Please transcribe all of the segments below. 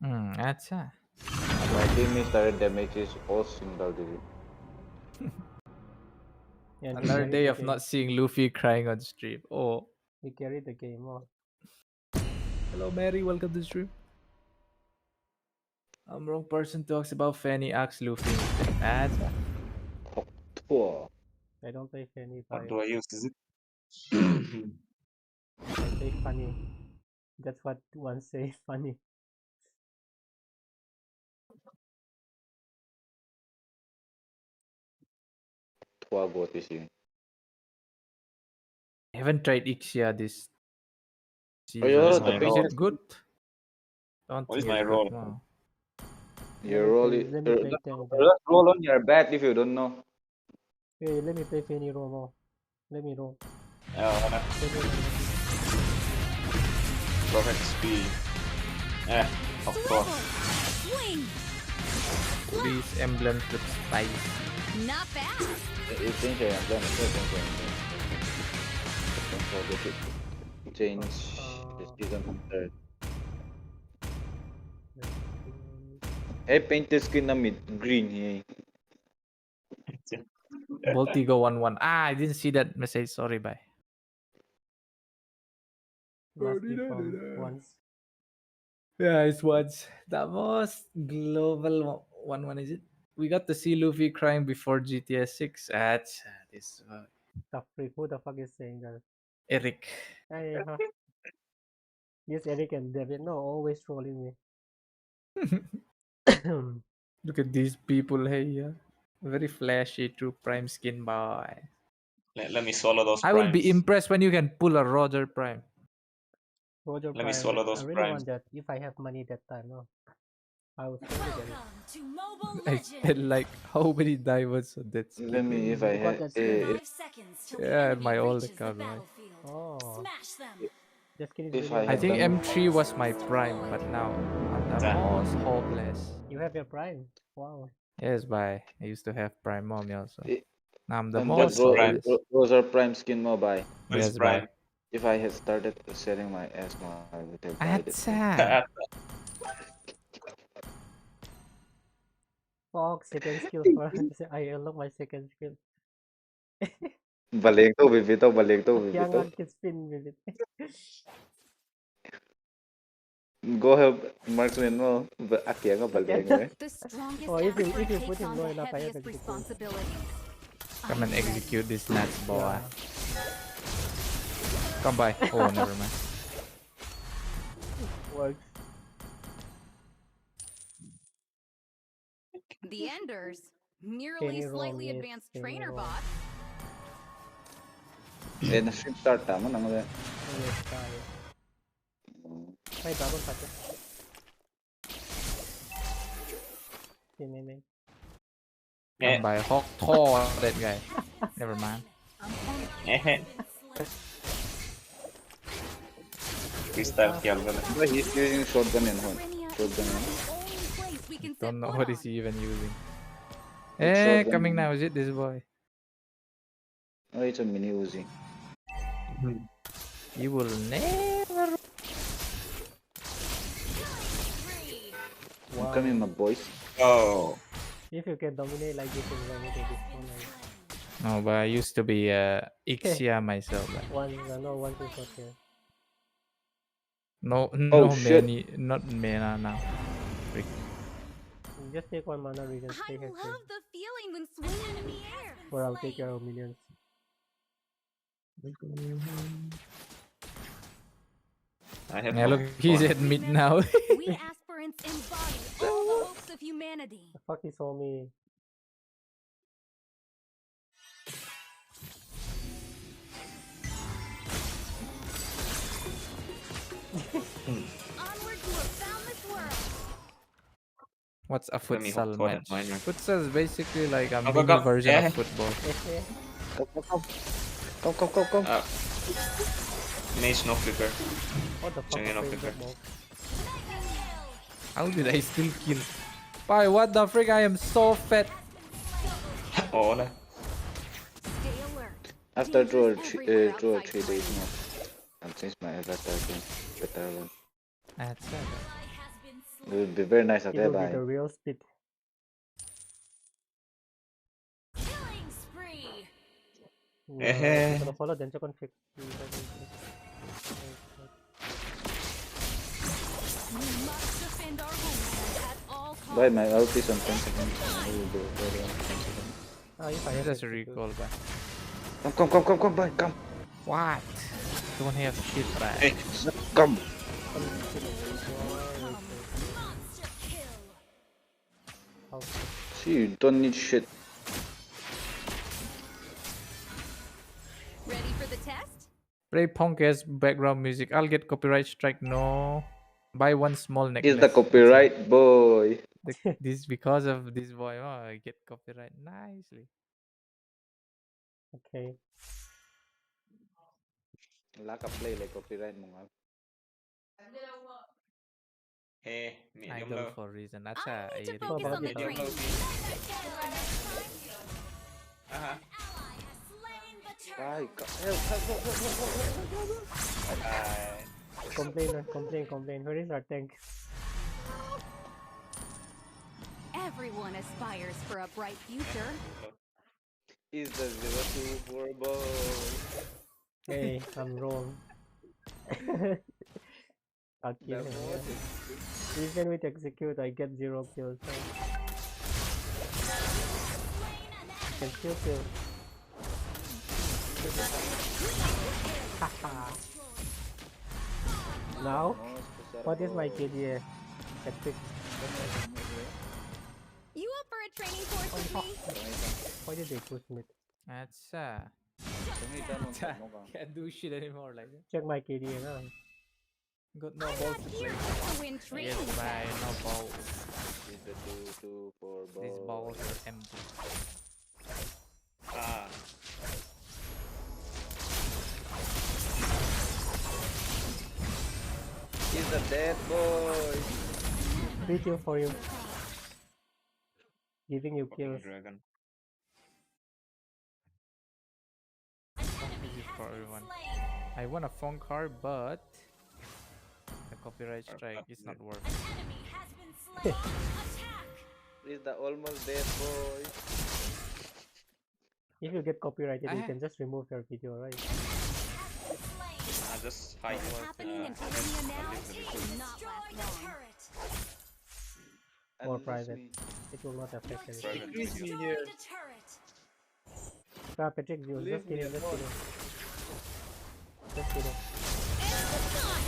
আচ্ছা। My teammates direct damage is all single digit. And he Another carried day the of game. not seeing Luffy crying on stream. Oh, He carried the game. Oh. hello Mary, welcome to the stream. I'm wrong person talks about Fanny axe Luffy. Acha. Poor. I don't play Fanny What Fire. do I use? Is it? I play funny. That's what one say. Funny. Poor goat is you. I haven't tried Ixia this Oh, season. you're Where's the my Is role? it good? Don't What is think my it's good. role? Wow. Your role is Let me play tank then. just roll on your bat if you don't know. Hey, let me play Fanny roll more. Let me roll. Wanna Let me roll. perfect speed. Of course. Swing. These emblems look spicy. Not bad. You change your emblem. Don't forget it. Change the season hunter. Hey, paint the skin na mid green here. Voltigo 1-1. I didn't see that message. Sorry, bye. Must be from once. Yeah, it's what's the most global 1-1, is it? We got to see Luffy crying before GTA 6 at this The freak. Who the fuck is saying that? Eric. Hey, huh? Yes, Eric and Devin. No, always trolling me. Look at these people. Hey, yeah. Very flashy, true prime skin boy. Let me swallow those I will be primes. impressed when you can pull a Roger Prime. Roger Let me Prime. swallow I those really primes. want that. If I have money that time, no, I would totally get it. Welcome to Mobile I Legends. spent like how many diamonds on that skin? Let me if I You got had that skin? 5 seconds till the Yeah, enemy my old reaches the account, right? battlefield. Oh, Smash them. that skin is if really I I had think rare. done M3 was my prime, but now I'm the Ah. most hopeless. You have your prime. Wow. Yes, bye. I used to have prime mommy also. it, Now I'm the and that most Prime. hopeless. Rosa Prime skin mo buy. What is Yes, bye. prime? If I had started selling my ass now, I would have buy the skin. Atsa. Fuck, second skill first. I unlock my second skill. Balik to, bibitaw, balik to, bibitaw. Kaya can spin with it. Go help marksman mo. Akya ka balik eh. The strongest Oh, if you aspirant put takes him on low the enough, I have heaviest execute. responsibilities. Come and I'm ready. execute this nuts, boy. Yeah. Come by. Oh, never mind. Works. The Enders, merely Penny roll, slightly yes, advanced penny trainer roll. bots. Eh, na-stream start tama nang Yes, tayo. May dragon pa siya. May. Come by. Hawk Thor, that guy. Never mind. Crystal kill pala. But he's using shotgun and hon. Renia is Shotgun the and only place we can set Don't know foot what is on. he even using. It's Eh, shotgun. coming now. Is it this boy? Oh, it's a mini Uzi. You will never. I'm coming, my boys. Oh. If you can dominate like this in one, it is so nice. No, but I used to be Ixia myself. But Once is okay. no, Oh, no shit. many, not mana now. Freak. Just take one mana regen, I stay happy. love the feeling when swinging in the air. Or I'll take care of minions. I have Yeah, look, he's at mid now. We aspirants embody all the hopes of humanity. The fuck is homie? Onward to a boundless world. What's a Let me futsal hope for match? that minor. Futsal is basically like a Go, mini go. version Yeah. of football. Come. Mage no flipper. What the fuck Changin is off playing the that mode? How did I still kill? Bye, what the frick? I am so fat. Oo na. Stay alert. After Dangers everywhere outside 3 days range. now. And since my avatar can better one. That's it. It will be very nice. It Okay, will be bye. the real speed. Killing spree. Wow, gonna follow then conflict. You must defend our homeland at all costs. Bye, my ult is on 10 seconds. I will do it very on 10 seconds. Ah, if I have Just a execute. recall back. Come, bye, come. What? Don't have shit back. Hey, Come. Monster kill. How? See, you don't need shit. Ready for the test? Play punk as background music. I'll get copyright strike. No. Buy one small necklace. He's the copyright boy. This because of this boy. Oh, I get copyright nicely. Okay. Laka play like copyright mo nga. hey, medium Idol low. for reason. That's I a need to Well, focus about on the it, Medium training. low. An ally has slain the Bye. turtle. Bye. Complain. Where is our tank? Everyone aspires for a bright future. He's the 024 boy. Hey, I'm wrong. I'll kill The him. boss Yeah. Even with execute, I get 0 kills. So. Can still kill. Haha. Now, what is my KDA? Epic. You up for a training course with me? Why did they push me? That's Can't can't do shit anymore like that. Check my KDA now. Got no I'm balls not to here play. to win training Yes, bye. sets. No balls. He's the 224 boy. These balls are empty. Ah, He's the dead boy. 3 kill for you. Giving you fucking kills. dragon. This is for everyone. I want a phone card, but the copyright strike is not worth it. Enemy has been slain. Attack! He's the almost dead boy. If you get copyrighted, you Ah. can just remove your video, right? Has been slain. Just hide What's it. happening in I'll Timeee leave- now? I'll leave the It video. will not last long. Or Unleash private. me. It will not Your affect anything. Private team video. destroyed a turret. Ah, Patrick, you Leave just me kidding, just alone. kidding. Just kidding. And the sun. You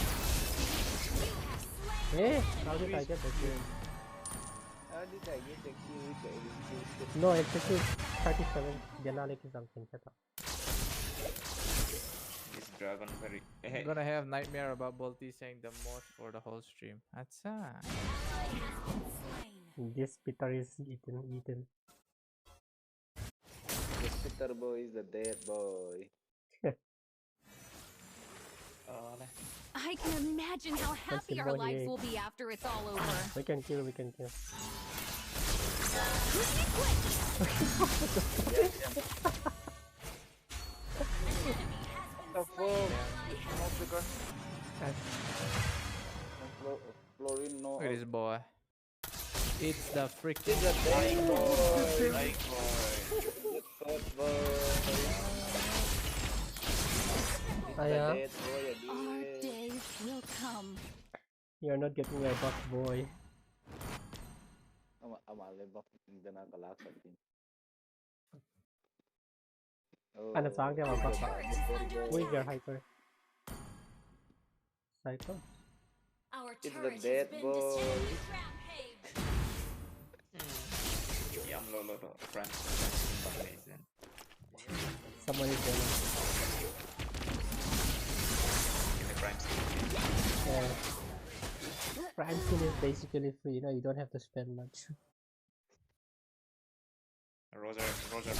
have slain. Hey, how did I get the kill? How did I get the kill with the execution? No, execute 37. Denalik is something better. This dragon very. I'm gonna have nightmare about Bolty saying the most for the whole stream. That's Ally has been slain. This Peter is eaten. The Peter boy is the dead boy. Oh, nah. I can imagine how happy our symbol lives here. will be after it's all over. We can kill. The fuck? No flicker. Florin no. Look at this boy. It's the freaking He's the dead boy. Like, boy. The third boy. Ah, The yeah? dead boy Our again. days will come. You're not getting your buff, boy. I'm alibak hindi na kalakad din. Oh, Ano saan ka mag-buff? boy. Who is your hyper? Psycho? Our It's the turret has dead been boy. destroyed. Rampage. Yeah, I'm low. Friends. Amazing. Someone is there. Give me primes. Prime skin is basically free, you don't have to spend much. Roger prime.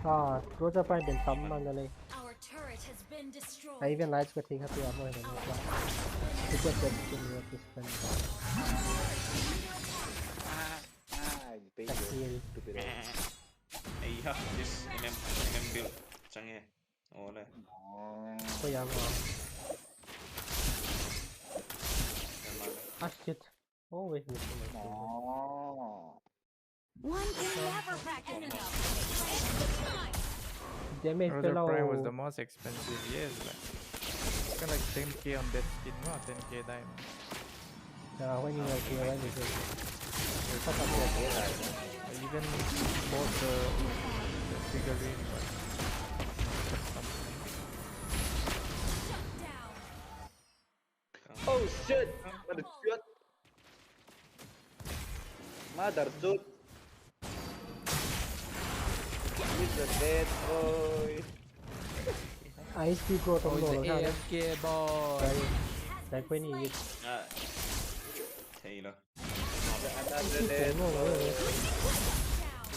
Ah, Rosa Prime then Tamma na lang. Our turret has been I destroyed. even lights ko tingnan ko yung ano because that skin you have to spend. I paid That's you. real. Stupid. Hey, yeah, this MM build. Change. Oh, nah. Oh. Kuya mo. Normal. Ah shit. Always missing my team. Oh. One can never practice enough. It's time. Damage Roger Prime was below. the most expensive, yes. It's kind of like 10k on that skin, no? 10k diamond. When you are here, when you get I even bought the figurine, but something. Shut down. Oh shit! Mother shit! Mother shit! He's a dead boy. Ice Cube go ตรง Oh, โหล it's ด the ท่านั้น AFK boy. ใช้เพื่อนอีก Ah, Taylor. Another ที่ผม dead โง่เลย boy.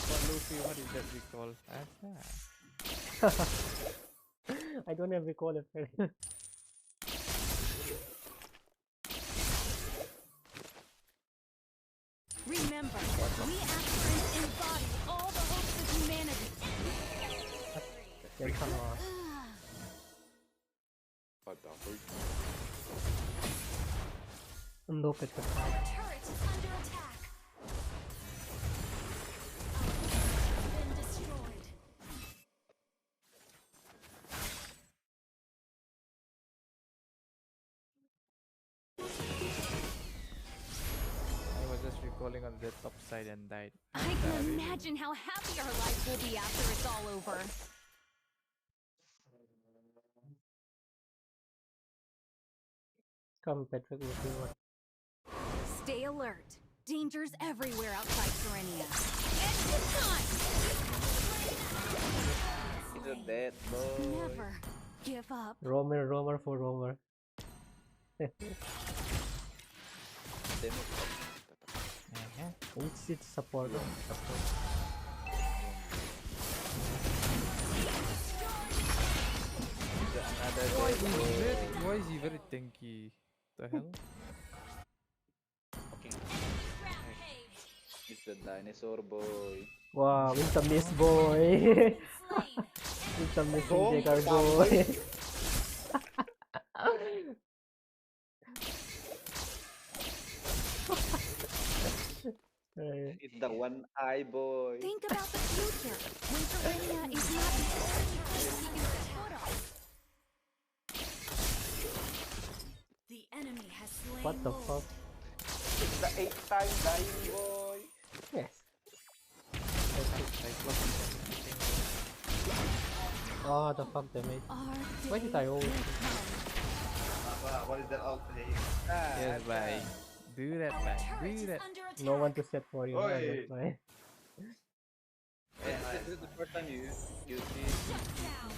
For Luffy, what is that we call? Acha. I don't have recall effect. Remember, we aspirants embody all the hopes of humanity. เดี๋ยวทำมา What the fuck? มันโดนเป็ดกระทาย Turret is under attack. Has been destroyed. I was just recalling on the top side and died. I can imagine how happy our lives will be after it's all over. Come, Patrick, we'll see what. Stay alert. Dangers everywhere outside Serenia. It's the time. He's a dead boy. Never give up. Romer for Romer. It's support. Another Why dead boy. why is he very tanky? The hell? Fucking Rampage. He's the dinosaur boy. Wow, it's a miss boy. Slain. It's a missing Gong Jagar tama. boy. Ay, It's the one eye boy. Think about the future. When Serenia is not the only place you can set foot on. The enemy has slain what the Lord. fuck? It's the 8-time dying boy. Yes. Cyclops. Oh, the fuck damage. Our Why did day I always? will come. what is that all today? Yes, bye. Do that, Our bye. turret Do is that. under attack. No one to set for you. Oi. That's why. This is the first time you see. Shut down.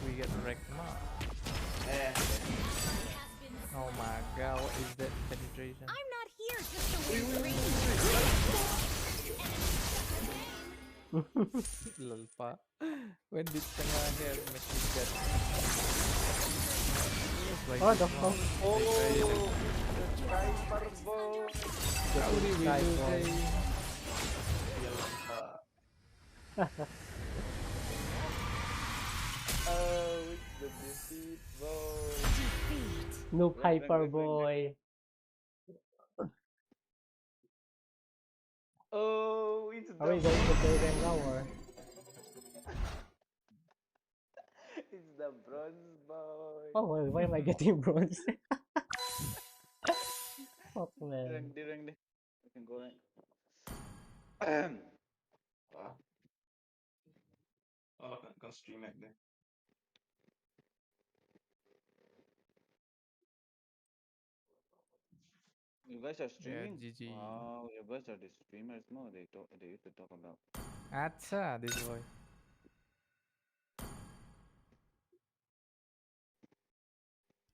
We get wrecked now. Eh, Has been Oh my god, what is that penetration? I'm not here just to win green. Lalpa. When did Tanga have machine gun? Like Oh, the this fuck. now. Oh, the sniper boy. How did we Sky lose boy. Oh, it's the defeat boy. Defeat. Noob Wait, hyper wait, wait, boy. Oh, it's Are we the going to play them now or? it's the bronze boy. Oh, well, why am I getting bronze? Fuck man. Dirang deh. We can go right. Wow. oh, kan stream hack deh. You guys are Yeah, streaming? GG. Wow, you guys are the streamers. No, they used to talk about. Acha, this boy.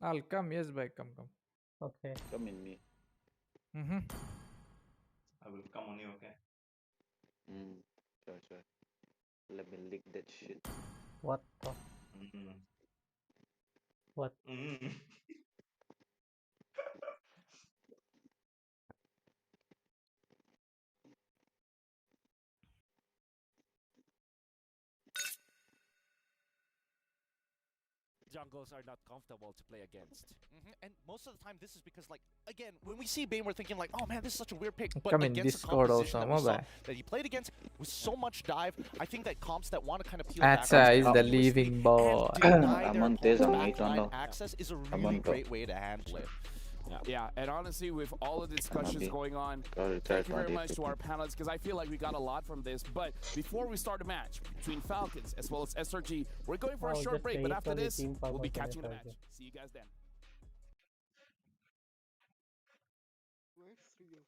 I'll come, yes, bye, come. Okay. Come in me. Mm-hmm. I will come on you, okay? Sure. Let me lick that shit. What the? Mm. What? Mm. jungles are not comfortable to play against. And most of the time, this is because, like, again, when we see Bane, we're thinking like, oh man, this is such a weird pick. But Come in against the Discord composition also, that we saw mobile. that he played against with so much dive, I think that comps that want to kind of peel That's back is the leaving boy. Amon Tez ang back 8 on line daw. access is a Amon really to. great way to handle it. Yeah, and honestly, with all of the discussions Maybe. going on, Sorry, thank you third very one, much to our panelists because I feel like we got a lot from this. But before we start the match between Falcons as well as SRG, we're going for a short break. But after this, we'll be catching the match. See you guys then. Where's Rio?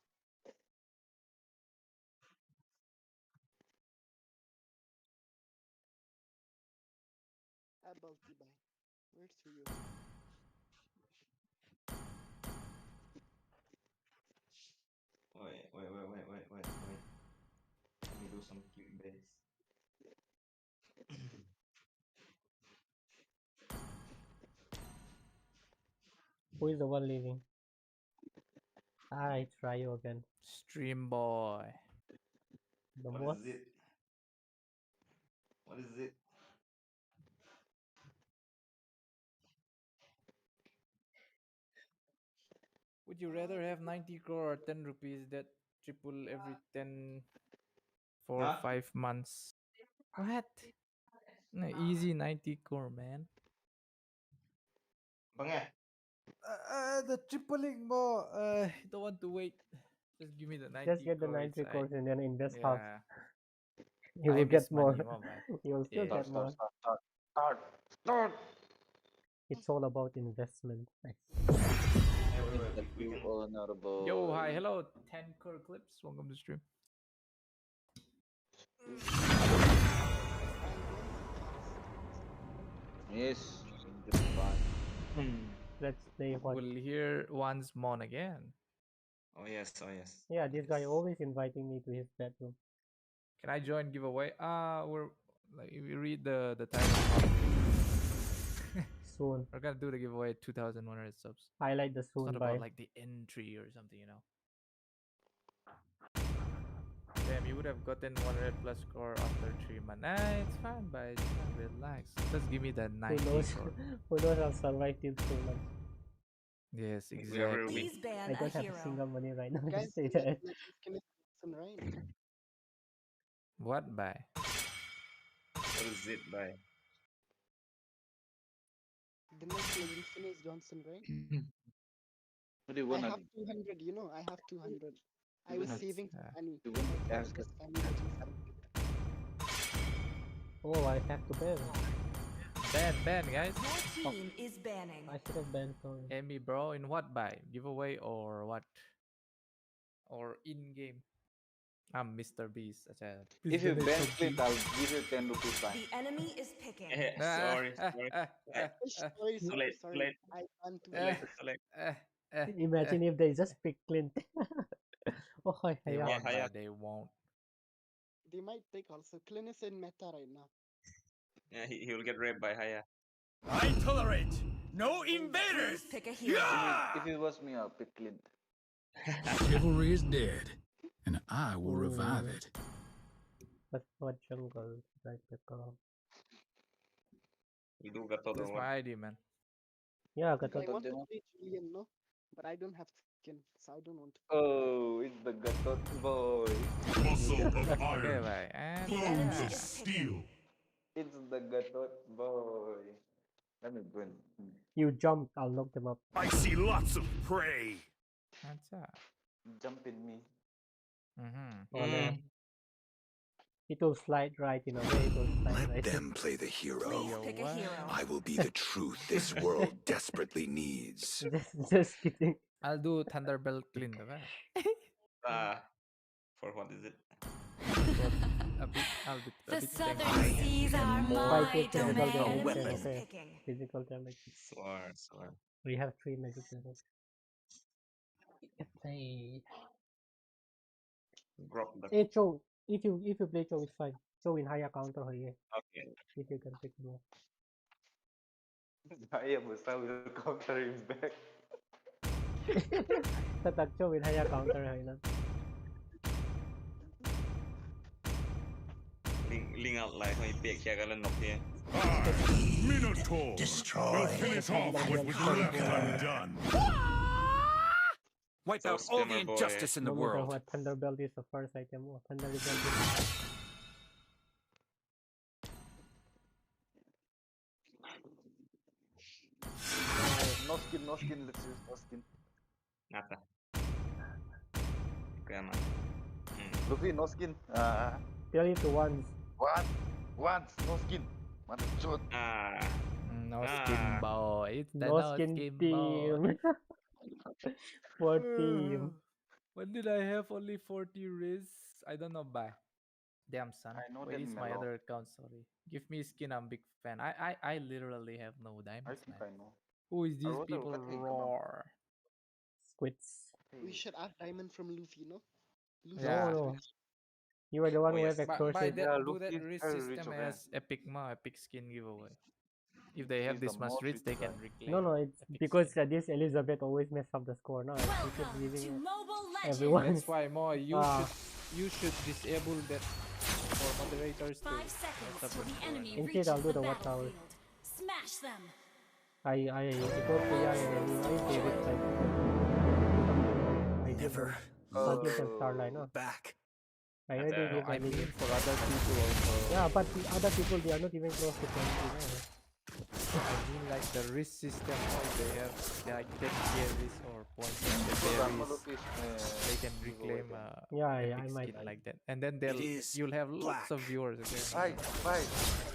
About Dubai. Where's Rio? Wait. Let me do some clickbait. Who is the one leaving? It's Ryo again. Stream boy. The What boss. is it? What is it? Would you rather have 90 crore or 10 rupees that triple every 10 for Huh? 5 months? What? No, easy 90 crore, man. Bang The tripling mo. Don't want to wait. Just give me the 90 Just get the crore. 90 crores and then invest half. Yeah. You will Time get is more. money, mobile. You will still Yeah. get more. Start. It's all about investment. Wait. You honorable. Yo, hi, hello, 10 crore clips. Welcome to stream. Yes. Just fine. Let's play what? We'll hear once Mon again. Oh yes. Yeah, this guy Yes. always inviting me to his bedroom. Can I join giveaway? We're like if you read the title. Soon. We're gonna do the giveaway at 2,100 subs. Highlight the It's soon not by. about like the entry or something, you know. Damn, you would have gotten 100 plus score after 3 months. It's fine, but it's fine. Relax. Just give me the 90 Who knows? crore. Who knows I'll survive till 2 months. Yes, Whoever exactly. Please ban I a don't have a hero. single money right now. Guys, Just say that. right? What by? What is it by? The next legend finish Johnson, right? What do you I wanna have 200, you know, I have 200. I was That's, saving for money. you wanna I ask just family Oh, I have to ban. Ban, guys. Your team is banning. I should have banned for it. Amy, bro, in what buy? Giveaway or what? Or in game? I'm Mr. Beast. If you ban Clint, I'll give you 10 rupees back. The enemy is picking. Sorry. sorry. I want to Too late. Imagine if they just pick Clint. Oh, They yeah. won't, Yeah. they won't. They might take also. Clint is in meta right now. Yeah, he will get raped by Haya. I tolerate no Please pick a hero. If it was me, I'll pick Clint. Chivalry is dead, and I will revive it. But what jungle should I pick up? We do got That's one. my ID, man. Yeah, I got I a want to play Julian, no? But I don't have skin, so I don't want to. Oh, it's the Gatot boy. Muscle of Okay, iron, bye. And The enemy bones of is steel. picking. It's the Gatot boy. Let me go. You jump, I'll knock them up. I see lots of prey. What's up? Jump in me. Mm-hmm. Oh, man. It will slide right in a way. It will slide Let right. them play the hero. Please pick a what? hero. I will be the truth this world desperately needs. Just kidding. I'll do Thunderbelt clean, okay? For what is it? I'll be The a bit southern thankful. seas are more my Fight with physical domain. damage, Enemy is okay. picking. Physical damage. Sword. We have 3 magic damage. Play. Drop the. Hey, Cho, if you play Cho, it's fine. Cho in higher counter here. Okay. If you can pick more. I will counter him back. Tatag Cho in higher counter na. Linh out lại hơi tiếc cho cái lần nộp kia. Minotaur. We'll finish off what was left undone. Wipe So out all the spammer boy. injustice in the No matter world. what, Thunderbelt is the first item. Oh, Thunderbelt is... No skin, no skin. Let's use no skin. Nata. Kaya Luffy, no skin. Tell it to once. What? Once, no skin. Mana shoot. No skin boy. It's the No skin boy. team. For team. When did I have only 40 riz? I don't know. Bye. Damn son. I know Wait, that it's my Mellow. other account. Sorry. Give me skin. I'm big fan. I literally have no I diamonds, think man. I know. Who is these Aroto, people? what thing, come on. Roar. Squids. We should ask diamond from Luffy, no? Luffy Yeah. No. You are the one Oh, who yes. have But extorted. that Luffy risk is very rich, system okay? as epic skin giveaway. If they have He's the this much most rich, rich they guy. can reclaim. No, it's epic because skin. this Elizabeth always mess up the score. No, she keep Welcome to giving Mobile Legends. everyone. That's why Mo, Ah. you should disable that for moderators to 5 mess seconds up till the the score. enemy Instead, reaches I'll do the the watch tower. battlefield. Smash them. Ito Priya and then I David type. I Never Sunset and Starline, no? back. I already No, gave I a mean link. for other people also. Yeah, but the other people, they are not even close to 20, no? I mean like the risk system, they have like 10 carries or points and the carries, they can reclaim Yeah, epic I might. skin like that. And then is you'll have lots of black. viewers again. Bye.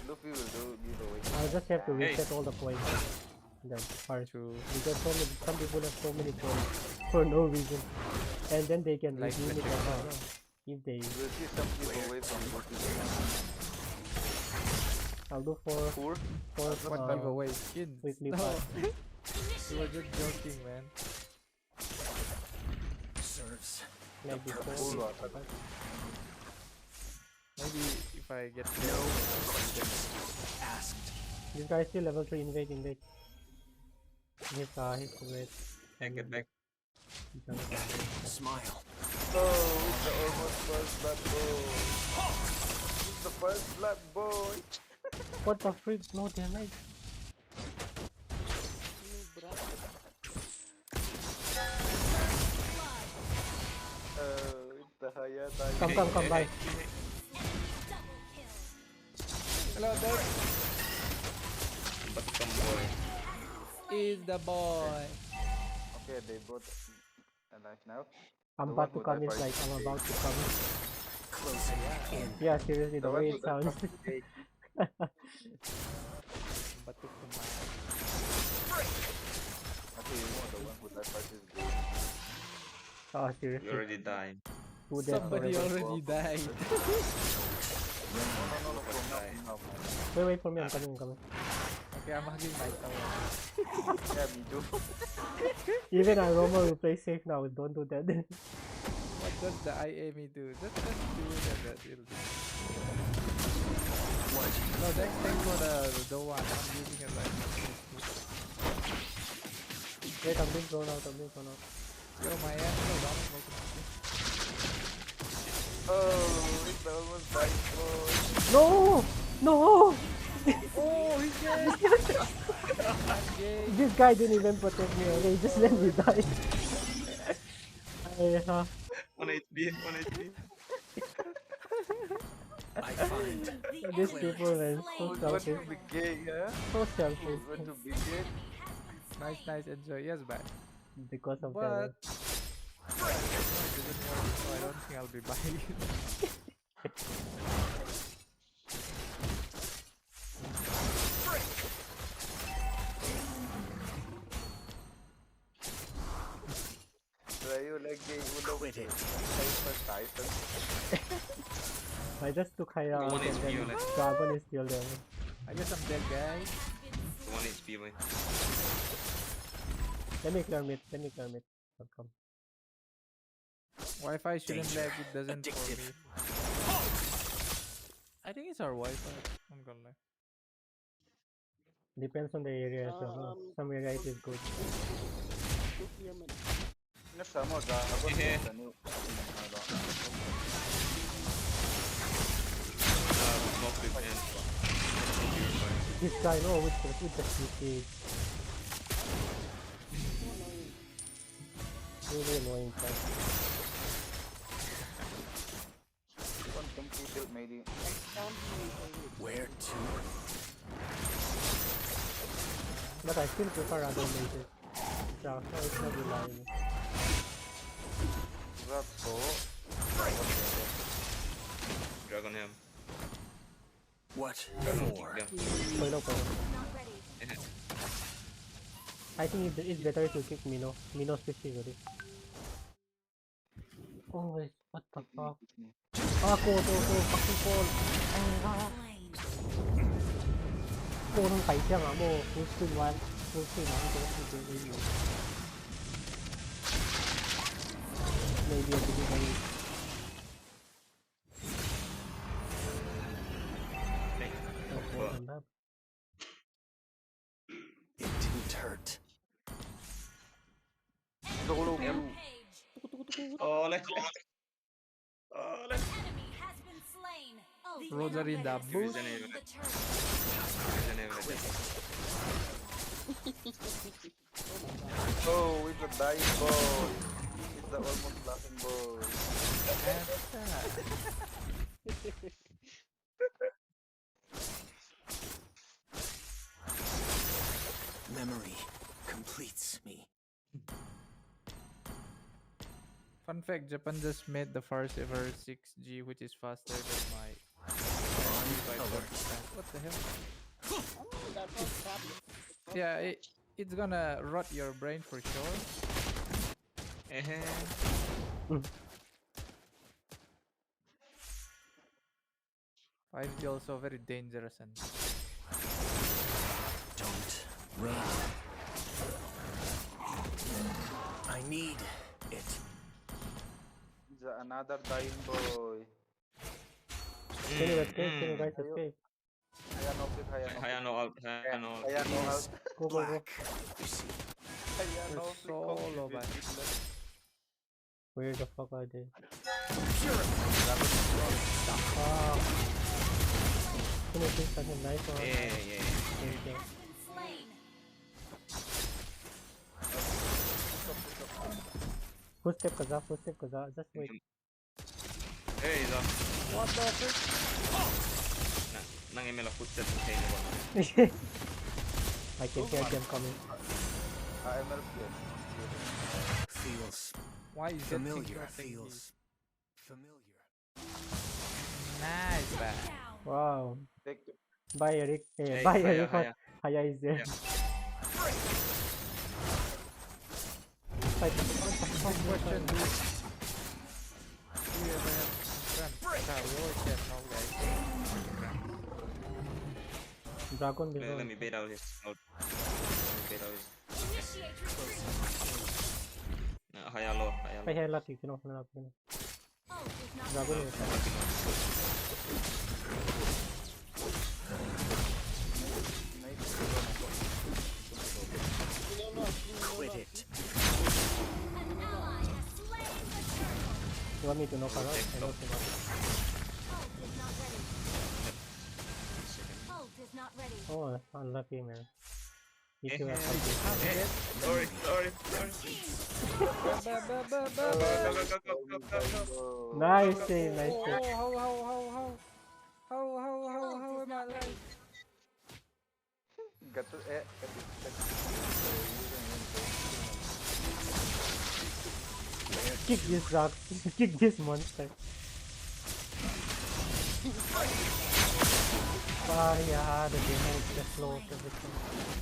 Luffy will do giveaway. I'll just have to Hey. reset all the points. Then first. True. Because some people have so many points for no reason. And then they can Like redeem it Patrick or Moore. not. If they... We'll see some giveaway from Luffy. I'll do Poor. What giveaway skins? weekly No, pass. you were just joking, man. Serves. Like before. Poor lot. Maybe if I get Asked. This guy is still level 3 invade. He's great. Yeah, get back. Smile. Oh, it's the almost first blood boy. It's the first blood boy. What the freak? No damage. It's the Hayata. Come, bye. Double kill. hello, Doc. But come boy. Is the boy. Okay, they both alive now. I'm The about one to who come died is like first. I'm about to come. Closing in. Yeah, seriously, the The one way who it died sounds. first is gay. Batuk kemana? Okay, you know the one who died first is gay. Oh, You seriously. already died. Who dead Somebody forever? already died. No, from now. Wait for me, I'm coming. Okay, I'm hugging my tower. Yeah, me too. Even Aroma will play safe now, don't do that. What does the IAME do? Just do that. It'll do. No, thanks for the one. I'm using it like Wait, I'm being thrown out. Yo, my ass is down. Oh, it's the almost died boy. No! Oh, he's dead. I'm gay. This guy didn't even protect me, okay? He just let me die. One HP. I find These people, man, so Who's going to selfish. be gay, huh? So selfish. Who's going to be gay? Nice, enjoy. Yes, bye. Because of But that. it doesn't work, so I don't think I'll be buying it. Rayo lagi ulo quit it. Titan. I just took Haya Go out on and HP, then let's- Dragon is still there. I guess I'm dead, guys. 1 HP boy. Let me clear mid. I'll come. Wi-Fi shouldn't Danger. lag. It doesn't for Addictive. me. I think it's our Wi-Fi. I'm gonna lie. Depends on the area as well. No? Some area it is good. Ina sama dragon Yeah. tanu. Smoke with and This guy, no, with the CK. Really annoying guy. One completed maybe. Where to? But I still prefer other mages. Yeah, so it's not reliable. Rato. Dragon Helm. What Dragon for? kick them. Polo. Not ready. I think it's better to kick Mino. Mino specifically. Oh wait, what the fuck? Ah, go, fucking call. Slain. โกต้องไปเที่ยงอ่ะโมรู้สึกว่ารู้สึกว่ามันจะเป็นไม่อยู่เลยเดียวจะเป็นไป โอ้โหทำได้ It didn't hurt. Rampage. Oh, let's. Oh, let's. Enemy has been slain. The Rosary enemy has double. slain the turret. Oh, with the dying ball. It's the almost laughing ball. Memory completes me. Fun fact, Japan just made the first ever 6G, which is faster than my by 40%. What the hell? Yeah, it's gonna rot your brain for sure. But it's also very dangerous and Don't run. I need it. It's another dying boy. Can you escape? Can you guys escape? Hayano fit, Hayano. Hayano out. Hayano out. Hayano out. Go. Black. You see. Hayano You're fit, solo, man. Where the fuck are they? Purify. Can you please touch him nice or? Yeah. Thank you. Has been slain. Footstep kaza, just wait. Hey, Iza. what the frick? Nangimela footstep sa inyo ba? I can hear them coming. MLB. Feels Why is that familiar. thing Feels familiar. nice back? Down. Wow. Take Bye Eric. Hey, Bye Haya, Eric. Haya. Haya is there. Yeah. Fight. What the fuck? Question, do you ever have friends? We always said no, guys. Dragon Let below. me bait out his out. Let me bait out his. Initiate retreat. Hayalo.ไปให้ลักอีกนะลักอีกนะ Ult is not Dragon ready. is Quit it. An ally has slain the turtle. You want me to knock her out? I know to knock. Ult is not ready. Oh, unlucky man. You Eh, two are eh, fighting. Sorry. Go. Nice save, nice save. How am I alive? Got to Kick this rock. Kick this monster. Ah, yeah, the game is just slow everything.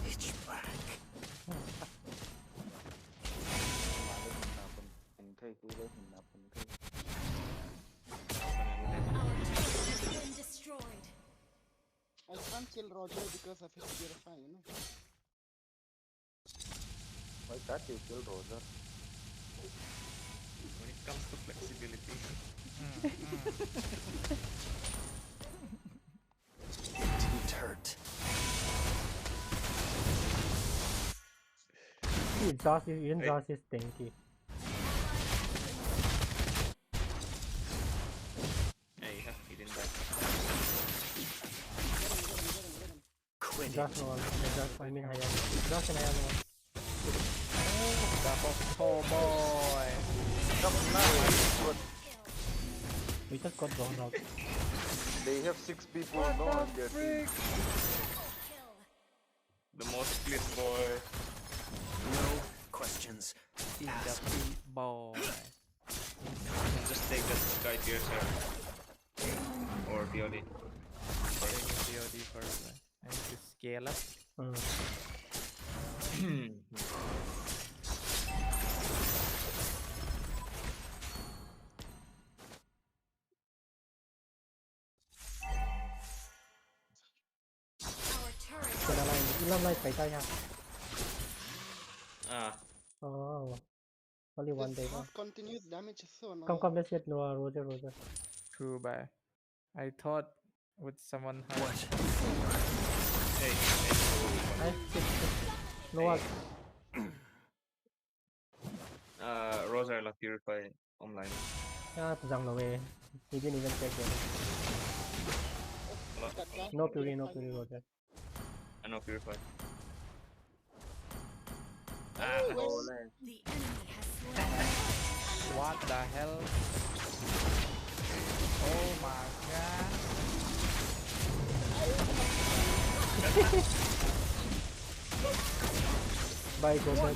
Pitch black. Been destroyed. I can't kill Roger because of his purify, you know. Why can't you kill Roger? When it comes to flexibility. It didn't hurt. Exhaust is tanky. Hey, he didn't die. Josh no one. Josh, I mean Hayan. Josh and Hayan one. The Hokko boy. Come now. We just got blown out. They have 6 people. No one gets it. The most split boy. No questions. Is Ask. the boy. Just take that sky piercer. Or BOD. Taking COD first. I need to scale up. Our turret เป็นอะไรเริ่มไล่ไปใกล้ยัง Ah. Oh, only one day This now. half continuous damage is so annoying. Come, let's get Noah, Roger. True, bye. I thought with someone high. What? Hey. Noah, Rosa la purify online. Zhang away. He didn't even check it. That guy. No Fury, Roger. I know purify. The enemy has slain. What the hell? Oh my god. Bye, go back. Our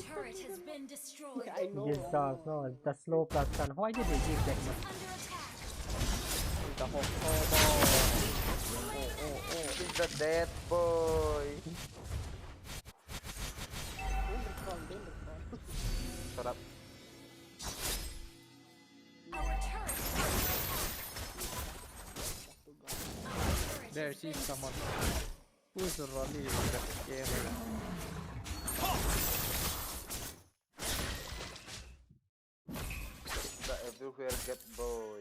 turret has been destroyed. I know. This dog, no, the slow plus gun. Why did they give that much? Under attack. The Hokko boy. He's the dead boy. Danger call. Shut up. Our turret is under attack. There, she's someone. Who's running in the camera? The everywhere get boy.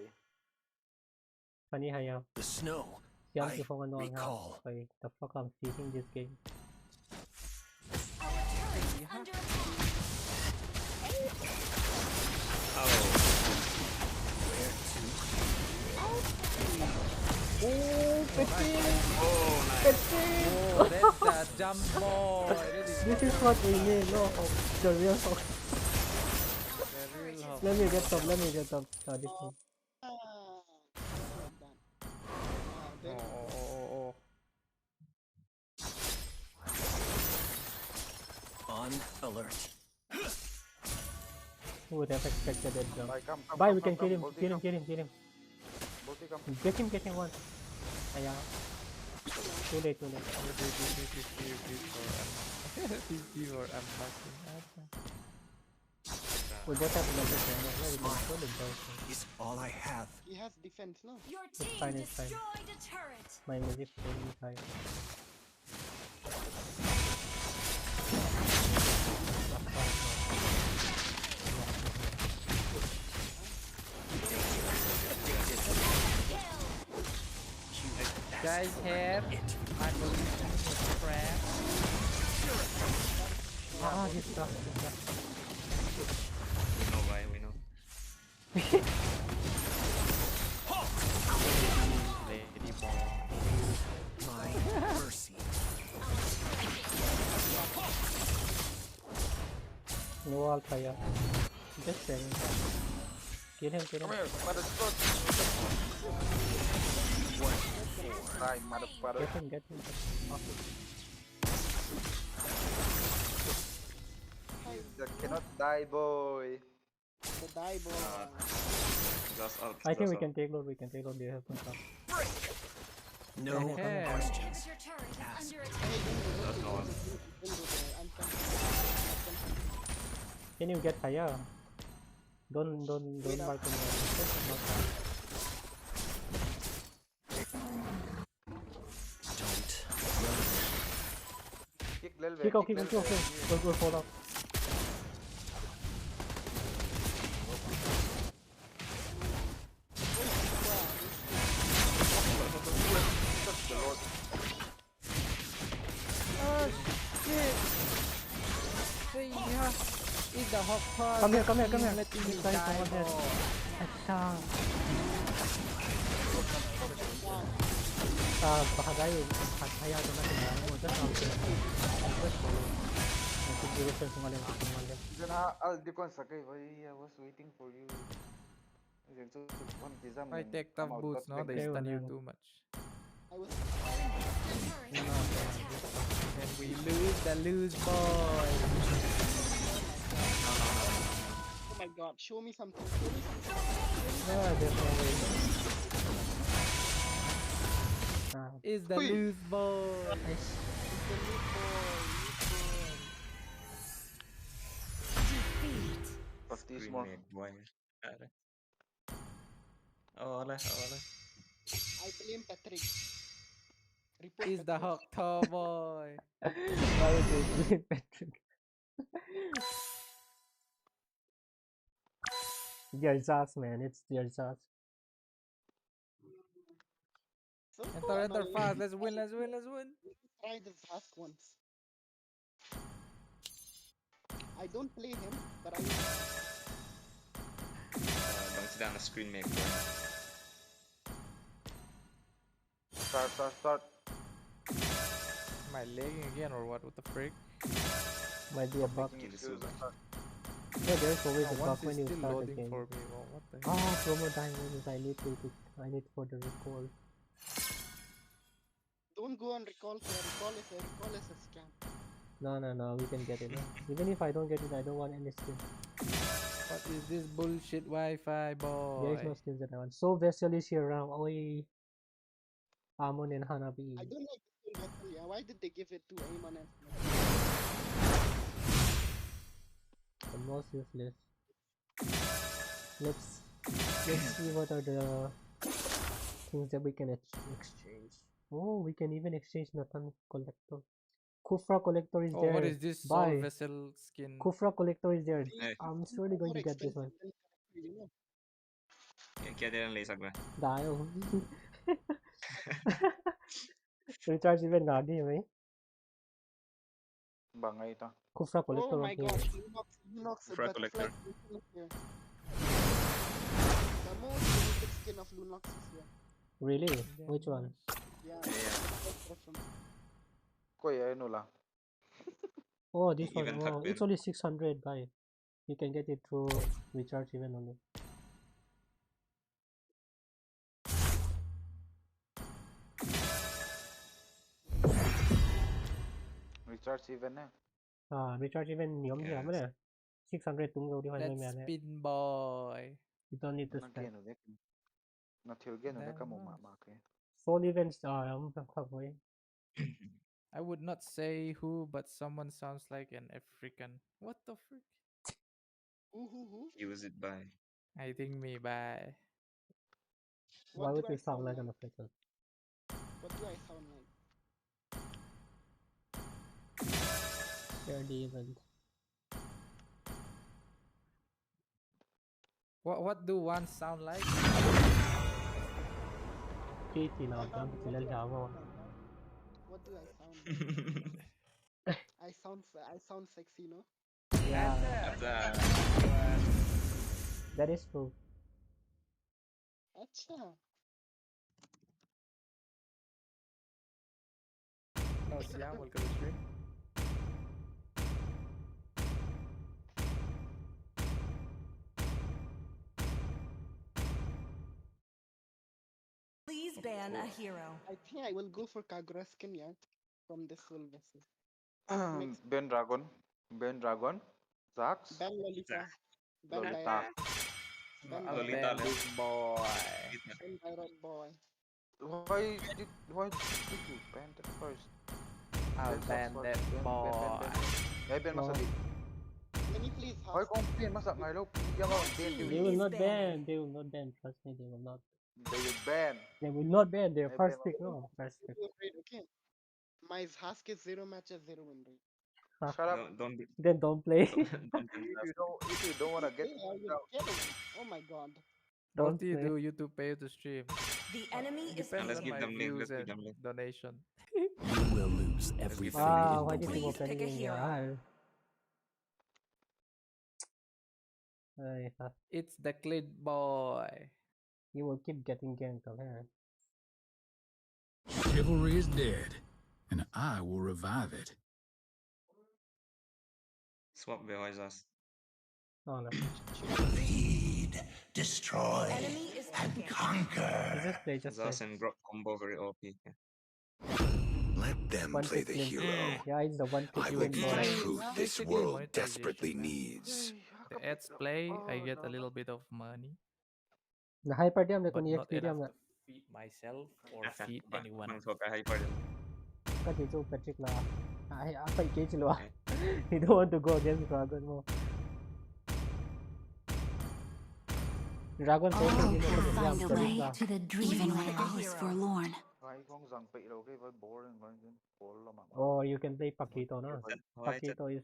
Funny how you The snow. young I people know recall. how the fuck I'm speaking this game. Our turret is under attack. Where to? Oh, that's a jump boy. This is what we need, no hope. The real hope. The real hope. Let me get top. This one. Well done. Oh. On alert. Who would have expected that jump? Bye, come. Bye, come, we can come, kill him. Bolty, Kill him. Bolty, come. Get him one. Aya. Too late. PC or unboxing. We both have another camera. No, we can kill the both. Is all I have. He has defense, no? Your It's team fine. destroyed a turret. My music is really high. Guys have I believe it's crap. This stuff. We know why, we know. Lady ball. My mercy. No all fire. Just saying. Kill him. Come here, motherfucker. Die, motherfucker. Get him. That cannot die, boy. The die boy. Last out. I think we last can take load. They have some stuff. No Okay. questions. Your turret is Ask. under attack. out. Last no one. I'm confused. Can you get fire? Don't mark him. Don't Kick Lelve. Kick out. Go fall off. Oh shit! Hey, yeah. It's the Hokko. Come here. Let me This guy is die, over there. boy. Acha. baka tayo, hayaan natin na mo. Just after. Just follow. Situation kung alin ako malim. Then di ko sakay. I was waiting for you. Then so I take tough boots, no? They stun you too much. I was. And we lose the lose boy. Oh my god, show me something. Show me something. Yeah, there's no way. Is the lose boy. Nice. Defeat. Baptismo. Boy. Oleh. I blame Patrick. Report Is the Patrick. Hawk boy. Why would you blame Patrick? Dear Zaz, man, it's Dear Zaz. So Enter fast. Let's win. Try this task once. I don't play him, but I. Bang sila na screen make boy. Start. Am I lagging again or what? What the frick? Might be a bug. Yeah, there's always a bug when you start a game. For me. Well, what the heck? Ah, promo diamonds. I need for the recall. Don't go on recall. Recall is a scam. No, we can get it. Even if I don't get it, I don't want any skin. What is this bullshit Wi-Fi, boy? There is no skins that I want. So Vessel is here around. Oi, Amon and Hanabi. I don't like this vessel. Yeah, why did they give it to Amon and The most useless. Let's see what are the things that we can exchange. Oh, we can even exchange Nathan Collector. Kufra Collector is there. What is this Soul Vessel skin? Kufra Collector is there. I'm surely going to get this one. Kaya din ang lasag ba? Dial. Recharge even Nadi, right? Bangay ito. Kufra Collector. Oh my god, Lunox Kufra Collector. Here. The most limited skin of Lunox is here. Really? Which one? Yeah. Kuya, ano lang. Oh, this one. Oh, it's only 600, guy. You can get it through recharge even only. Recharge even na. Recharge even nhóm gì lắm đấy. 600 tung đâu đi hoài Let's spin boy. You don't need to spend. Soul events I would not say who, but someone sounds like an African. What the frick? Who? Use it by. I think me by. Why would you sound like an African? What do I sound like? Share the event. What do one sound like? Katie now, jump sila lavo. What do I sound like? I sound sexy, no? Yeah. That is true. Acha. No, Siam, welcome to stream. Please ban a hero. I think I will go for Kagura skin, yeah, from this whole vessel. Ben Dragon, Zax, Ben Lolita. Ben Lolita. Ben Lolita, boy. Ben Byron boy. Why did you ban that first? I'll ban that boy. Ay, ban masa di. Let me please Why kung ban masa ngayon? They will not ban. They will not ban. Trust me, they will not. They will ban. They will not ban. Their first pick, no. First pick. Okay. My Hask is 0 matches, 0 win rate. Shut up. Then don't play. If you don't wanna get Oh my god. What do you do? YouTube pay to stream. The enemy is Depends on give my them link, views let's give and them link. donation. You will lose everything Wow, why in the did you ring. open pick a in hero. your It's the Clid boy. You will keep getting ganked, okay? Chivalry is dead, and I will revive it. Swap behind us. Oh no. Feed, destroy, Enemy is and conquer. Just play. Zaz and Grok combo very OP. Yeah. Let them One play click the flint. hero. Yeah, it's the one click I will flint give for the like. truth this Basically world monetization, desperately man. needs. The ads play, I get a little bit of money, The hyper diam na but kung not EXP diam enough na. to feed myself or Okay. feed anyone. Bang swap hyper. Ka dito Patrick la. Ay, apa i-cage lo ah. Okay. You don't want to go against Dragon mo. Dragon All safety din can ako find a Patrick way la. to the dream. Even when all is forlorn. Ay, kung zang pay đâu cái với boring con cái ball lo mà. Or you can play Paquito na. Why is it? Paquito is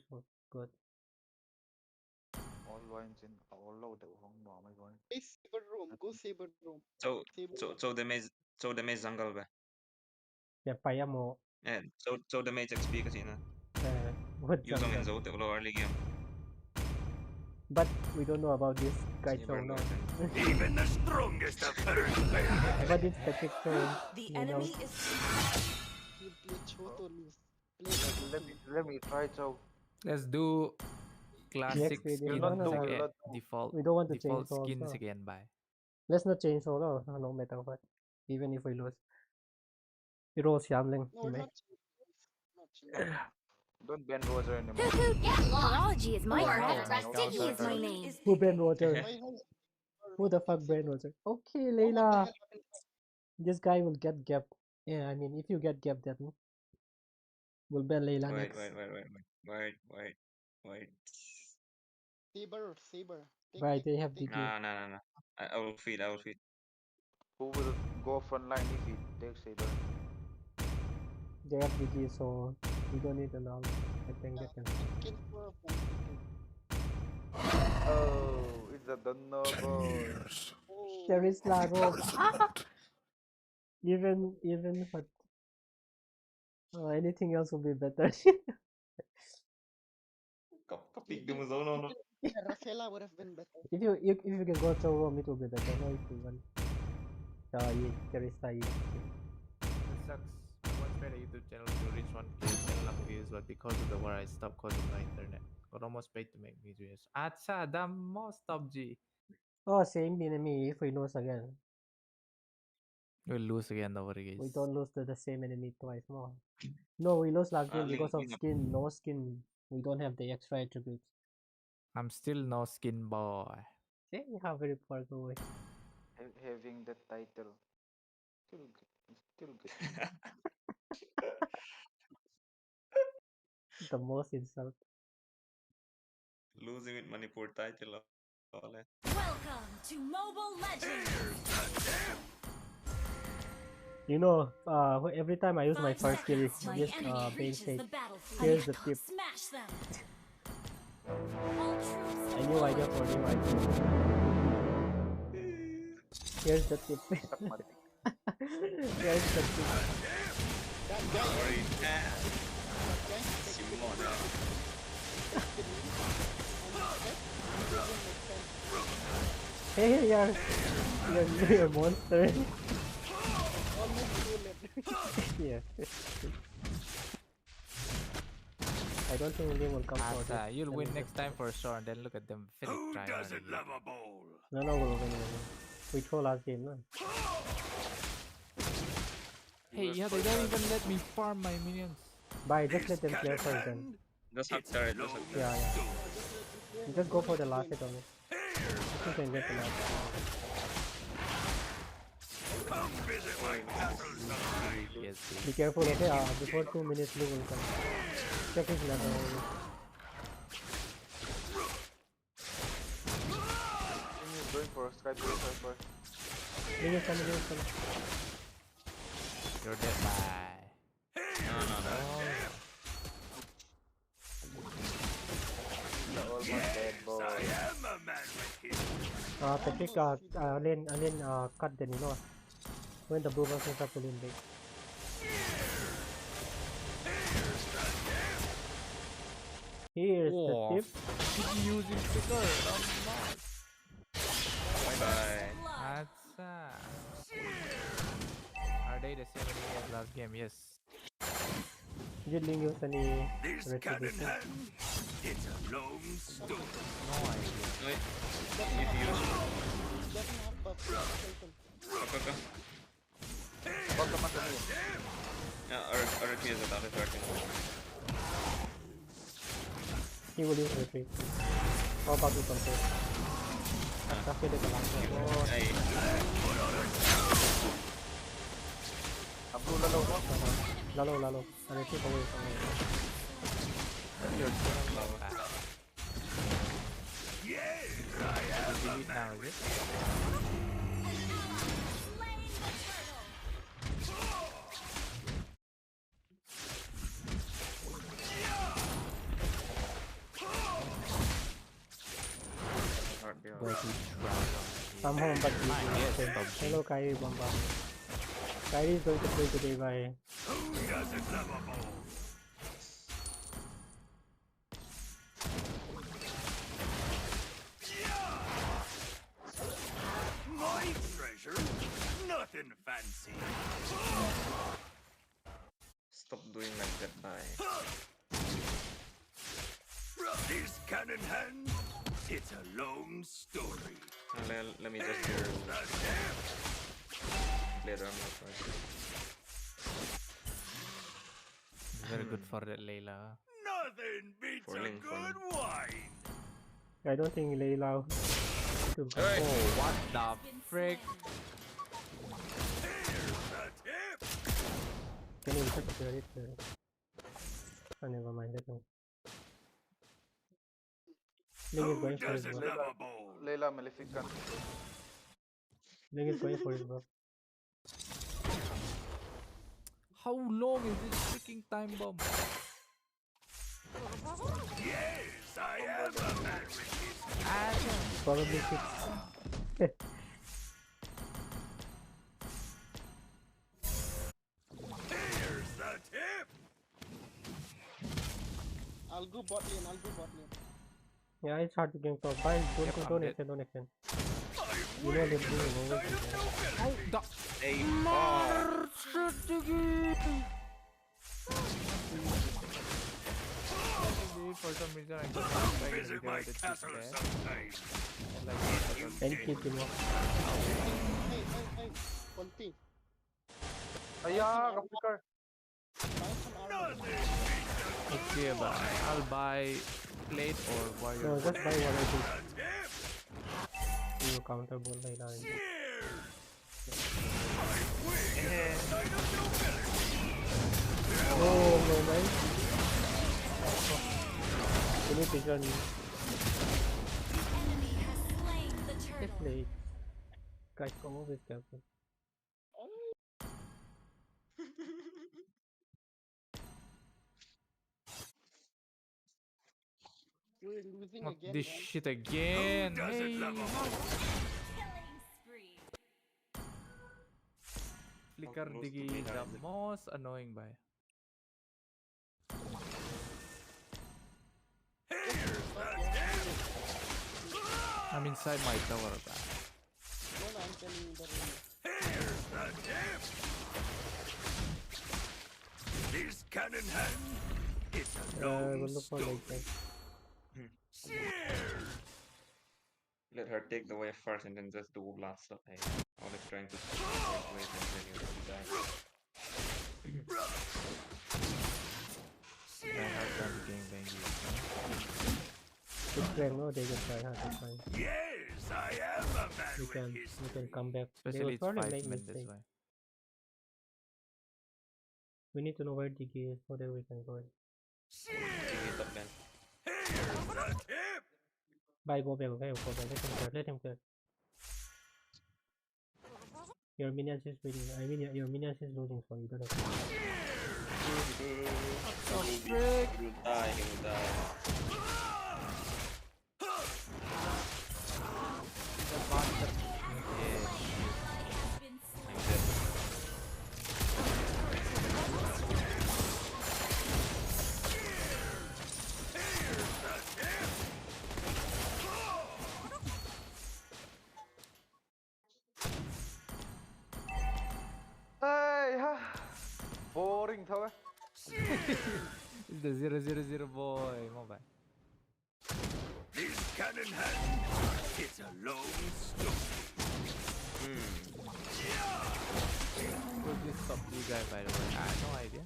good. All lines in all low đều không bỏ mấy con. Hey, Saber Room. Go Saber Room. So Saber so Room. so the maze jungle ba? Yeah, paya mo. Yeah. So the maze XP kasi na. What Use ang jungle? Enzo to lower early game. But we don't know about this guy Saber show now. Lord. Even the strongest of Earth. But it's Patrick show. The You know. enemy is. You play Choto lose. Play Let me try so. Let's do classic EXP din. skins No, no, no. again. Default We don't want to change default skins also. again. Bye. Let's not change solo. No matter what. Even if we lose. Hero Xiamling. No, we're not changing. Don't ban Roger anymore. Technology is my Oh, friend. my God. Sticky is my name. Who Ben Roger? Why has Who the fuck Ben Roger? Okay, What the Layla. hell happened? This guy will get gap. Yeah, I mean, if you get gap, then we'll ban Layla Wait. next. Saber. Right, they have Take. DG. No. I will feed. Who will go front line if he takes Saber? They have DG, so we don't need an all. I think they can. Kill for a point. Oh, it's a Dunno boy. Oh. There is Laro. Even what? Anything else will be better. Kapig mo no. Rafela would have been better. If you can go to Rome, it will be better. No, if you want. There is It sucks. I once made a YouTube channel to reach 1K channel ako views, but because of the war, I stopped because of my internet. Got almost paid to make videos. Atsa, the most top G. Oh, same enemy if we lose again. We'll lose again, don't worry, We guys. don't lose to the same enemy twice more. No, we lost last game because of Link up. skin. No skin. We don't have the extra attributes. I'm still no skin boy. See how very far away. Having that title. Still good. The most insult. Losing with Manipur title. Welcome to Mobile Legends. You know, every time I use my 5 first skill, seconds till the just enemy being reaches safe. the battlefield. Here's the tip. Smash them. All troops A new idea for new idea. Here's the tip. Here's the tip. Hey, you're a monster. Yeah. I don't think William will come for this. Atsa, you'll win next time for sure, and then look at them finish trying. a bowl? No, we'll win. We throw last game, no? Hey, yeah, they don't even let me farm my minions. Bye, just let them clear first then. Just have turret. Yeah. You just go for the last hit on it. You can get the last hit. Yes, Be careful, okay? Before 2 minutes, Blue will come. Check his level. Going for a strike first. Link is coming. you're dead. Bye. No. Almost dead boy. Patrick, Alin, cut then, you know. When the blue versus are pulling big. Here's the tip. Keep using sticker. Bye. Atsa. Are they the same as last game, yes. Did Ling use any This cannon retribution? hand, it's a long story. No idea. Wait, if you use Doesn't have buff concentration. Kaka. Baka naman kami. RP is about it working. He will use retreat. How about you control? Tapi dia kalah. Oh, Ay, Ang lalaw mo. lalo. Retreat away from me. You're doing lava. Yes, delete now, is it? I'm home, but Yes, hello, Kyrie Bomba. Kyrie is going to play today by who doesn't love a ball? My treasure, nothing fancy. Stop doing like that, bye. This cannon hand, it's a long story. Let me just hear later. I'm not sure. Very good for that Layla. Nothing beats For a Link, for good Link. wine. I don't think Layla. Hey! Oh, what the frick? Here's the tip. Can you check it? Oh, never mind that one. Ling is Who going for his doesn't buff. love a bowl? Layla, Maleficent. Ling is going for his buff. How long is this freaking time bomb? Yes, I am a man with his. Probably 6. Here's the tip. I'll go bot lane. Yeah, it's hard to game top. Bye. Yep, I'm Don't dead. extend. I You know win. they're doing Side always. of nobility. Oh, the Hey, for some reason I couldn't play Visit video my with the castle there. sometime. And like, And keep him up. Hey, Conti. Ayan, Kapikar. Buy some armor. Nothing beats a okay, but I'll buy plate or warrior. No, just buy what I do. the tip. You counter ball Layla. Cheers. I win. Side of nobility. Oh, no, man. You need to join me. Enemy has slain the Get turtle. late. Guys, come over this careful. We're losing Not again, this man. shit again. Who doesn't Hey, love a bowl? Killing spree. Flicker Close to Diggy me, is the guys. most annoying by. Here's the tip. I'm inside my tower. Ba. No, I'm telling you the real. Here's the tip. This cannon hand, it's a We'll long look for story. like that. Cheers. let her take the wave first and then just do blast up. Hey, always trying to take the wave and then you die. I have time to game bang you. It's grand, no? They can try hard, that's fine. Yes, I am a man You with can history. come back. They Especially will it's probably 5 make men this mistakes. way. We need to know where Diggy is so that we can go in. Give me top then. Here's the tip. Bye, go back, okay? Go back. Let him clear. Your minions is winning. I mean, your minions is losing, so you don't have to. He will die, he will die. The bastard. Yeah, Has been slain. I'm dead. Ay, ha. It's the 000 boy. Mobile. This cannon hand, it's a long story. Who's this top 2 guy, by the way? I have no idea.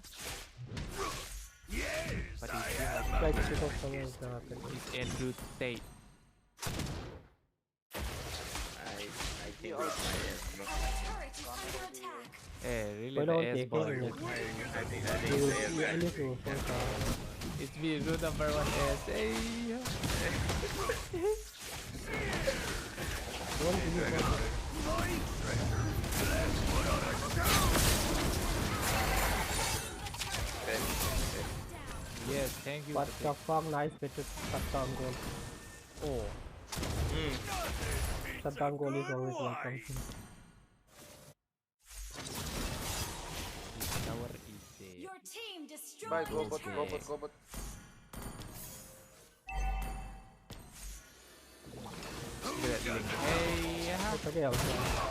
Yes, But I he's am. Try to pick up someone He's Andrew Tate. I think Yeah. it's my ass, bro. Turret is under attack. Really Why the don't S take boy. it? I think it's You the ass, at least you for It's me, root number 1 S. Hey. don't believe what Yes, thank you. what the fuck, nice bitches. Shutdown goal. Oh. Shutdown goal is always welcome. Tower is Your team destroyed Bye, the Gobot, turret. Gobot, Gobot. Hey, It's okay, I'll try.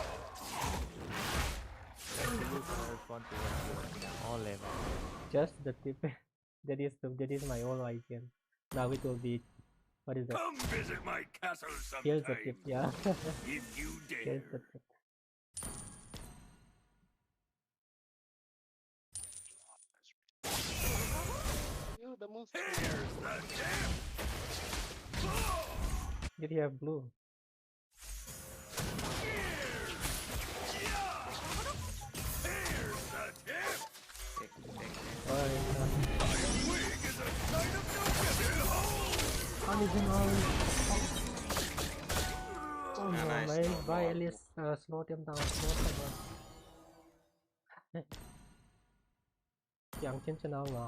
all level. Just the tip. that is my whole idea. Now it will be, what is that? Come visit my castle Here's the sometime. tip, yeah. If you Here's dare. the tip. You the most. Here's the tip. Did you have blue? Here's the tip. Oh, Wig is a sight of no behold. original. Oh no, nice. man. Bye, at least slow them down. Slow them down. อย่างเช่นชนะมา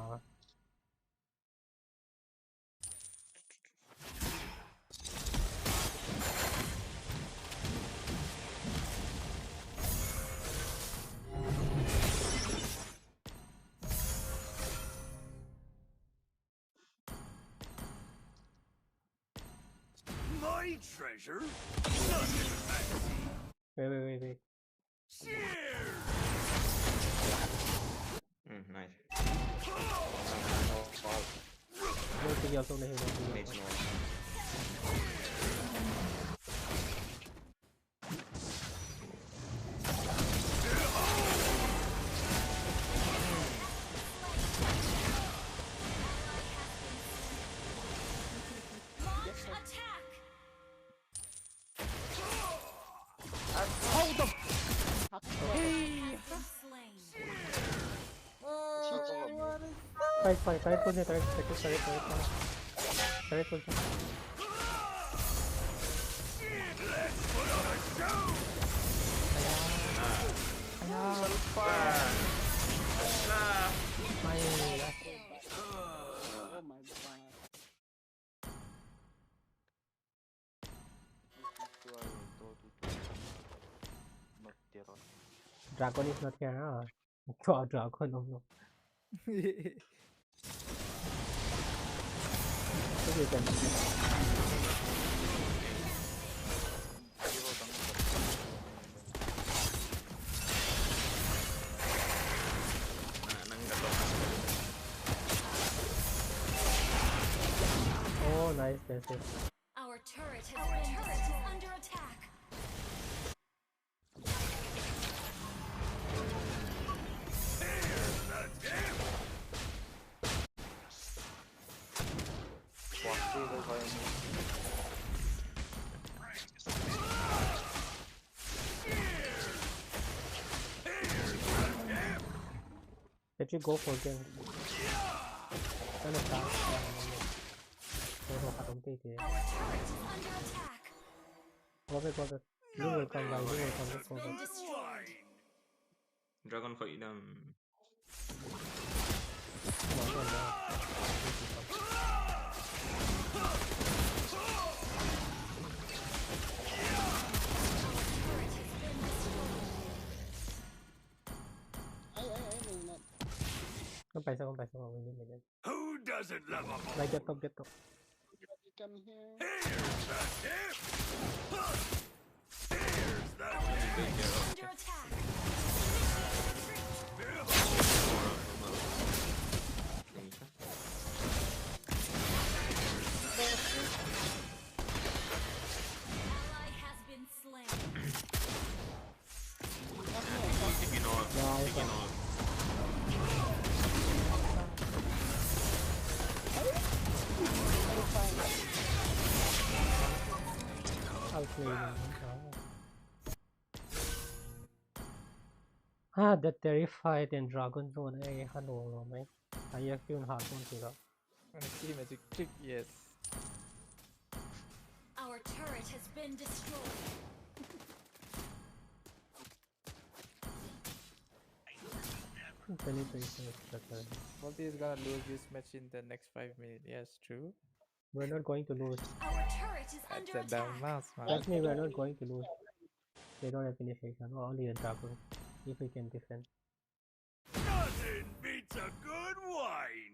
My treasure? Nothing fancy. wait. Cheers! Nice. Don't think you're so late. Needs more. Launch attack. Hold the Slain. Fight, push it, correct. Correct, push it. Let's put on a show! Oh my god. Dragon is not here, huh? Draw dragon, no. Okay, then. Oh, nice, that's it. Our turret is under attack. Let you go for them. Kind of fast. I don't think it. Our turret is under attack. Go it. You will come, let's go. Been destroyed. Dragon fight them. Come on. I mean that. Không phải sao, mình Who doesn't love a Lại ball? get top. You come here. Here's the tip. Here's the Under attack. The Terrified and Dragon Zone ไอ้ฮัลโหลรู้ไหมไอ้ยักษ์ยืนหาคนสิครับ Key magic trick, yes. Our turret has been destroyed. Multi is gonna lose this match in the next 5 minutes. Yes, true. We're not going to lose. Our turret is under That's a dumb attack. mouse, man. Trust me, we're not going to lose. They don't have penetration, only a dragon. If we can defend. Nothing beats a good wine.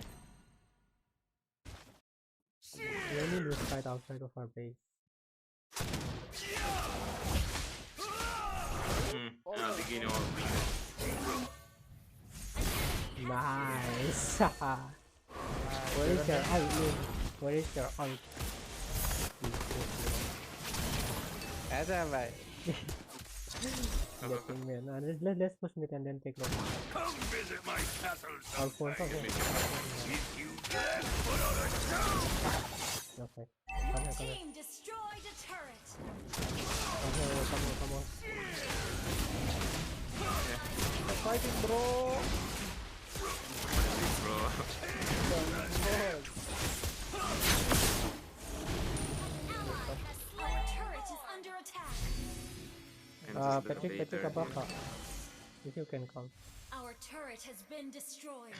We only lose fight outside of our base. Nice. Where is your ult? Where is your ult? Aja, bhai. Let's push mid and then take low. Come visit my castle Alphonse, sometime. okay. If you dare put on a show. Okay. Your Come here. team destroyed a turret. Come on. Fighting, bro. Our turret is under attack. Patrick above her. If you can come. Our turret has been destroyed.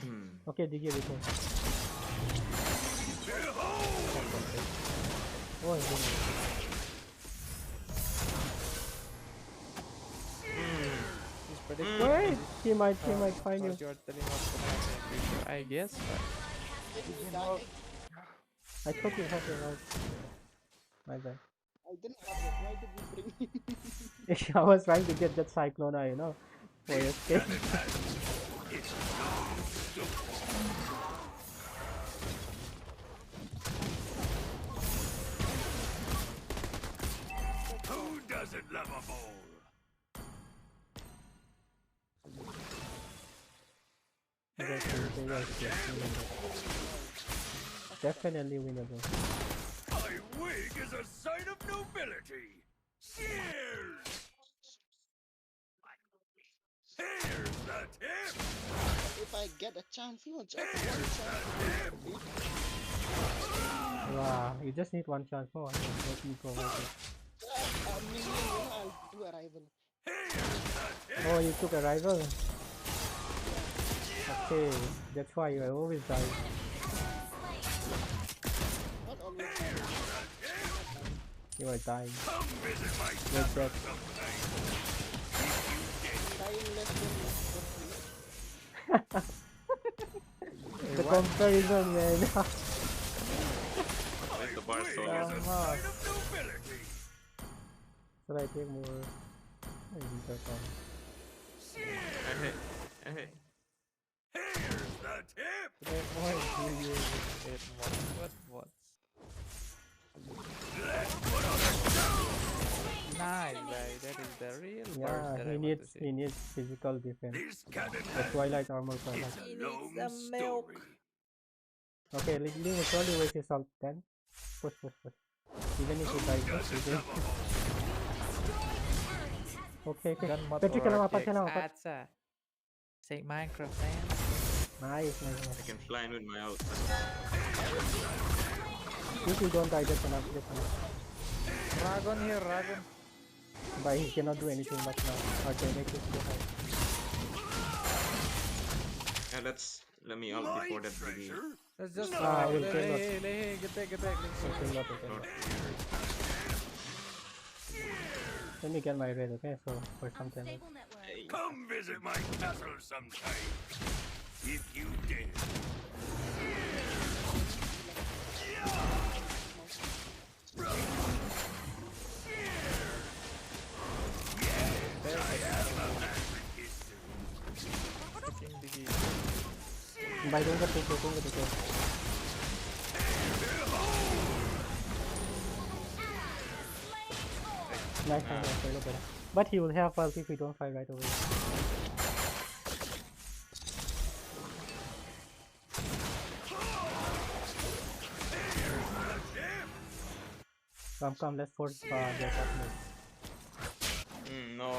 Okay, Diggy, we go. Oh, He's pretty wait! He might find you. You're telling what's gonna happen in future, I guess. I thought you had your ult. My bad. I didn't have it. Why did you bring me? I was trying to get that Cyclone, you know, for your escape. Who doesn't love a bowl? Definitely winnable. My wig is a sign of nobility. Cheers! Here's the tip. If I get a chance, just one chance. Wow, you just need one chance more. Let me go right I'll do a rival. Oh, you took a rival? Okay, that's why you always die. Not always. You are dying. Come visit my You're castle dead. sometime. Dying less than The comparison, man. The bar so Wig is a sign of nobility. Should I take more? Hey. Here's the tip. What? Let's put on a show. Nice, guy. That is the real burst Yeah, that I want to see. he needs physical defense. This cannon The Twilight armor is product. a long story. Okay, Ling will surely waste his ult then. Push. Even if he dies, he will. Okay. Gun mod Patrick, or kenapa? RTX? Atsa. Say Minecraft, man. Nice. I can fly in with my ult. If you don't die, that's enough. Dragon here, Dragon. But he cannot do anything much now. Okay, make it too high. Yeah, let me ult before that BD. Let's just we'll kill hey, get back. Let me get my red, okay? So, for some time. Unstable network. Come visit my castle sometime. If you dare. Bye, don't get it. Nice. But he will have ult if we don't fight right away. Come, let's force their partners. No.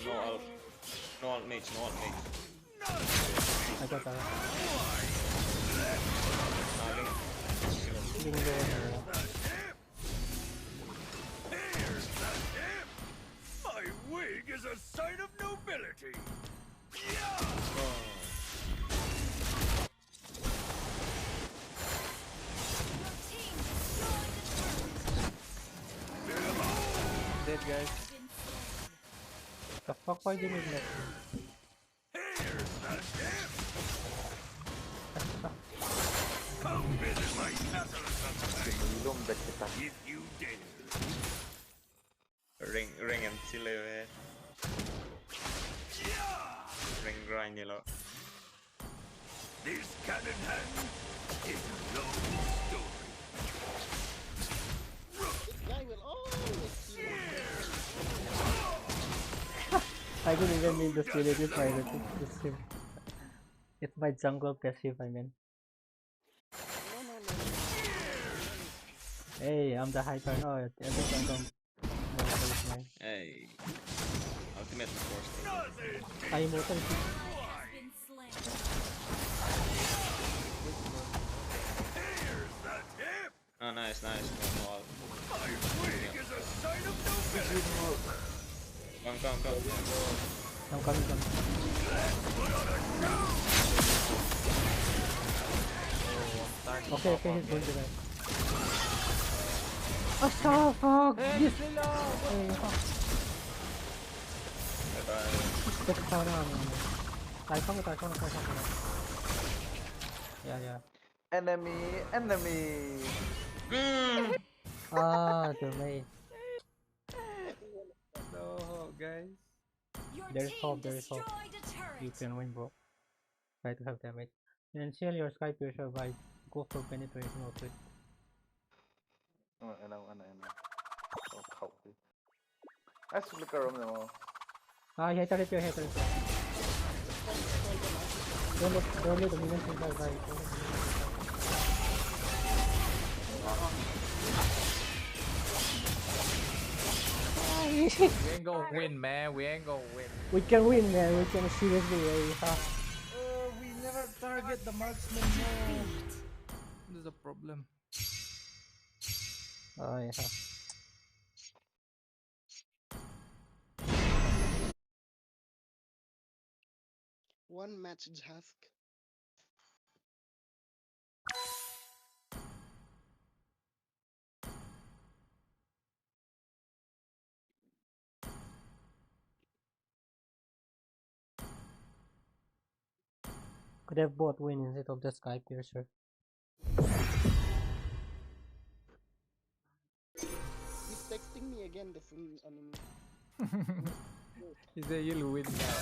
No alt. No alt mage, no alt mage. I got a... There's the tip! My wig is a sign of nobility! Dead, guys. The fuck, why did you let me? Here's the tip! Come visit my castle sometime, if you dare. Ring and chile. Ring grind yellow. This cannon hand is a long story. This guy will always steal. I didn't even mean to steal it if I it's him. It's my jungle passive, I mean. Hey, I'm the hyper. No, every time come. Hey. Ultimate force. I immortal. Oh, nice. No, My wig is a sign of nobility. Come. I'm coming. Okay, he's going to die. Oh, fuck! This! Hey, fuck. That's down on me. I come. Yeah. Enemy. Ah, the main. No, guys. There's hope. You can win, bro. Try to have damage. Ensure your Sky Pierce survive. Go for penetration or quick. Ano. Oh, khẩu đi. Ai flicker room nào. Ah, hater it. Don't let the minions survive. We ain't gonna win, man. We ain't gonna win. We can win, man. We can seriously win. We never target the marksman. No. There's a problem. Oh, yeah. One match Jask. Could have both win instead of the Sky Piercer. He's texting me again. The film. He said you'll win now.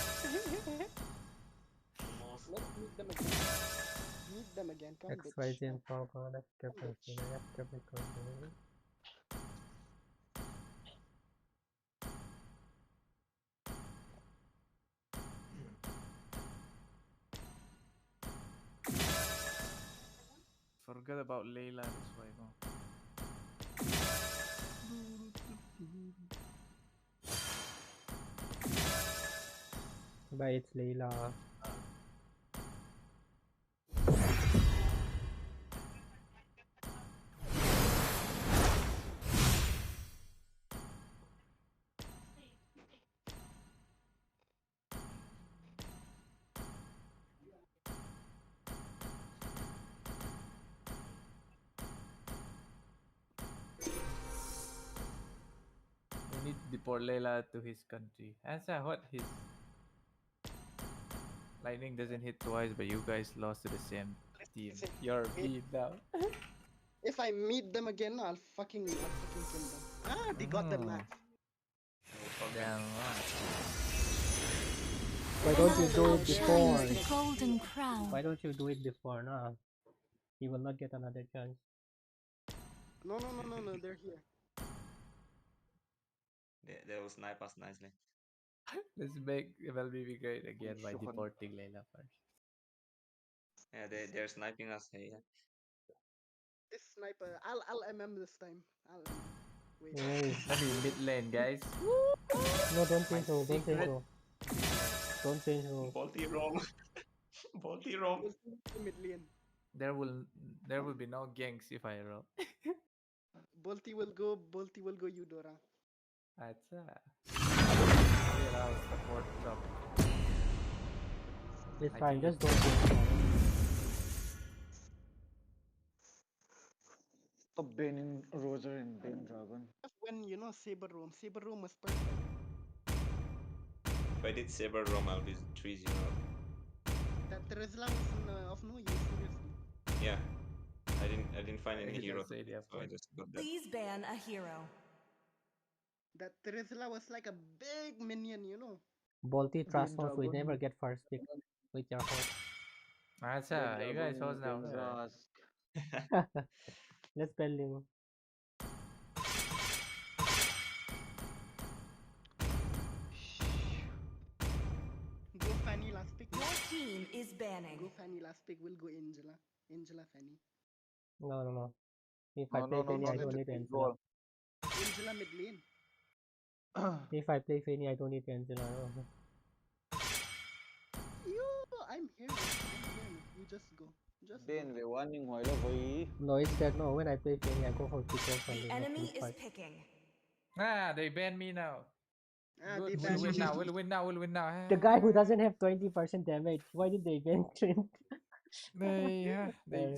Let's meet them again. Come, bitch. XYZ and Falcon. Let's get Capricorn. Forget about Layla this way, go. But it's Layla. We need to deport Layla to his country. Answer what his lightning doesn't hit twice, but you guys lost to the same team. You're beat now. If I meet them again, I'll fucking kill them. Ah, they got the match. Damn right. Why don't you do it before? The golden crown. Why don't you do it before? No, he will not get another chance. No, they're here. They will snipe us nicely. Let's make Mlbb great again by deporting Layla first. Yeah, they're sniping us. Hey, this sniper. I'll MM this time. I'll MM. Wait. Let me mid lane, guys. No, don't change My role. Don't change secret. role. Don't change role. Bolty wrong. Bolty wrong. Mid lane. There will be no ganks if I roll. Bolty will go. Bolty will go. Eudora. That's only allows support drop. It's I fine. think Just don't change role. A Bane Roser and Bane Dragon. When you know Saber Roam. Saber Roam was perfect. If I did Saber Rom, I'll be 3-0. That Terizla was of no use, seriously. Yeah. I didn't find any You hero just to say pick, the so I just got that. Please ban a hero. That Terizla was like a big minion, you know. Bolty, trust Bane us. We never Dragon. get first pick with your host. That's Bane you guys Dragon, host now. Bane Rask. Let's spell him. Go Fanny last pick. Your team is banning. Go Fanny last pick. We'll go Angela. Angela Fanny. No. If I No, play no, no, Fanny, no I need don't to need pick Angela. goal. Angela mid lane. If I play Fanny, I don't need Angela. I'm here. You just go. Just Bane, go. we warning hoila bhai. No, it's that no. When I play Fanny, I go for pickles only. The not enemy team is fight. picking. They ban me now. They Good. ban We'll win you. now. We'll win now. We'll win now. The guy who doesn't have 20% damage. Why did they ban Trent? They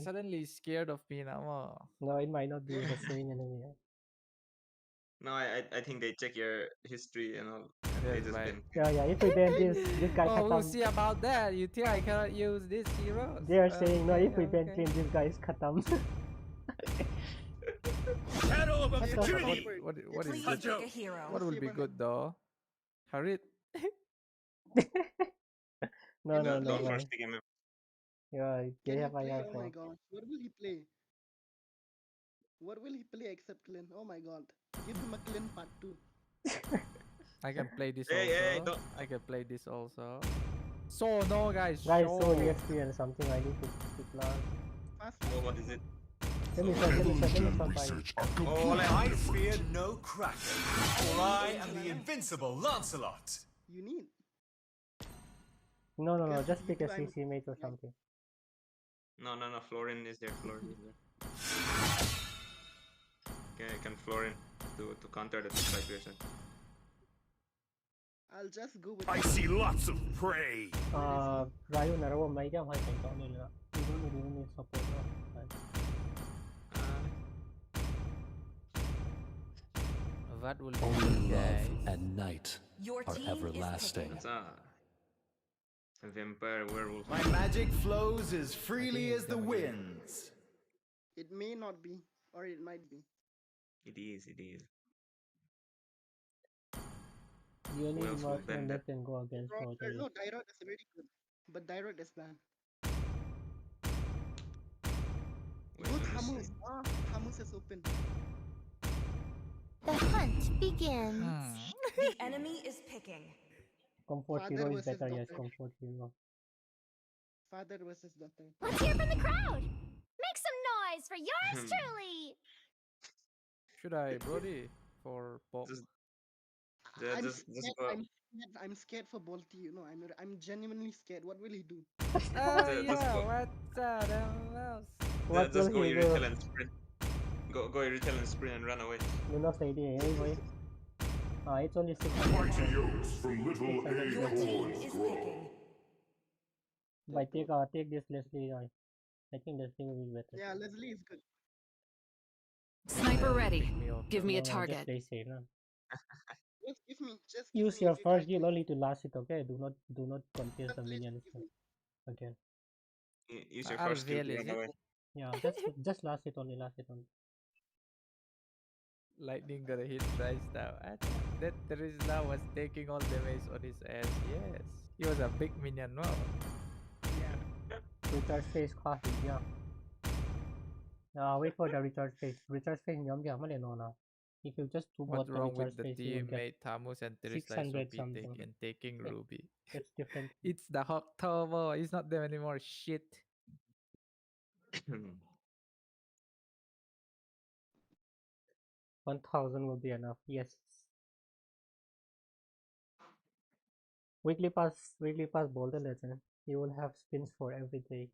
suddenly scared of me now. No, it might not be the same enemy. No, I think they check your history and all. And they Yes, just right. been. Yeah. If we ban this guy Oh, we'll khatam. see about that. You think I cannot use this heroes? They are saying no. Okay, If we ban okay. Trent, this guy is khatam. Shadow of What the fuck? obscurity. What is Please good? pick a hero. What will be good though? Harit. No, No, man. first pick him. Yeah, they Can you have play? IR Oh my for. god. What will he play? What will he play except Clint? Oh my god. Give him a Clint part 2. I can play this Hey, also. hey, don't. I can play this also. So no, guys. Guys, show. so EXP and something I need to pick last. Fast. What is it? Let me search. Research are Oh, completely I different. fear no kraken, for I am the invincible Lancelot. You need. No. Because Just you pick a do, I'm- CC mate or something. No. Florin is there. Florin is there. Okay, can Florin to counter the situation. I'll just go with. I see lots of prey. Ryu Narawa may jam hai kain kaun nila. You don't really need support no. What will be Only good, love guys? and night Your are team everlasting. is It's a vampire werewolf. My magic flows as freely as the winds. It may not be, or it might be. It is. The only Who else will marksman bend that can go against Roger No, is Dyrod is very good. But Dyrod is banned. Wait, Go let me Hamus. see. Hamus is open. The hunt begins. The enemy is picking. comfort Father hero is versus better. Yes, daughter. comfort hero. Father versus daughter. Let's hear from the crowd. Make some noise for yours truly. Should I, Brody, for Pop? Just go. I'm scared for Bolty. You know, I'm genuinely scared. What will he do? Just go. What's that? Else? What will Just go he do? irritail and sprint. Go irritail and sprint and run away. No say hey boy. It's only 600. Mighty oaks from little Your team acorns is grow. picking. But take this Leslie. I think Leslie will be better. Yeah, Leslie is good. Sniper ready. Pick me up. Give me a Just target. play safe. No? Just Use give me your if you first can't heal play. only to last it. Okay. Do not contest the Please minions. give me. Okay. Use your first skill to Alvel, is run it? away. Yeah. Just last it only. Lightning got a hit twice now. That Terizla was taking all damage on his ass. Yes. He was a big minion, no? Yeah. Recharge phase coffee. Yeah. Wait for the recharge phase. Recharge phase nhóm kìa mới no now. If you just do What's both the wrong with recharge the phase, you will get teammate Tamus and Terizla is 600 OP something. and taking Yeah. Ruby? It's different. It's the Hawk Turbo. It's not them anymore. Shit. 1,000 will be enough. Yes. Weekly pass Boulder Legend. You will have spins for every day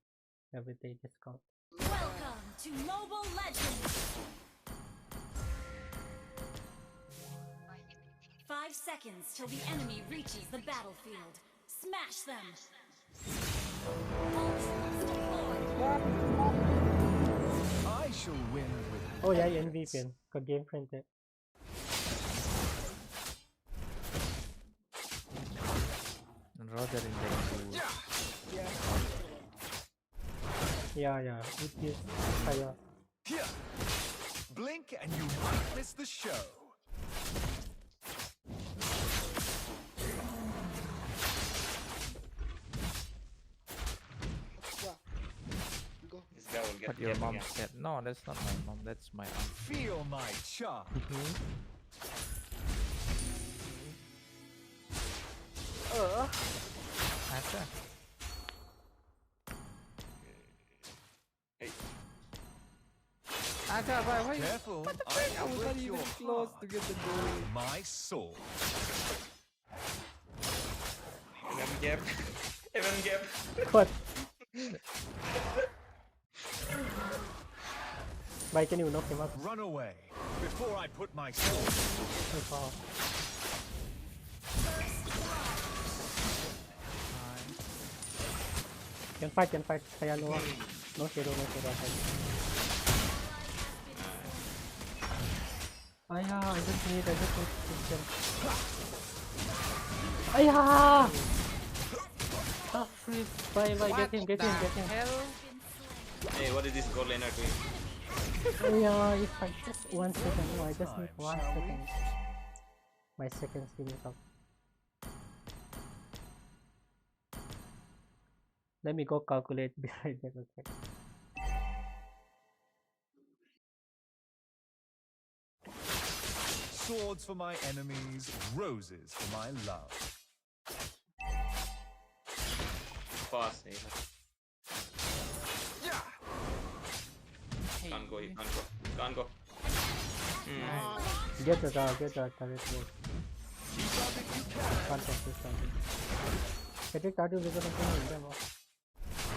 discount. Welcome to Mobile Legends! 5 seconds till the enemy reaches the battlefield. Smash them! I shall win with. Oh yeah, MVP. Got game printed. Roger in the Yeah. It is higher. Here. Blink and you might miss the show. Go. This guy will get. But your get mom again. said, no, that's not my mom, that's my aunt. Feel my charm. Acha. Hey. Acha, why? Careful. I was not even close to get the goal. My sword. Even gap. What? Why can you knock him up? Run away before I put my sword. Oh, Can fight. Kaya no hero. I just need system. Ah, freeze. Bye, get him. Hey, what is this gold laner doing? If I just 1 second. No, I just need 1 second. My second skill is up. Let me go calculate behind that. Okay. Swords for my enemies, roses for my love. Fast, eh? Can't go. Get the turret mode. Can't touch this target. Patrick, target will get something.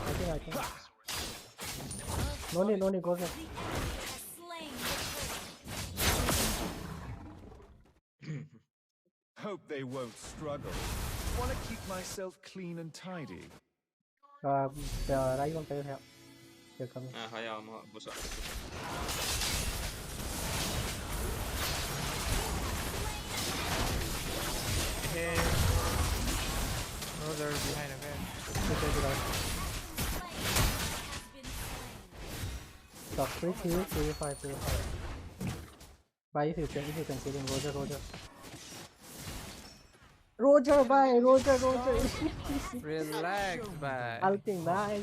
I think. No need, go there. Hope they won't struggle. Want to keep myself clean and tidy. The right one here. They're coming. Busa. Hey. Roger behind again. Stop, 3-5. Bye if you can kill him. Roger, bye. Roger. Relax, bye. Ulting, bye.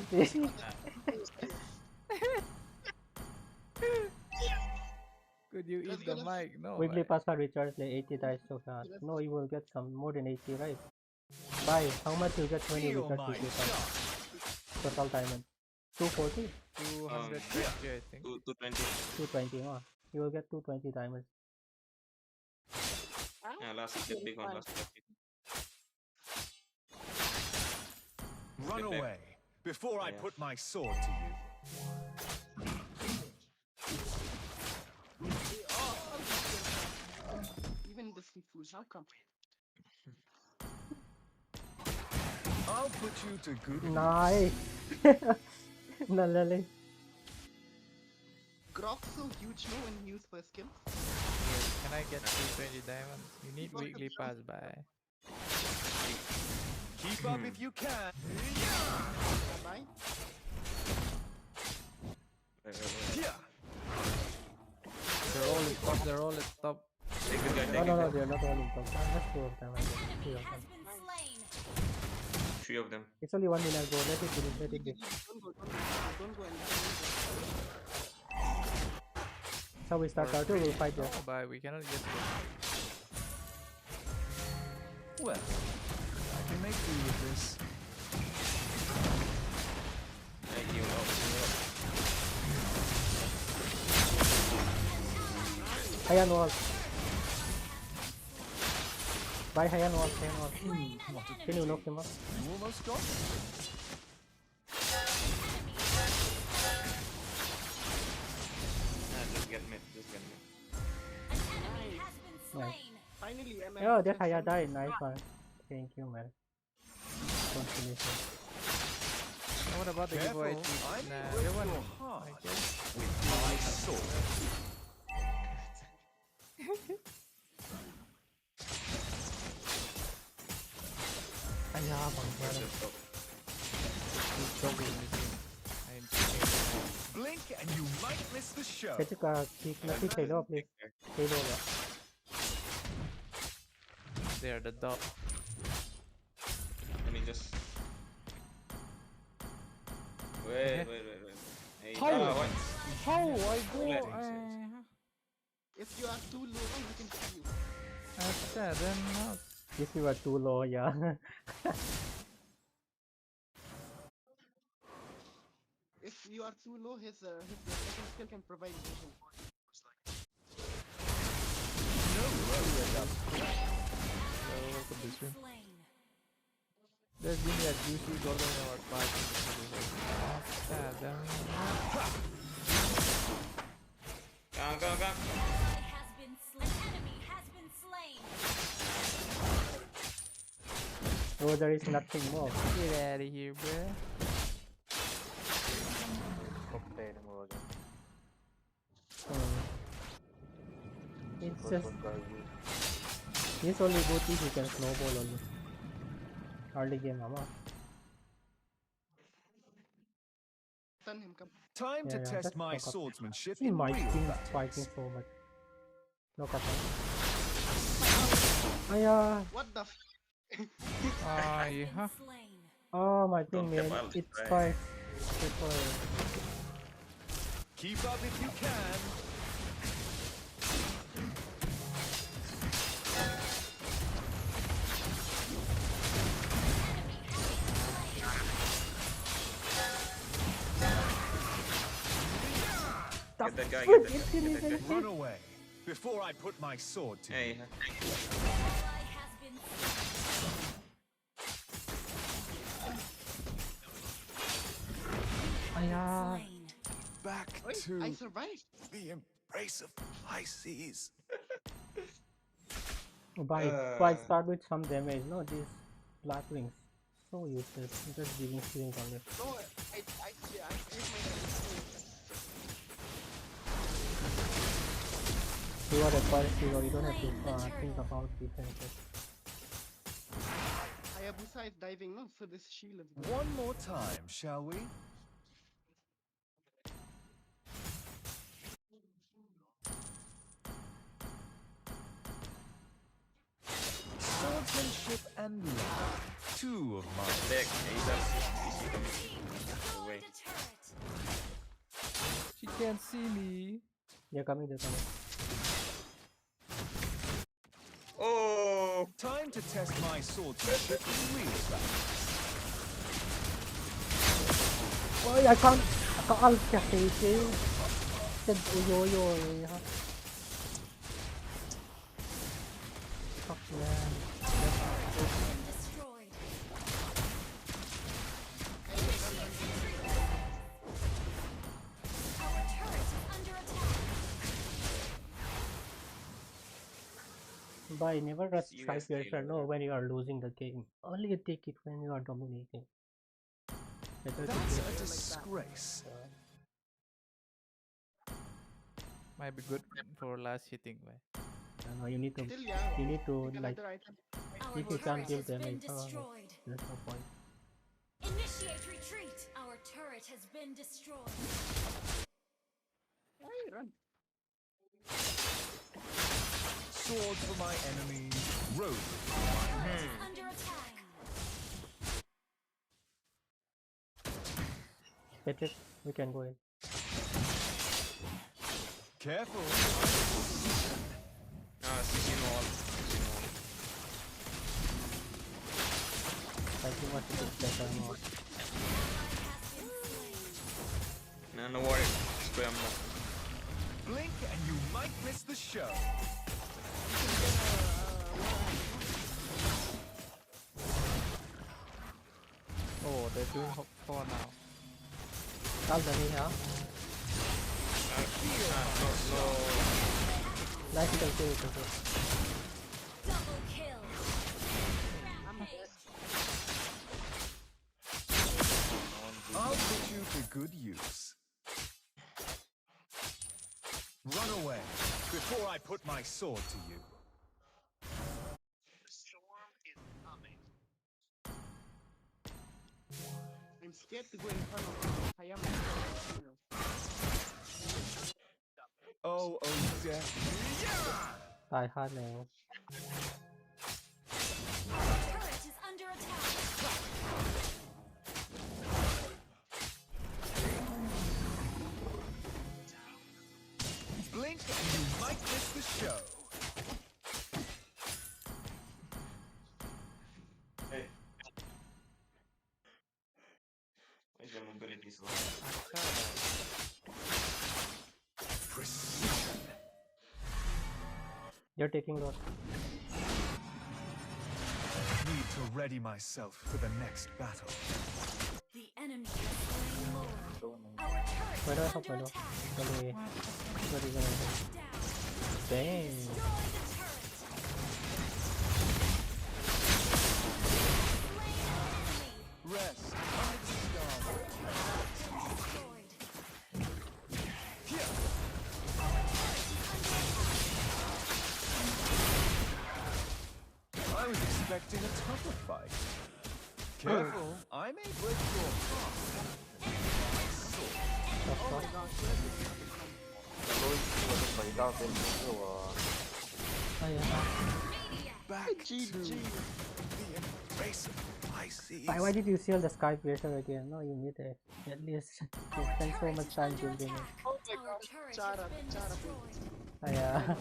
Could you eat the mic? No. Weekly bye. pass card recharge like 80 dice so fast. No, you will get some more than 80, right? Bye. How much you get when you Feel recharge my weekly pass? charm. Total diamond. 240? 250, I think. 220. 220, huh? You will get 220 diamonds. Yeah, last is the big one. Run away before I put my sword to you. Even the seafood, how come? I'll put you to good. Nice! Nalali. Grok's so huge, no, when you use first skill. Can I get 220 diamonds? You need weekly pass by. Keep up if you can. Bye. Yeah. They're all at top. No, they are not all in top. Just 2 of them, I guess. 3 of them. 3 of them. It's only 1 minute, go. Let it be. Don't go and So we start out, we'll fight there. No, bye. We cannot get them. Well, I can make do with this. Hayan wall. Bye, Hayan wall. Can you knock him up? You almost got it. Just get mid. Nice. Finally, Oh, that Haya died. Nice one. Thank you, man. Congratulations. What about the giveaway? Nah, one. I guess. With my sword. Aya, bang. He's so good missing. I'm checking. Blink and you might miss the show. เพชรกาคิกนะที่ใช้รอบเลยใช้โดนอ่ะ There, the dog. Let me just. Wait. Hey, How? what? How I go? If you are too low, we can kill you. Then not. If you are too low, yeah. If you are too low, his second skill can provide vision. Look at this one. There's give me a juicy golden reward pack. Go. Oh, there is nothing more. Get out of here, bro. It's just he's only good if he can snowball only. Early game, mama. Stun him, come. Time to test that's my fuck up. swordsmanship See in my real team battles. fighting so much. No cut. Aya. What the f? Yeah. Oh, my team, Don't man. come out, It's right? 5. Keep up if you can. Get that guy. Run away before I put my sword to you. Hey. Aya. Back Wait, to I survived. the embrace of high seas. Why start with some damage? No, these black wings. So useless. Just giving swings on it. No, I saved myself. You are a first hero, you don't have to think about defenses. Hayabusa is diving, no? So this shield is good. One more time, shall we? Swordsmanship and love. Two of my Back. Away. She can't see me. They're coming. Oh! Time to test my swordsmanship in real battle. Oh, I can't catch it. Fuck man. By never strike yourself when you are losing the game. Only take it when you are dominating. That's a disgrace. Might be good for last hitting. No, you need to Still, yeah. you need to Pick like another item. if you can't give damage, there's no point. Initiate retreat. Our turret has been destroyed. Hey, run. Sword for my enemies. Road. Under attack. Get it? We can go in. Careful. I think what's a bit better now. No worry. Spam. Blink and you might might miss the show. Oh, they're doing hop 4 now. Cao giờ đi hả? Đây thì từ từ. Double kill. I'll put you to good use. Run away before I put my sword to you. I'm scared to go in front of Hayam. Oh, death. Tài hai nào. Turret is under attack. Blink and you might miss the show. Hey. Why is your mobility so high? Precision. You're taking lot. Need to ready myself for the next battle. The enemy is slain Lord. Our turret Where do I is hop? under Where do? attack. Where do we? Dang. Destroy the turret. Slain enemy. Rest under the stars. Destroyed. Here. I was expecting a tougher fight. Careful, I may break your heart. Back to the embrace of Pisces. Why did you seal the sky piercer again? No, you need it. At least you spend so much time building it. Oh my god, Chara. Yeah.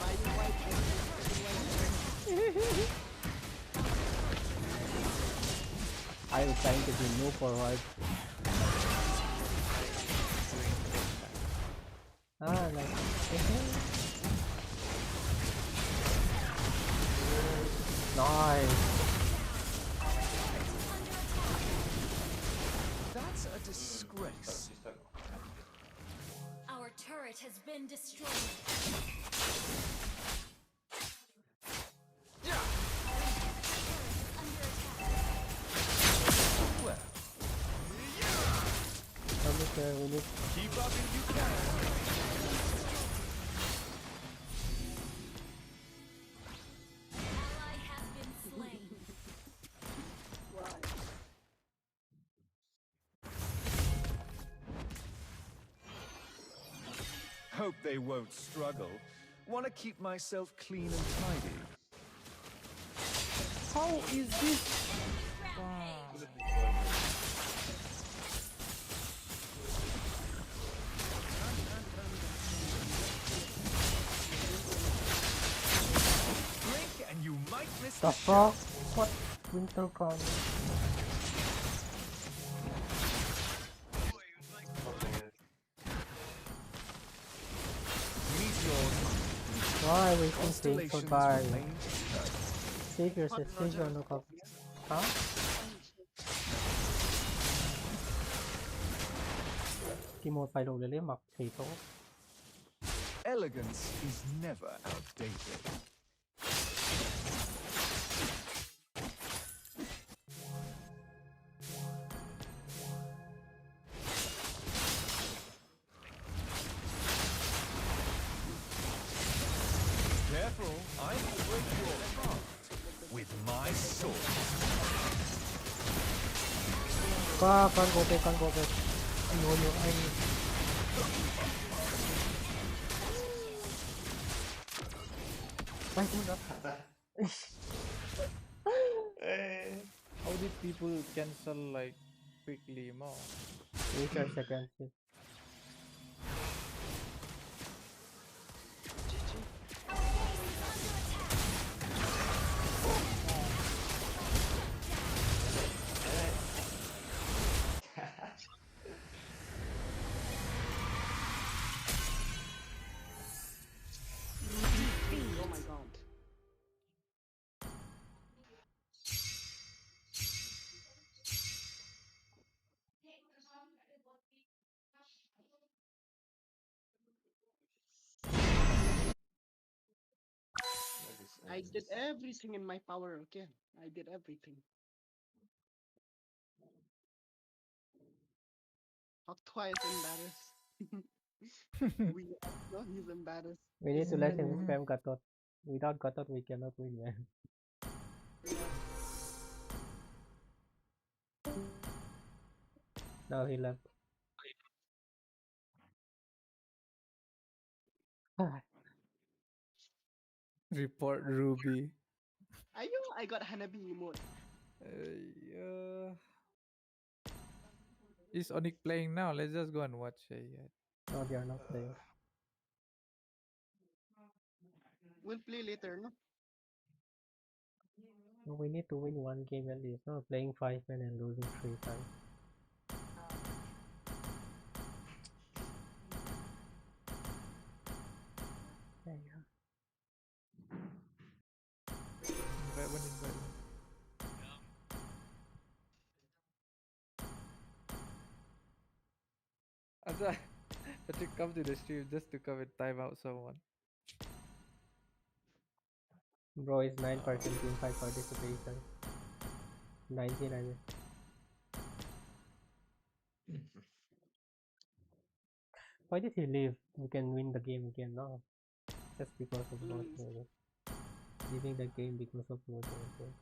I was trying to do no forward. Like nice. That's a disgrace. Our turret has been destroyed. Well, We need keep up if you can. Ally has been slain. Hope they won't struggle. Want to keep myself clean and tidy. How is this? Blink and you might miss the fuck? What? Winter crown. Why we can save for buy? Save yourself, save your no copy. Huh? Kimo phải đồ lấy mặc thì tốt. Elegance is never outdated. Careful, I will break your heart with my sword. Can't go back. No, I need. Why do that? How did people cancel like quickly more? Wait a second. I did everything in my power, okay? I did everything. Hawk is embarrassed. We know he's embarrassed. We need to let him spam Gatot. Without Gatot, we cannot win, man. Yeah. Now he left. Report Ruby. Ayo, I got Hanabi emote. Is Onic playing now? Let's just go and watch. No, they are not playing. We'll play later, no? We need to win one game at least. Not playing 5 men and losing 3 times. There you go. Patrick, come to the stream just to come and time out someone. Bro, it's 9% teamfight participation. 99. Why did he leave? We can win the game again now. Just because of not leaving the game because of losing again.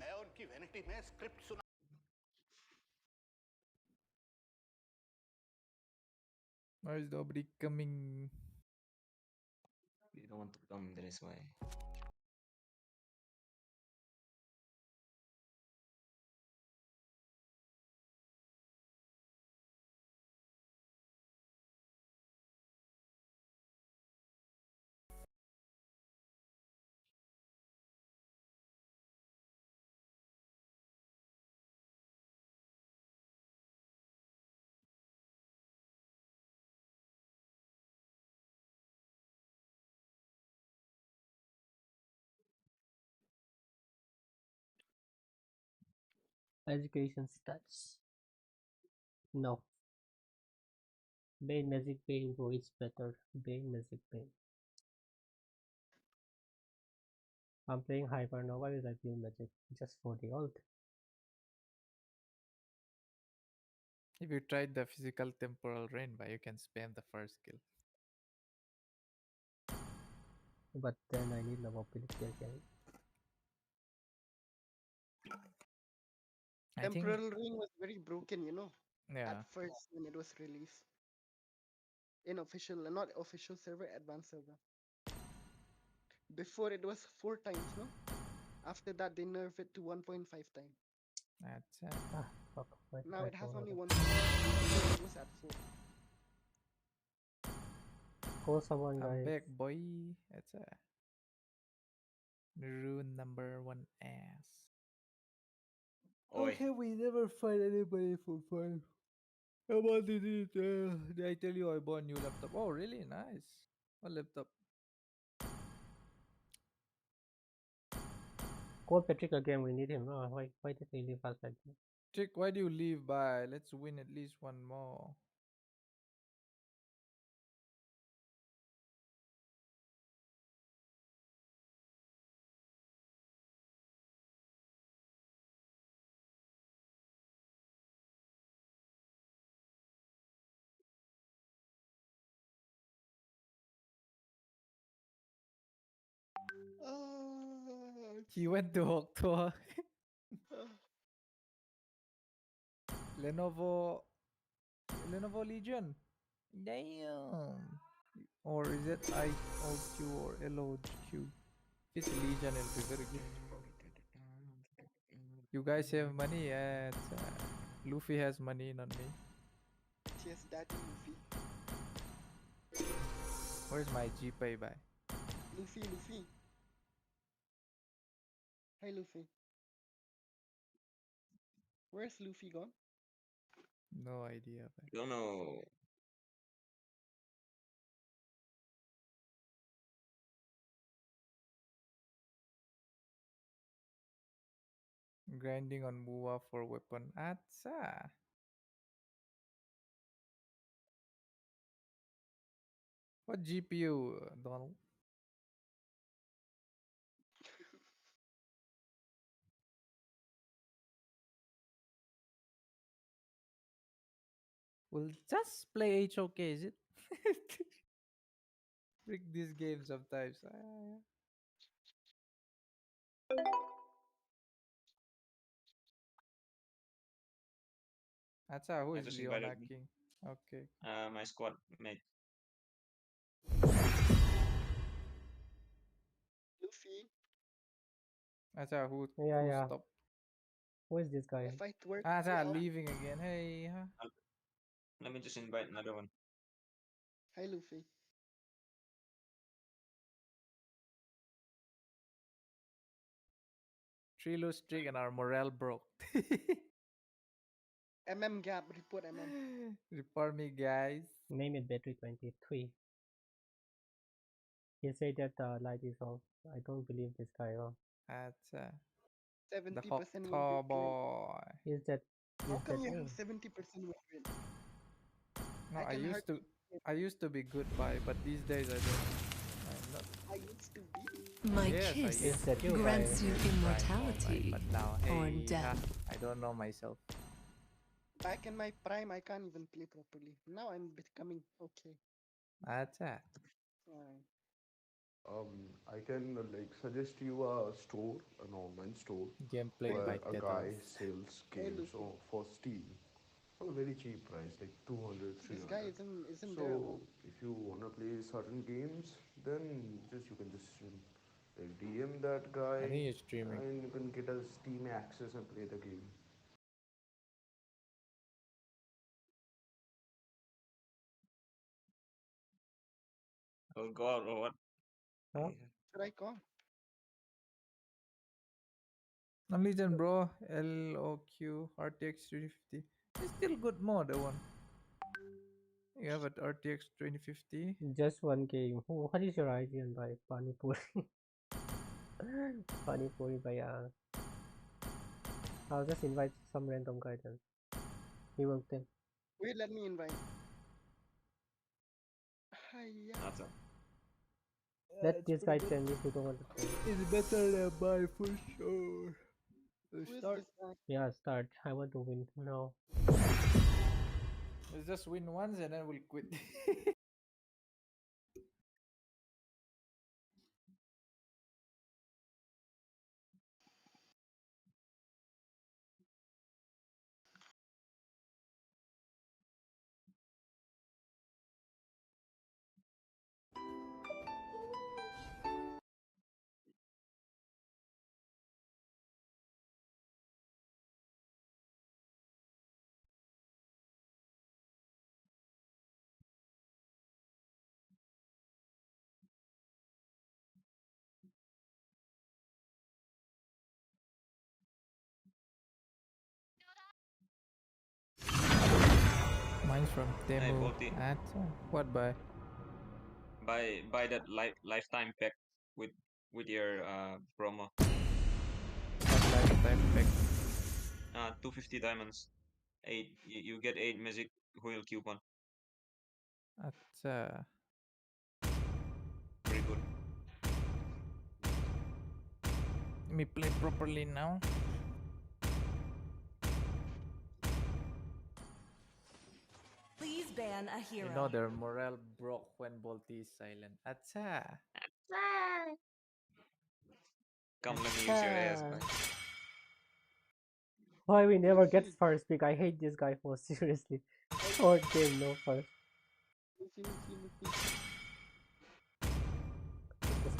मैं उनकी vanity में script सुना Why is nobody coming? We don't want to come, that is why. Education stats. No. Bane Magic Bane bro, it's better. Bane Magic Bane. I'm playing Hypernova with I play Magic just for the ult. If you tried the physical temporal rain, but you can spam the first skill. But then I need the mobility again. Temporal Ring was very broken, you know. Yeah. At first when it was released. In official, not official server, advanced server. Before it was 4 times, no? After that they nerfed it to 1.5 times. That's fuck. Now it has only 1. Before it was at 4. Call someone, guys. I'm back, boy. That's rune number 1 ass. Oi. Okay, we never find anybody for 5. How about did I tell you I bought a new laptop? Oh, really? Nice. What laptop? Call Patrick again, we need him. Oh, why did he leave us like that? Trick, why do you leave by? Let's win at least one more. He went to Hoktua. Lenovo Legion. Damn. Or is it IOQ or LOQ? If it's Legion, it'll be very good. You guys have money at Luffy has money, not me. Yes, Daddy Luffy. Where's my GPay by? Luffy. Hi, Luffy. Where's Luffy gone? No idea. Bhai. Don't know. Grinding on Mua for weapon. Atsa. What GPU, Donald? We'll just play HOK, is it? Break this game sometimes. Atsa, who I is just Leona invited me. King? Okay. My squad mate. Luffy. Atsa, who Yeah. stopped? Who is this guy? If I twerk, Atsa, well, leaving again. Hey, huh? Let me just invite another one. hi, Luffy. Three lose streak and our morale broke. Gap, report MM. Report me, guys. Name it battery 23. He said that light is off. I don't believe this guy. Oh. That's the 70% hot win rate. boy. Is that How come you oh. have 70% win rate? No, I can used hardly. I used to be good by, but these days I don't. I'm not. I used to be. My Yes, I kiss used that to you, be grants you good by immortality but now, or hey, death. I don't know myself. Back in my prime, I can't even play properly. Now I'm becoming okay. That's it. Alright. I can like suggest you a store, an online store, Gameplay where by a guy Tetris. sells Hey, games Luffy. for Steam for a very cheap price, like 200, This guy 300. isn't there So though. if you wanna play certain games, then you can just like DM that I guy, think you're streaming. and you can get a Steam access and play the game. Oh God, or what? Huh? Should I call? Legion, bro. LOQ RTX 350. It's still good mod, the one. You have an RTX 2050. Just one game. What is your idea by Panipuri? Panipuri by I'll just invite some random guy then. He will then. Wait, let me invite. Hiya. That's a Let this guy tell me if you don't want to play. It's better than buy for sure. Who is Start. this guy? Yeah, start. I want to win now. Let's just win once and then we'll quit. Mine's from hey, Timeee. Bolty. That's what by? Buy that lifetime pack with your promo. What lifetime pack? 250 diamonds. 8. You get 8 magic wheel coupon. That's Very good. let me play properly now. Please ban a hero. You know their morale broke when Bolty is silent. That's Come, let me use your ass, bye. Why we never get Luffy. first pick? I hate this guy for seriously. Short game, no first. Luffy.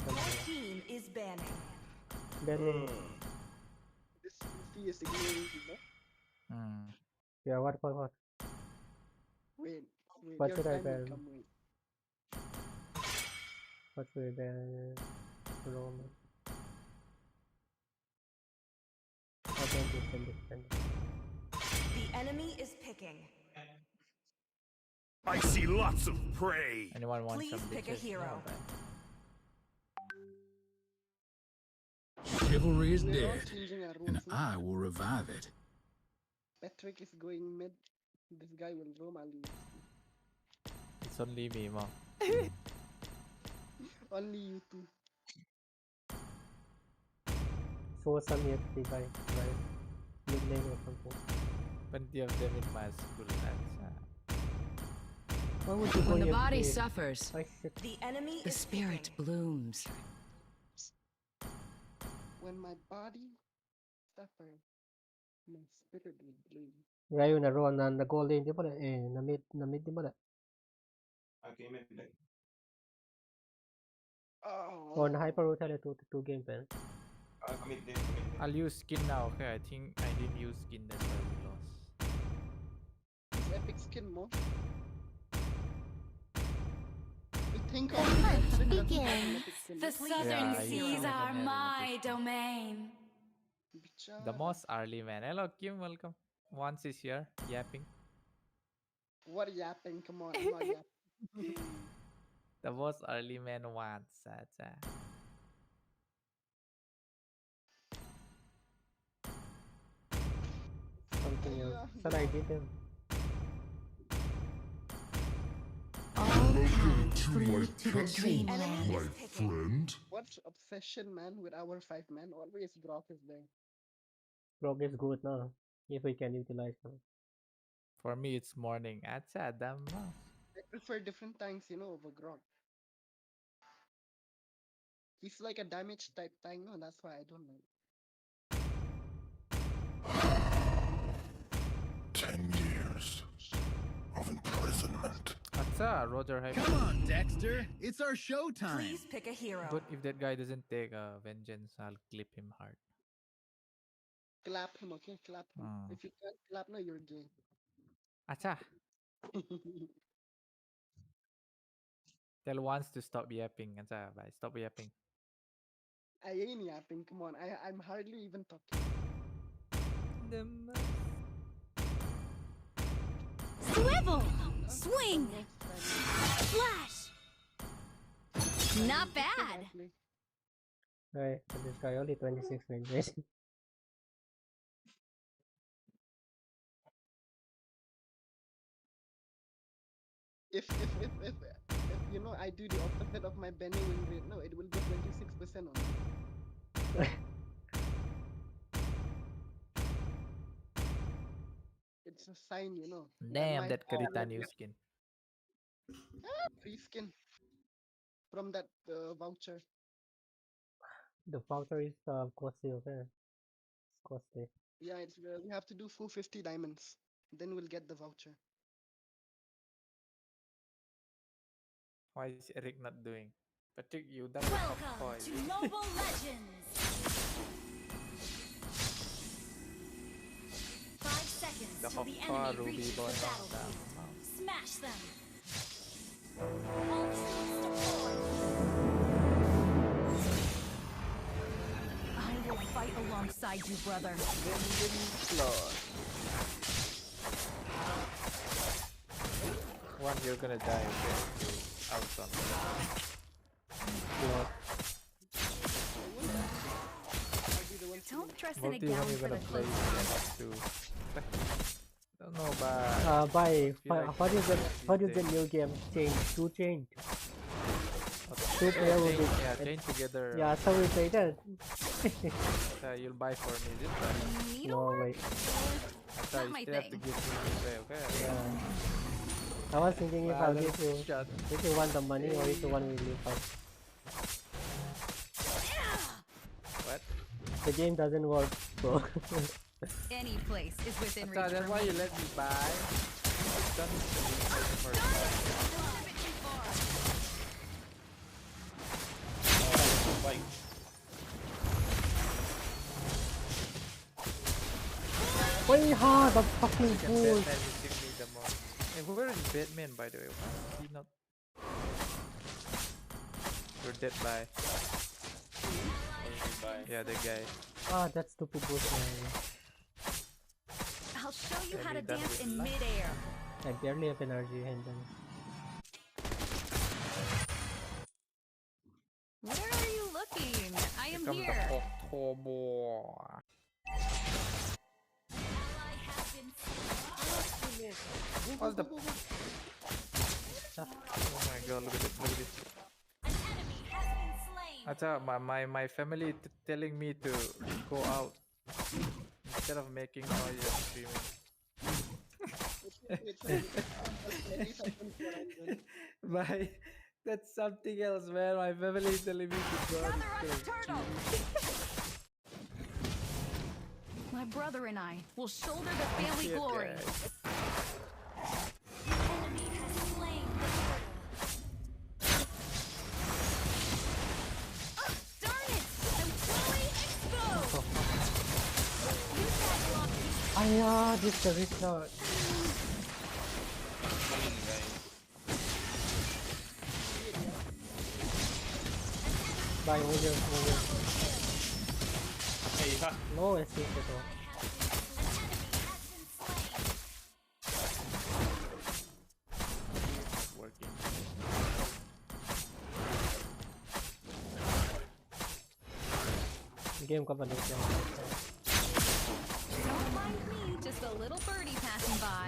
Your team is banning. Banning. This Luffy is ignoring you, no? Yeah, what? Wait, What your should I time will ban? come, wait. What should I ban? Roman. I don't defend. The enemy is picking. I see lots of prey. Anyone want Please some pick a bitches? hero. Chivalry is We're all dead, changing our and roles, no? I will revive it. Patrick is going mid. This guy will roam Ali. It's only me, mom. Only you two. Show some EXP guys. Mid lane or something. Plenty of them in my school. Why would you go When the EXP? body suffers, The enemy the is spirit picking. blooms. When my body suffers, my spirit will bloom. Rayo na ron na goal lane di ba na mid di ba Okay, mid. Oh. or na hyper rotate two game pen. Mid. I'll use skin now. Okay, I think I didn't use skin. That's why we lost. It's epic skin mo. We think of hunt it. begins. The southern Yeah, seas you are can my domain. The most early man. Hello, Kim. Welcome. Once is here, yapping. What yapping? Come on, I'm not yapping. The most early man once. Something else. Saan I did them? Welcome to my To the dreamland. my friend. What's obsession, man, with our 5 men? Always Brock is there. Brock is good now. If we can utilize him. For me, it's morning. Acha, damn. I prefer different tanks, over Grog. He's like a damage type tank, no? That's why I don't like. 10 years of imprisonment. Acha, Roger hype. Come on, Dexter. It's our showtime. Please pick a hero. But if that guy doesn't take vengeance, I'll clip him hard. Clap him, okay? Clap him. If you can't clap, no, you're gay. Acha. Tell once to stop yapping. Acha, bye. Stop yapping. I ain't yapping, come on. I'm hardly even talking. Swivel! Swing! Flash! Not bad! Right, so this guy only 26 range. If I do the opposite of my Benny win rate, no, it will go 26% on me. It's a sign, Damn, that Karita new skin. Free skin from that voucher. The voucher is costly, okay? It's costly. Yeah, it's we have to do 450 diamonds. Then we'll get the voucher. Why is Eric not doing? Patrick, you done Welcome to Mobile Legends! 5 seconds The till the Hoppa enemy Ruby reaches boy. the battlefield. Smash them! All systems deployed. I will fight alongside you, brother. One, you're gonna die. Okay, you out on. Don't trust in a Multi, when gown you're for gonna the play close too. Don't know, but How do you get new game? Change. Two player will be change together. Yeah, so we play that. You'll buy for me this time. No wait. After you still have to give me this way, okay? Yeah. I was thinking if I'll give you if you want the money or if you want me to leave out. What? The game doesn't work, bro. Any place is within reach. That's why you let me buy. It's done for Wait, ha, the fucking fool. Batman missing me the most. Hey, where is Batman, by the way? Why is he not? You're dead by. Yeah, the guy. Ah, that stupid bush man. I'll show you Can how be to done dance with in luck. midair. I barely have energy and then. Where are you looking? I am Here comes here. the October. What's the? Oh my god! Look at this! Look at this! My family telling me to go out instead of making noise and screaming. My that's something else, man. My family is telling me to go out instead of screaming. My brother and I will shoulder the family Shit, glory. guys. Darn it! I'm fully exposed! Ah, this is the restart. Bye, warrior. Hey, ha. No escape at all. Working. Game ka ba dito? Don't mind me, just a little birdie passing by.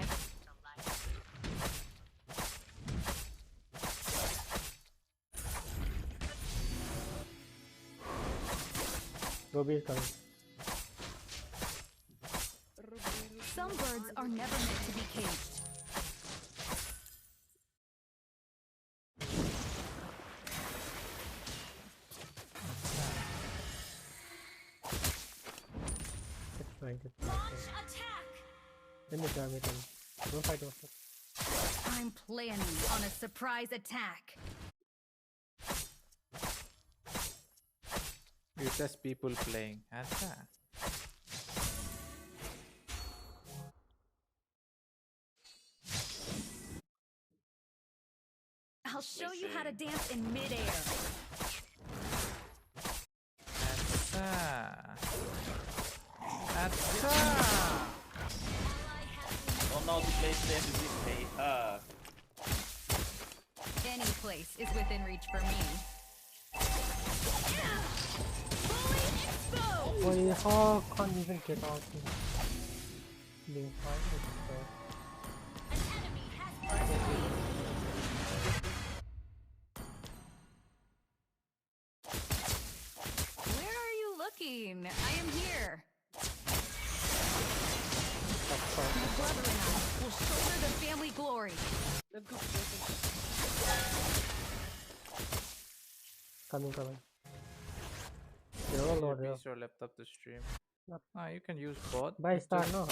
Ruby is coming. Some birds are never meant to be caged. It's trying to Let me grab it and don't fight off it. I'm planning on a surprise attack. You test people playing. Asa. I'll show you how to dance in midair. Don't know to play safe with this, hey, Any place is within reach for me. Fully exposed! Wait, how can't even get out here? Being fine with Where are you looking? I am here. My brother and I will shoulder the family glory. Let's go. coming. You're all You over. use your laptop to stream. Yep. You can use bot. Buy star, no.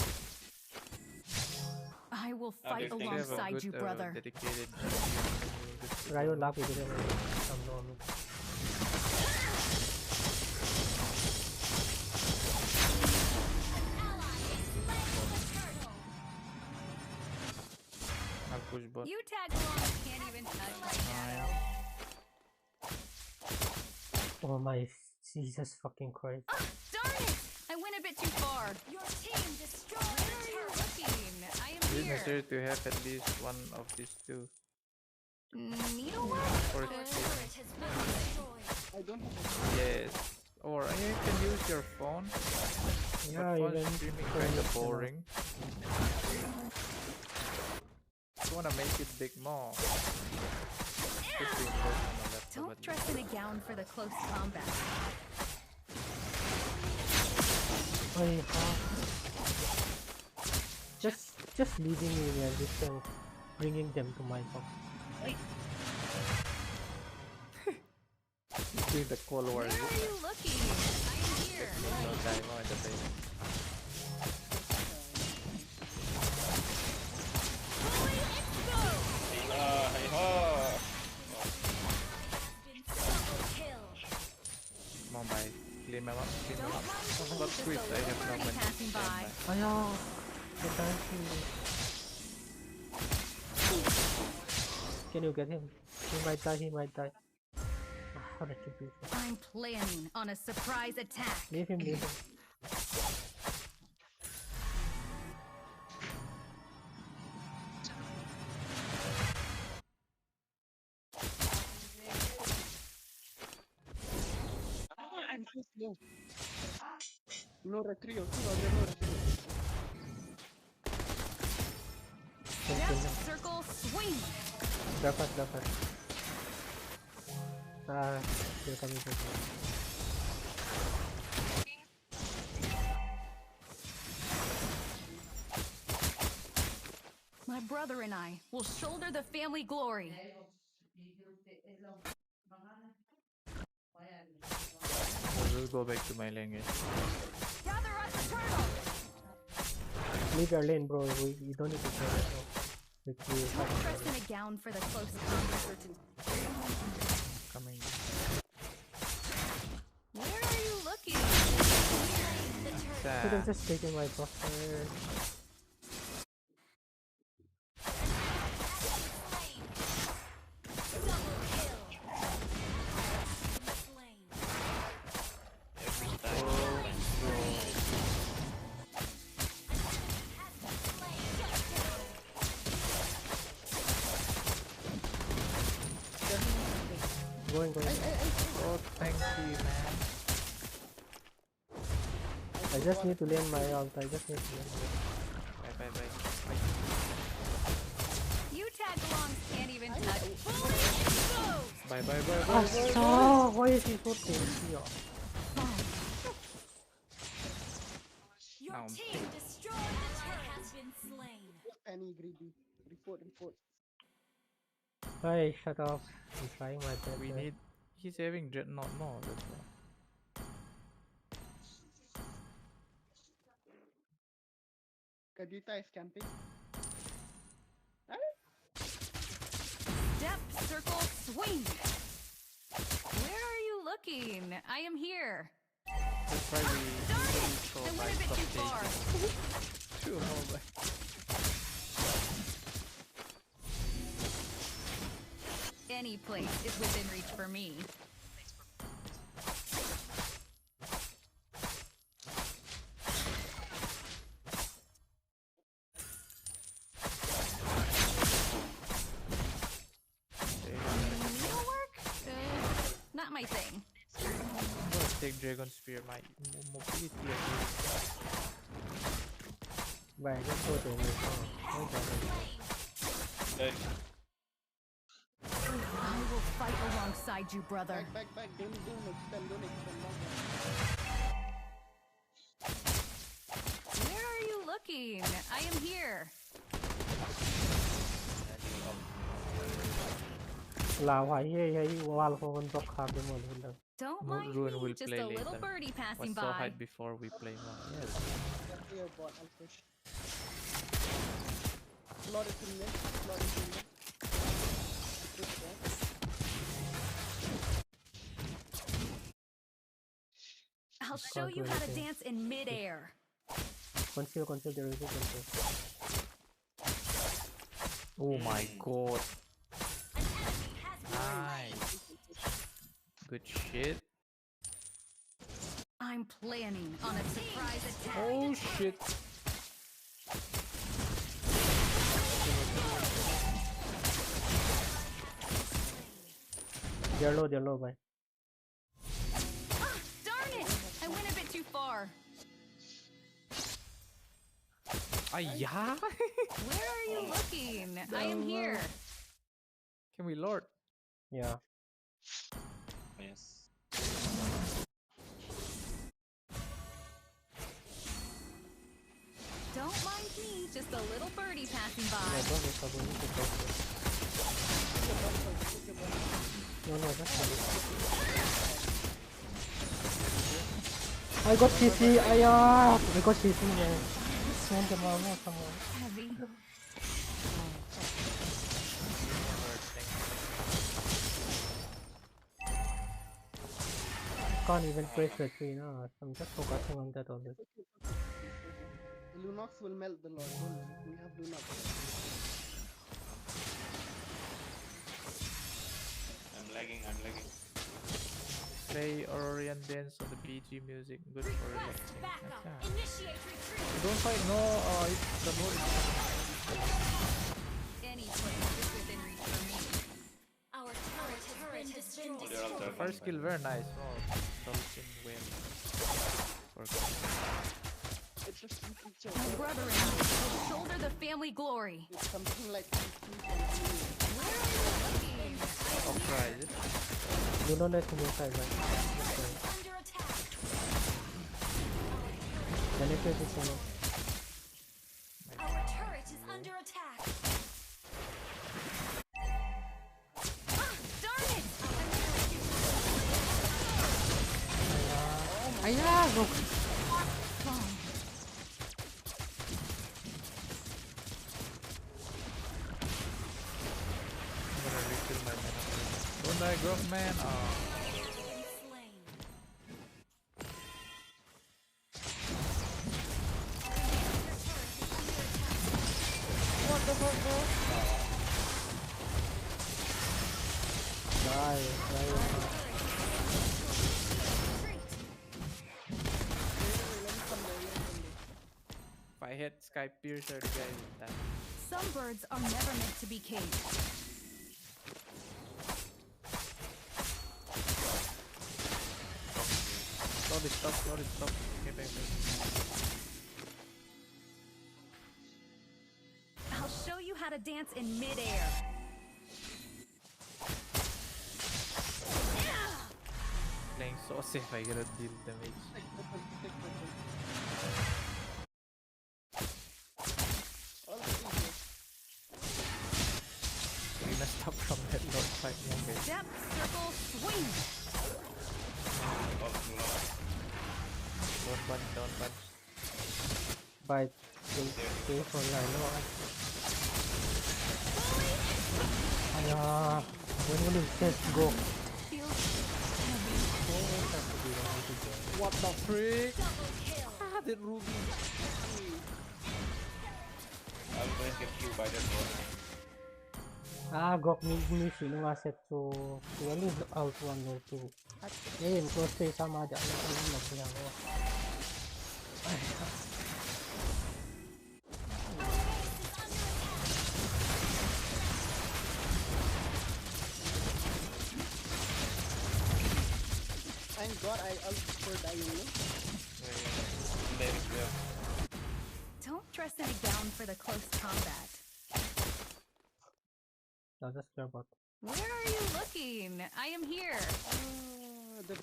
I will fight Understand. alongside you, brother. Dedicated. Ryo lucky didn't come on. I'll push bot. You tag along can't even touch my shadow. Oh my Jesus fucking Christ. Oh, darn it! I went a bit too far. Your team destroyed. Where are you looking? I am It's here. necessary to have at least one of these two. Needlework? For I don't have yes. Or you can use your phone. Yeah, but phone even streaming kind of boring. You wanna make it big more. Especially in person on a laptop, Don't at dress in a gown for the close combat. Wait, just leaving me there, just bringing them to my box. doing the Cold War. Where are you looking? I am here. No time on the face. Fully exposed. Come on, bye. Clean them up. Clean them Don't up. But quit, I have no money. Passing by. Ayaw! The dancing. Can you get him? He might die, he might die. How did you beat him? I'm planning on a surprise attack. Leave him, leave him. I'm too slow. No retrio, no retrio. Depth circle swing. Dapat. They're coming. My brother and I will shoulder the family glory. I will go back to my lane, guys. Gather up the turtle. Leave your lane, bro. You don't need to play right now. Dressed in a gown for the close combat. Coming. Where are you looking? Could have just taken my buffer. Going. Oh, thank you, man. I just need to land my ult. I just need to land Bye. You tag alongs can't even touch. Bye. Why is he so tanky? Your team destroyed the turret has been slain. Penny greedy. Report. Hey, shut up. I'm trying my best. We need. He's having dreadnought. No, that's why. Kadita is camping. Depth circle swing. Where are you looking? I am here. That's why we Darn it! I went a bit too far. Too low, Any place is within reach for me. Needlework? Not my thing. I'm gonna take Dragon Spear. My mobility Right, just go to me. Hey. I will fight alongside you, brother. Back. Don't extend. Where are you looking? I am here. Don't mind Ruin me, will just play a later. little birdie passing Was so by. hyped before we play one. Yes. Clear bot, I'll push. Lot is in mid. Push back. I'll show you how to dance in midair. Conceal, there is a conceal. Oh my god. Nice. Good shit. I'm planning on a surprise attack. Oh shit. They're low, bye. Ah, darn it! I went a bit too far. Yeah. Where are you looking? I am here. Can we lord? Yeah. Yes. Don't mind me, just a little birdie passing by. No, that's fine. I got CC, I got CC, man. Send them out, someone. Heavy. can't even press the tree now. I'm just focusing on that always. Lunox will melt the Lord. Don't worry. We have Lunox. I'm lagging. Play Aurorian dance on the BG music. Good for relaxing. Okay. Initiate retreat. Don't fight. No. It's the boat. Any place is within reach for me. Our turret has been destroyed. The first skill very nice. Oh, Dolphin win. It's a stupid joke. My brother-in-law will shoulder the family glory. It's something like I'll try it. You don't let me inside, right? Under attack. Benefit is on. Our turret is under attack. Darn it! Ayago! I'm gonna refill my mana. Don't die, Grove man. What the fuck, bro? If I hit Sky Piercer, the guy will die. Some birds are never meant to be caged. Stop. Okay, back. I'll show you how to dance in midair. Playing so safe, I gotta deal damage. We messed up from that Lord fight. Okay. Step, circle, swing. Don't punch. Bite. Stay for line. When will you just go? What the freak? That Ruby. I'll always get killed by that one. Gok me sino nga set so wala out 1 or 2. Ngayon, close to sama dyan. Ano ko. Thank God I ulted for dying. Don't dress in a gown for the close combat. I'll just care about. Where are you looking? I am here.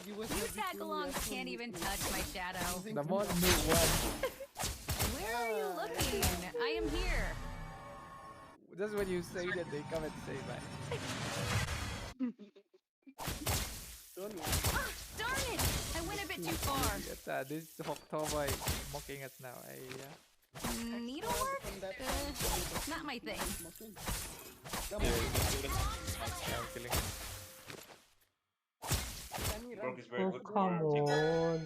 You tag-alongs can't even touch my shadow. The most new one. Where are you looking? I am here. Just when you say that, they come and say that. Darn it! I went a bit too far. This Hoktova is mocking us now. Needlework? Not my thing. I'm killing him. Broke is very good. Come on.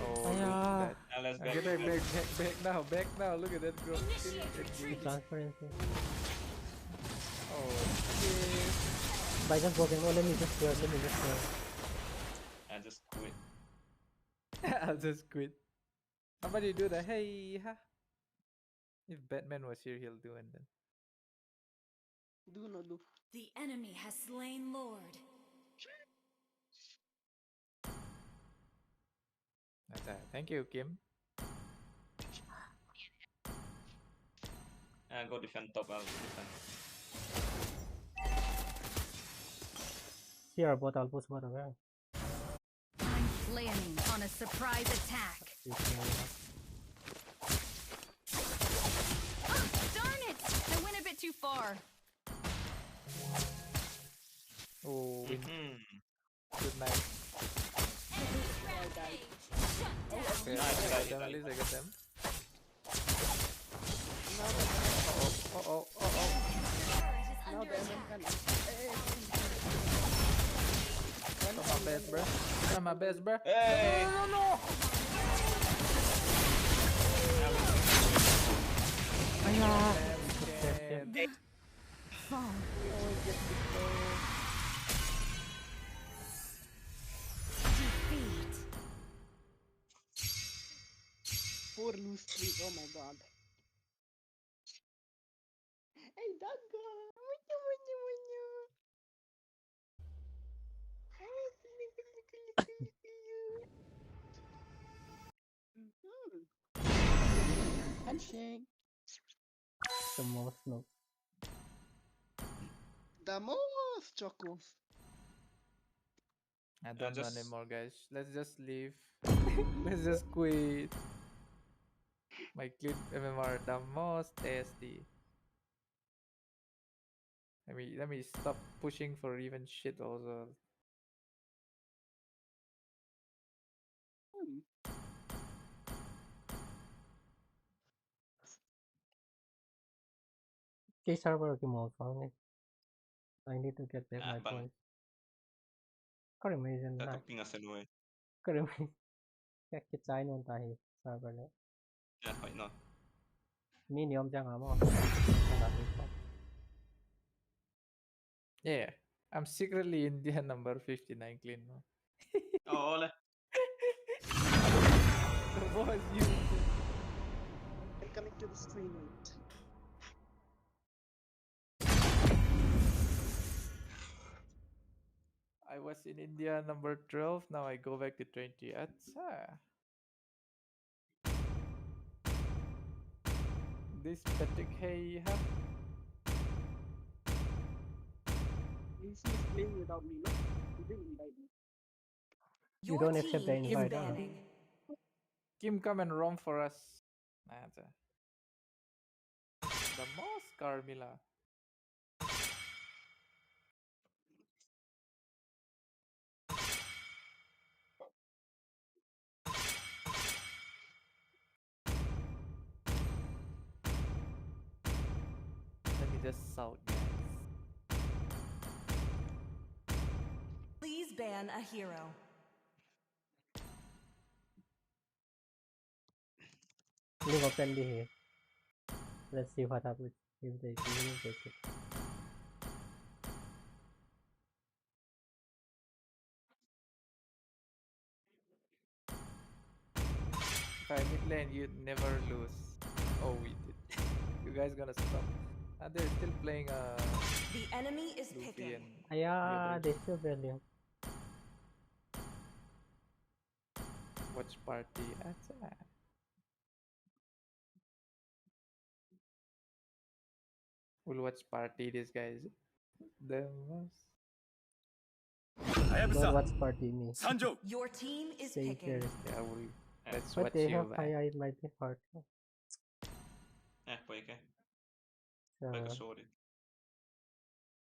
Oh, let's go. Back now. Look at that girl. Transparency. Oh, shit. By just walking, let me just clear. I just quit. I'll just quit. Somebody do the hey ha. If Batman was here, he'll do and then. Do not do. The enemy has slain Lord. That's it. Thank you, Kim. Go defend top, I'll defend. Here, but I'll push bot away. I'm planning on a surprise attack. Darn it! I went a bit too far. Oh, good night. Okay, at least I got them. Now the MM can. best, bro. Try my best, bro. Hey! No. Fall. Defeat. 4 lose 3. Oh my god. Hey, Daga! Munyo, munyo, munyo. Handshake. The most no. The most Choco. I don't know just- anymore, guys. Let's just leave. Let's just quit. My clean MMR the most tasty. Let me stop pushing for even shit also. Cái server cái màu pháo này. I need to get back my bang. points. Có thể mấy dân Đã lại. tập kinh là sân nuôi. Có thể mấy các cái trái luôn tại server này. Yeah, phải nói. Mini ông chẳng hả mà. Yeah, I'm secretly Indian number 59 clean. Ole. The boss you. I'm coming to the stream. I was in India number 12, now I go back to 20. Atsa. This Patrick Hey, huh? He's playing without me, no? He didn't invite me. You don't accept the invite. Kim, come and roam for us. Atsa. The most Carmilla. Let me just shout, guys. Please ban a hero. Leave open here. Let's see what happens if they really take it. If I mid lane, you never lose. Oh, we did. You guys gonna stop? They're still playing The enemy is Luffy picking. and Yeah, the they other still barely. watch party. Atsa. We'll watch party this guys. The most. Don't watch party me. Sanjo. Your team is Stay picking. here. Yeah, let's But watch they you have back. high, it might be hard. På ikke. So, Jeg kan så det.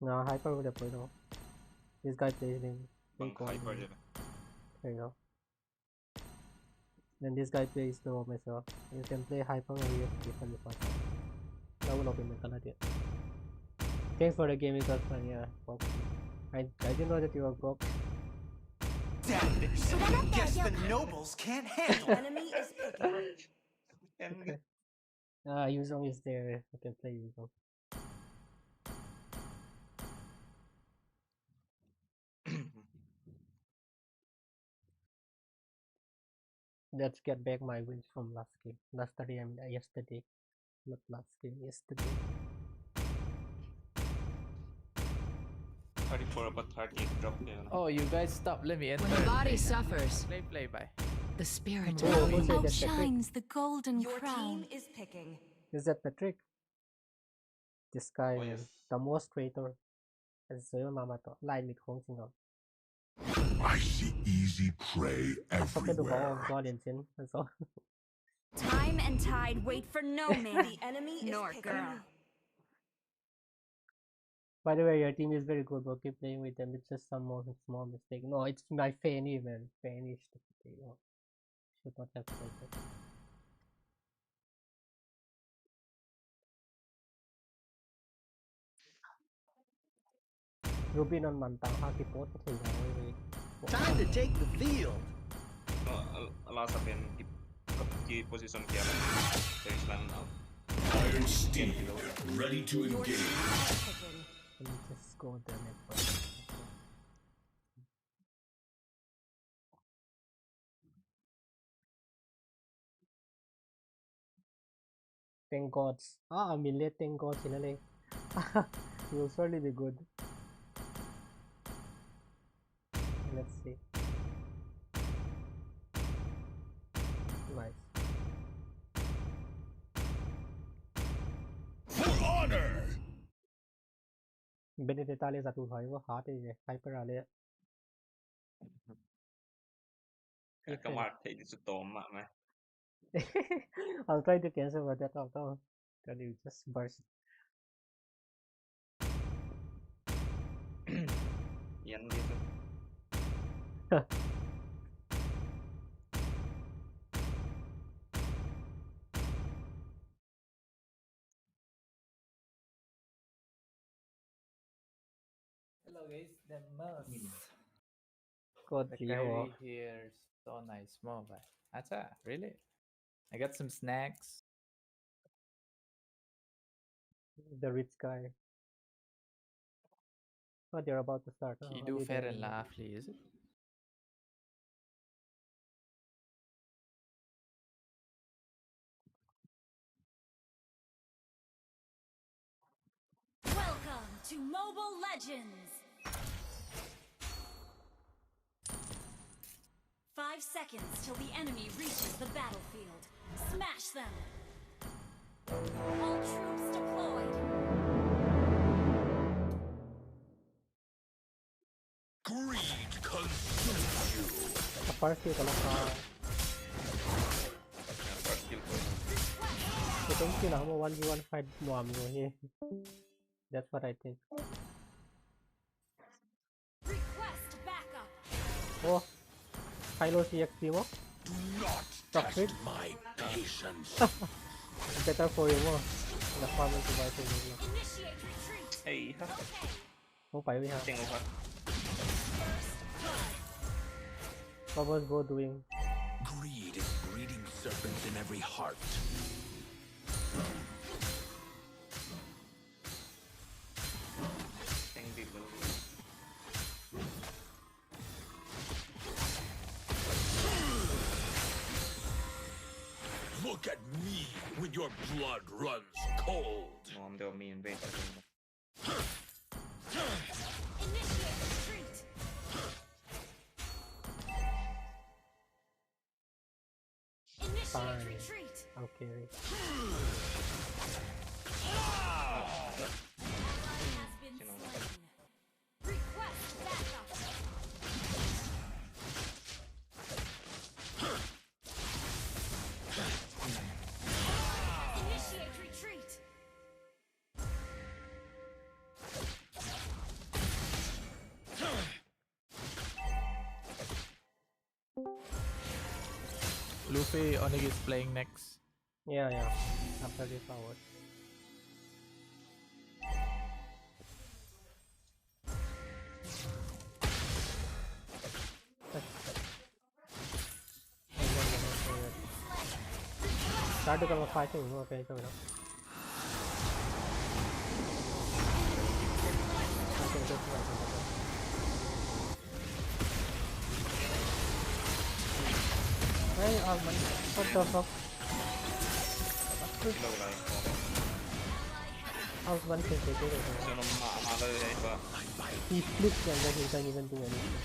no, hyper would have played off. This guy plays in Bang hyper det. There you go. Then this guy plays the myself. You can play hyper or you can fun. That will open the color yet. Thanks for the game, it was fun, yeah. I didn't know that you were broke. Daggers. Guess the nobles can't handle it. Enemy is picking. Okay. Yuzong is there. I can play Yuzong. Let's get back my wins from last game. Yesterday. Not last game, yesterday. 34 but 30 drop here. Oh, you guys stop. Let me enter. When the body suffers, Play, bye. the spirit outshines the golden Your crown. Team is picking. Is that Patrick? This guy, Oh, yes. the most traitor. So yung mama to, line with Hong Sing. I see easy prey everywhere. That's all. Time and tide wait for no man. The enemy is Nor picking. girl. By the way, your team is very good. We'll keep playing with them. It's just some more small mistake. No, it's my Fanny, man. Fanny is stupid. No. Should not have played that. Ruby non mantang haki pot ko tayo Time to take the field. Alas again, keep position here. There is land out. Iron Steel, ready to engage. Let me just go there first. Thank gods. Ah, Millet, thank gods. It will surely be good. Let's see. Nice. For honor! Benedetta is a 2-5 hard hyper ale. Come on, take this to Tom, man. I'll try to cancel but that out. Can you just burst? Yan gitu. Hello guys, the most. God, The carry here is so nice, but that's really. I got some snacks. The rich guy. Oh, they're about to start. You do fair and lovely, is it? Welcome to Mobile Legends! 5 seconds till the enemy reaches the battlefield. Smash them! All troops deployed! Greed consumes you. First kill kalau I think kill ako 1v1 fight mo here. That's what I think. Request backup! Oh, Kylo CXP mo? Do not test my patience. Better for you mo. The farming to buy to you. Initiate retreat! Hey, ha. Oh, payo ha. Tingnan ko. What was Bo doing? Greed is breeding serpents in every heart. Look at me when your blood runs cold. No, I'm the main base. Initiate retreat! Initiate retreat! Okay. Ally has been slain. Request backup! Initiate retreat! Luffy, Onic is playing next. Yeah. After this forward. Start to come fighting. Okay, so Hey, what the fuck? I was one thing to do it. He flips and then he can't even do anything.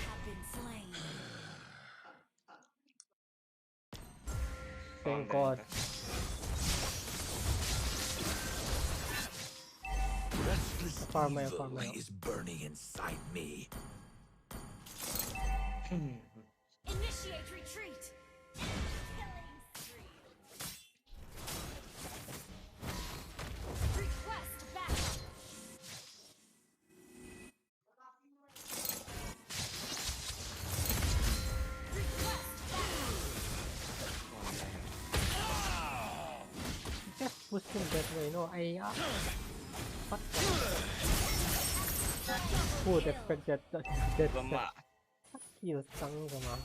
Thank God. Restless Farmer is burning inside me. Initiate retreat! Request backup! Just push him that way. No, what? Who would expect that? Kill sama.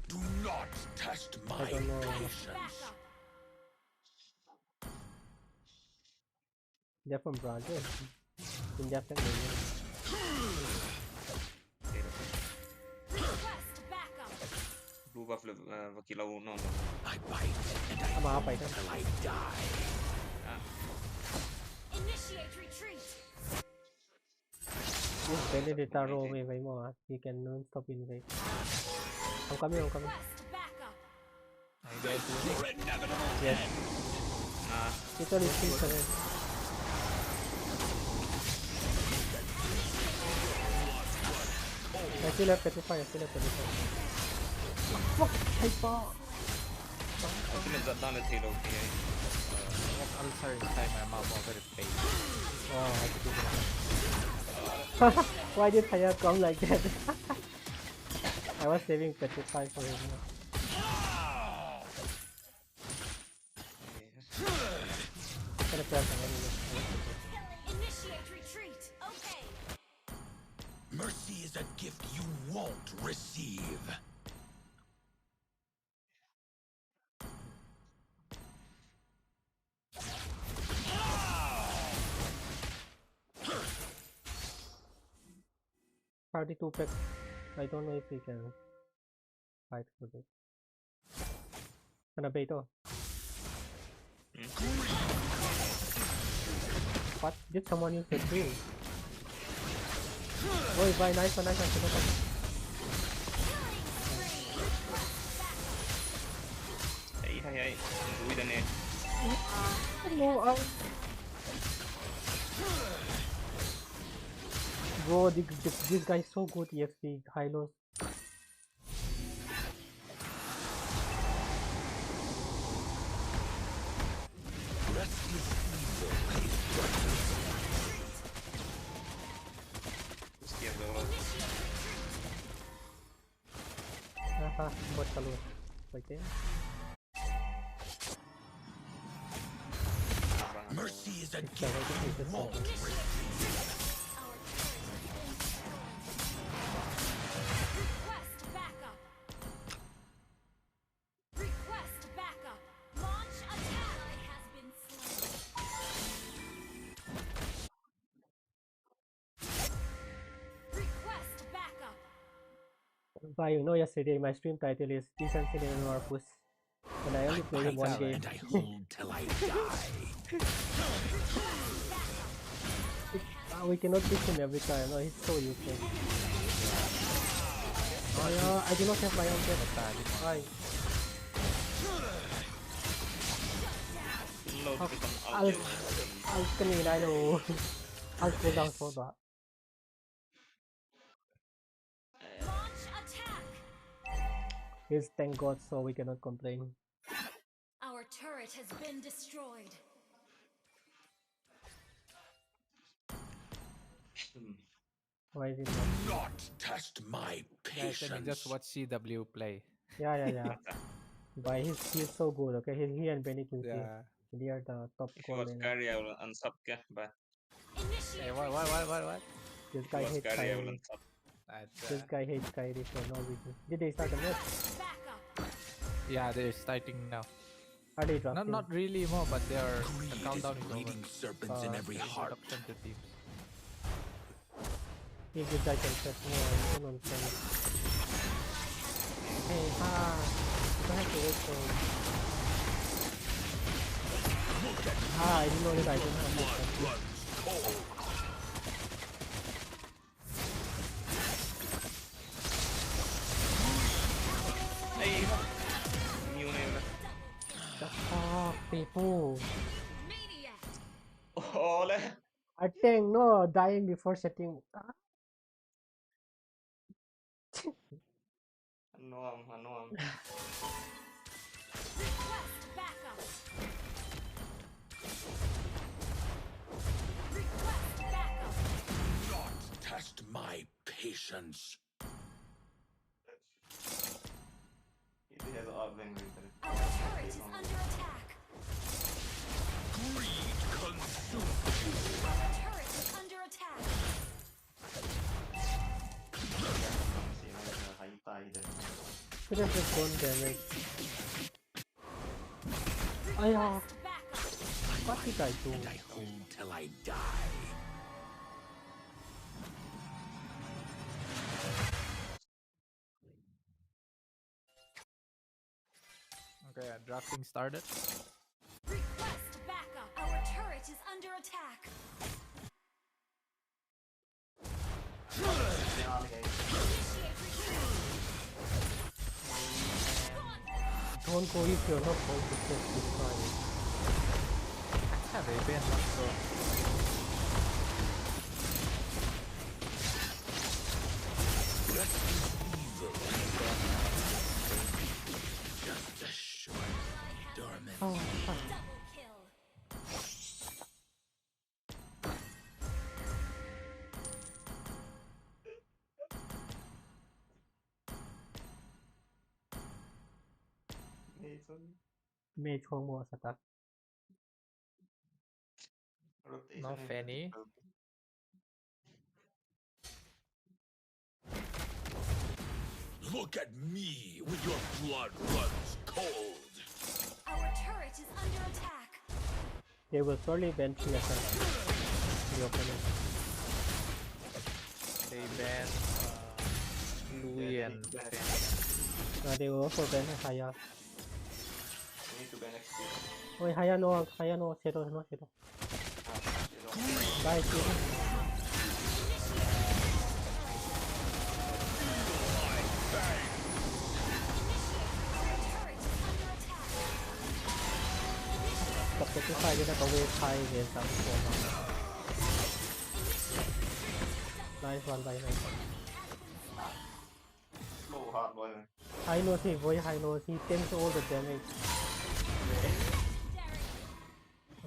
Do not test my I don't know. patience. They're from Brazil. In Japan, Blue Buffalo Vakila no. I bite and I eat till I die. Initiate retreat. This Benedetta roll me way more. He can non-stop invade. I'm coming. Yes. It's only 3-7. I still have petrify. Fuck! Hyper! I think it's down the tail of I'm sorry, inside my mouth over the face. Oh, I have to do that. Why did Haya come like that? I was saving petrify for him. Initiate retreat. Okay. Mercy is a gift you won't receive. Party 2 pack. I don't know if we can fight for this. Beto. What? Did someone use the tree? Oh, bye, nice one. Hey, do the net. No, bro, this guy is so good. EXP, high lows. Buat kalau okay. Mercy is a gift you won't receive. Request backup. Launch attack has been slain. Request backup. But you know, yesterday my stream title is Season in Marcus, and I only played one game. And I hold till I die. We cannot beat him every time. No, he's so useless. Oh yeah, I do not have my own death. Why? I'll screen, I know. I'll pull down for that. Launch attack. Yes, thank God, so we cannot complain. Our turret has been destroyed. Why is it not test my patience? Guys, just watch CW play. Yeah. But he's so good, okay? He and Benny QC. Yeah. They are the top If you was carry, I will unsub, but... Hey, what? This guy hates Kyrie. This guy hates Kyrie for no reason. Did they start the match? Yeah, they're starting now. Are they dropping? Not really more, but they are. The countdown is over. Serpents in every heart. To teams. If this guy can set more, nonsense. Hey, you don't have to wait for him. I didn't know that I don't have this. Hey, new name. The fuck, people. Oh, I think no, dying before setting. I know I'm. Not test my patience. It has all been written. Our turret is under attack. Greed consumes you. Our turret is under attack. Could have just gone damage. Aya! What did I do? I hold till I die. Okay, drafting started. Request backup. Our turret is under attack. Don't go if you're not going to get destroyed. Have they been? Let's go. Just a short, dormant. Oh, fuck. Double kill. Mage one more attack. No Fanny. Look at me when your blood runs cold. Our turret is under attack. They will surely ban 3 attacks. The opponent. They ban Louis and Fanny. They will also ban Haya. We need to ban XP. Wait, Haya no, Shadow, no Shadow. Guys,กับตัวที่ไฟจะได้กับเวทไทยเวทสามตัวมาไล่ฟันไปไหน Slow hard boy. I know he boy I know he takes all the damage.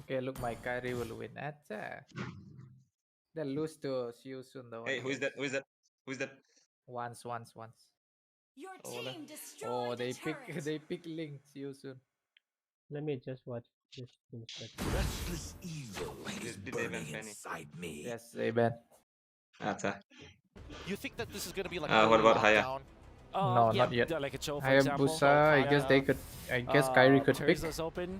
Okay, look, my Kyrie will win. Acha. They'll lose to Siu soon though. Hey, who is that? Who is that? Who is that? Once. Your Oh, team destroyed oh, the they turret. they pick Link. Siu soon. Let me just watch this instead. Restless evil is Did they ban burning Fanny? inside me. Yes, they ban. You think that this is gonna be like What about Haya? lockdown? No, Yeah, not yet. like a show, for example. Hayabusa, I guess they could. I guess Kyrie could pick. Teresa's open.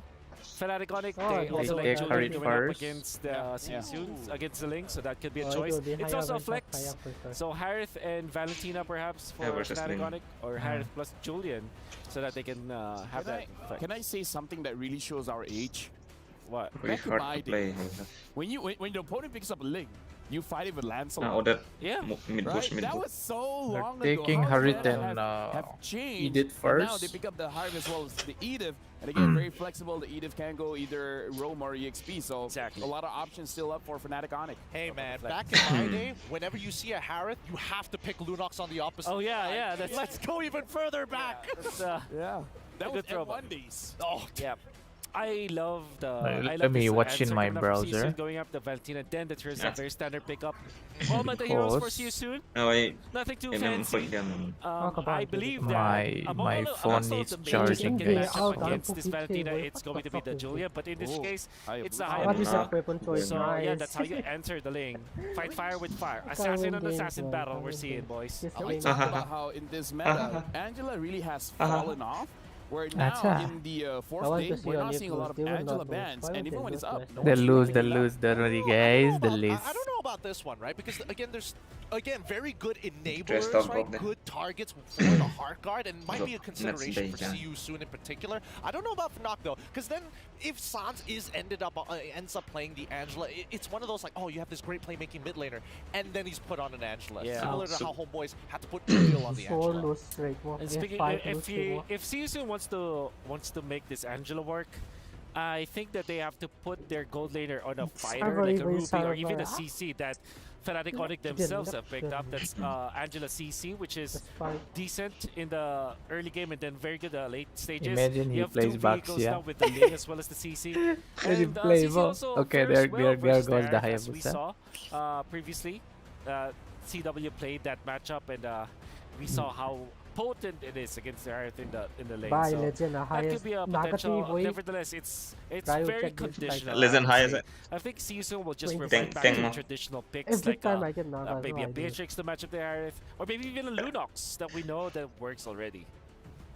Fnatic Onic, Oh, they they also take like Julian Harit going up first. against the Seasons, against the Link, so that could be a Oh, choice. it will be It's Haya also a versus flex. Haya for sure. So Harith and Valentina perhaps for versus Fnatic Link. Onic, or Harith plus Julian, so that they can have that. effect. Can I say something that really shows our age? What? Pretty Back in hard my to play. day, when the opponent picks up a Link, you fight it with Lancelot. Oh, that Yeah. mid push, Right? mid That push. was so They're long taking ago. Harit How and have changed. Edith And now first. they pick up the Harit as well as the Edith. And again, very flexible. The Edith can go either roam or EXP. So Exactly. a lot of options still up for Fnatic Onic. Hey man, back in my day, whenever you see a Harith, you have to pick Lunox on the opposite. Oh yeah, side. yeah. That's Let's go even further back. That's, Yeah. That was good throwback. F1 days. Oh, yeah. I love the. Let love me this watch in answer my coming up for browser. Season, going up the Valentina, then the Teresa's Yeah. very standard pickup. All my heroes for Course. Season. No, Nothing too I fancy. Talk about I it. believe My- that my among phone also needs the main charging, chicken guys. matchup Okay. against this Valentina, What it's the going to be fuck the is Julia, this? but in this Oh, case, it's a Hayabusa. What is Hayabusa. that weapon choice? So yeah, Nice. that's how you enter the lane. Fight fire with fire. Can't Assassin win on games, assassin man. battle Can't we're win seeing, games. boys. Just I win like games. talk about how in this meta, Angela really has fallen off. Where now Acha. in the I fourth want day, to see we're on not it seeing a lot of lose. They will Angela not lose. bans, Why and would even they when it's lose up, last no time? They'll one's lose. picking They'll it up. lose. Don't worry, I guys. don't The know about- list. I don't know about this one, right? Because again, there's very good Dressed enablers, up right? up there. Good targets for the heart guard, and might be a Look, consideration for that's big, CU soon in particular. I don't know about Fnac though, because then if Sans ends up playing the Angela, it's one of those like, oh, you have this great playmaking mid laner, and then he's put on an Angela, Yeah. similar to how Homeboys had to put Uriel on the Four Angela. lose straight walk. And Yeah, speaking, 5 lose straight walk. if Season wants to make this Angela work, I think that they have to put their gold laner on a fighter like a Ruby or even a CC that Fnatic Onic themselves have picked up. That's Angela CC, which is decent in the early game and then very good late stages. Imagine he you have plays two Bax, vehicles yeah. now with the Ling as well as the CC. Let him And play CC ball. also Okay, fares there well goes versus the Aerith, as we Hayabusa. saw previously. CW played that matchup and we saw how potent it is against the Harith in the lane. Bye, So Legend. that could Highest be a Nagati potential. boy. Nevertheless, it's Try to very check this conditional. price. I would Legend say. high. I think Season will just 20 revert back Teng to mo. traditional picks Every like time I get Naga, maybe a I do. Beatrix to match up the Harith, or maybe even a Lunox that we know that works already.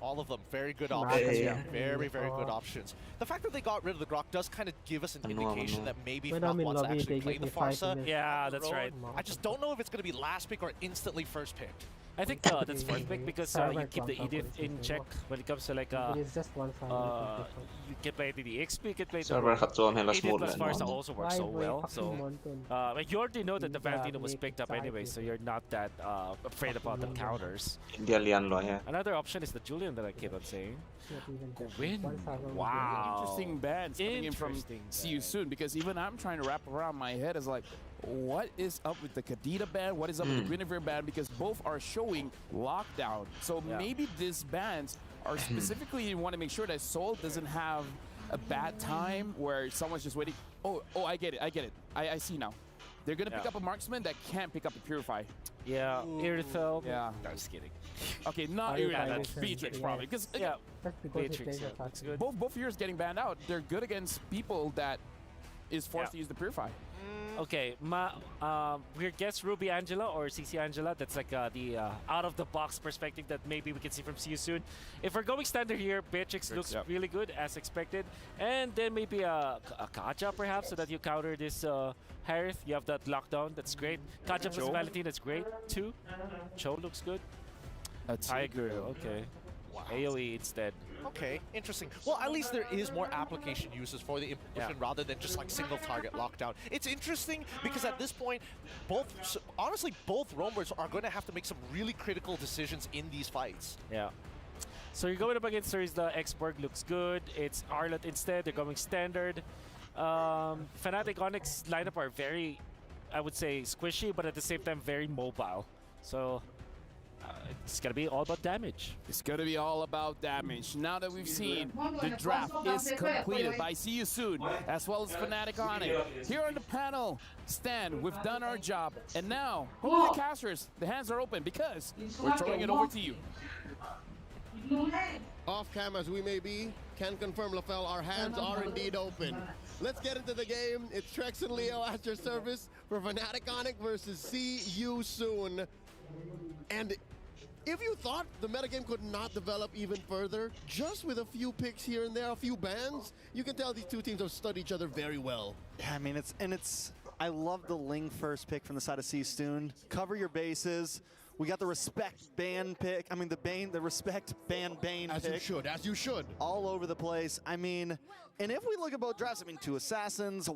All of them, very good Nah, options. yeah. Very good Oh. options. The fact that they got rid of the Grok does kind of give us an I know. indication that maybe When Fnac I'm in wants to lobby, actually they play give the me 5 Farsa. minutes. Yeah, that's road. right. I just don't know if it's going to be last pick or instantly first pick. I think that's first pick because you keep the Edith in check when it comes to like It's just one side. you can play the EXP, you can play the Server cut zone hela Edith smooth plus lang. Farsa also works so well. So you already know that the Valentino was picked up anyway, so you're not that afraid about the counters. India lian lo yeah. Another option is the Julian that I keep on saying. Gwyn. Wow. Wow. Interesting bans coming in from Interesting See You Soon, because even I'm trying to wrap around my head is like, what is up with the Kadita ban? What is up with the Guinevere ban? Because both are showing lockdown. So maybe these bans are specifically you want to make sure that Soul doesn't have a bad time where someone's just waiting. Oh, I get it. I see now. They're gonna pick up a marksman that can't pick up a Purify. Yeah, Irithel. Yeah. No, just kidding. Okay, not That's Beatrix probably. Because Yeah, That's because Beatrix. he plays Yeah, looks good. both yours getting banned out. They're good against people that is forced to use the Purify. Okay, weird guess Ruby Angela or CC Angela. That's like the out-of-the-box perspective that maybe we can see from See You Soon. If we're going standard here, Beatrix looks really good as expected. And then maybe a Kaja perhaps so that you counter this Harith. You have that lockdown, that's great. Kaja plus Valentine, that's great too. Cho looks good. Tiger, okay. AoE instead. Okay, interesting. Well, at least there is more application uses for the impulsion rather than just like single target lockdown. It's interesting because at this point, honestly, both roamers are going to have to make some really critical decisions in these fights. Yeah. So you're going up against her is the X-Borg looks good. It's Arlott instead. They're going standard. Fnatic Onyx lineup are very, I would say, squishy, but at the same time very mobile. So it's gonna be all about damage. It's gonna be all about damage. Now that we've seen the draft is completed by See You Soon, as well as Fnatic Onic. Here on the panel, Stan, we've done our job. And now, home of the casters, the hands are open because we're throwing it over to you. Off cam as we may be, can confirm, LaFell, our hands are indeed open. Let's get into the game. It's Trex and Leo at your service for Fnatic Onic versus See You Soon. And if you thought the metagame could not develop even further, just with a few picks here and there, a few bans, you can tell these two teams have studied each other very well. Yeah, I mean, I love the Ling first pick from the side of See You Soon. Cover your bases. We got the respect ban pick. I mean, the respect ban Bane as pick. As you should. All over the place. I mean, and if we look at both drafts, I mean, 2 assassins,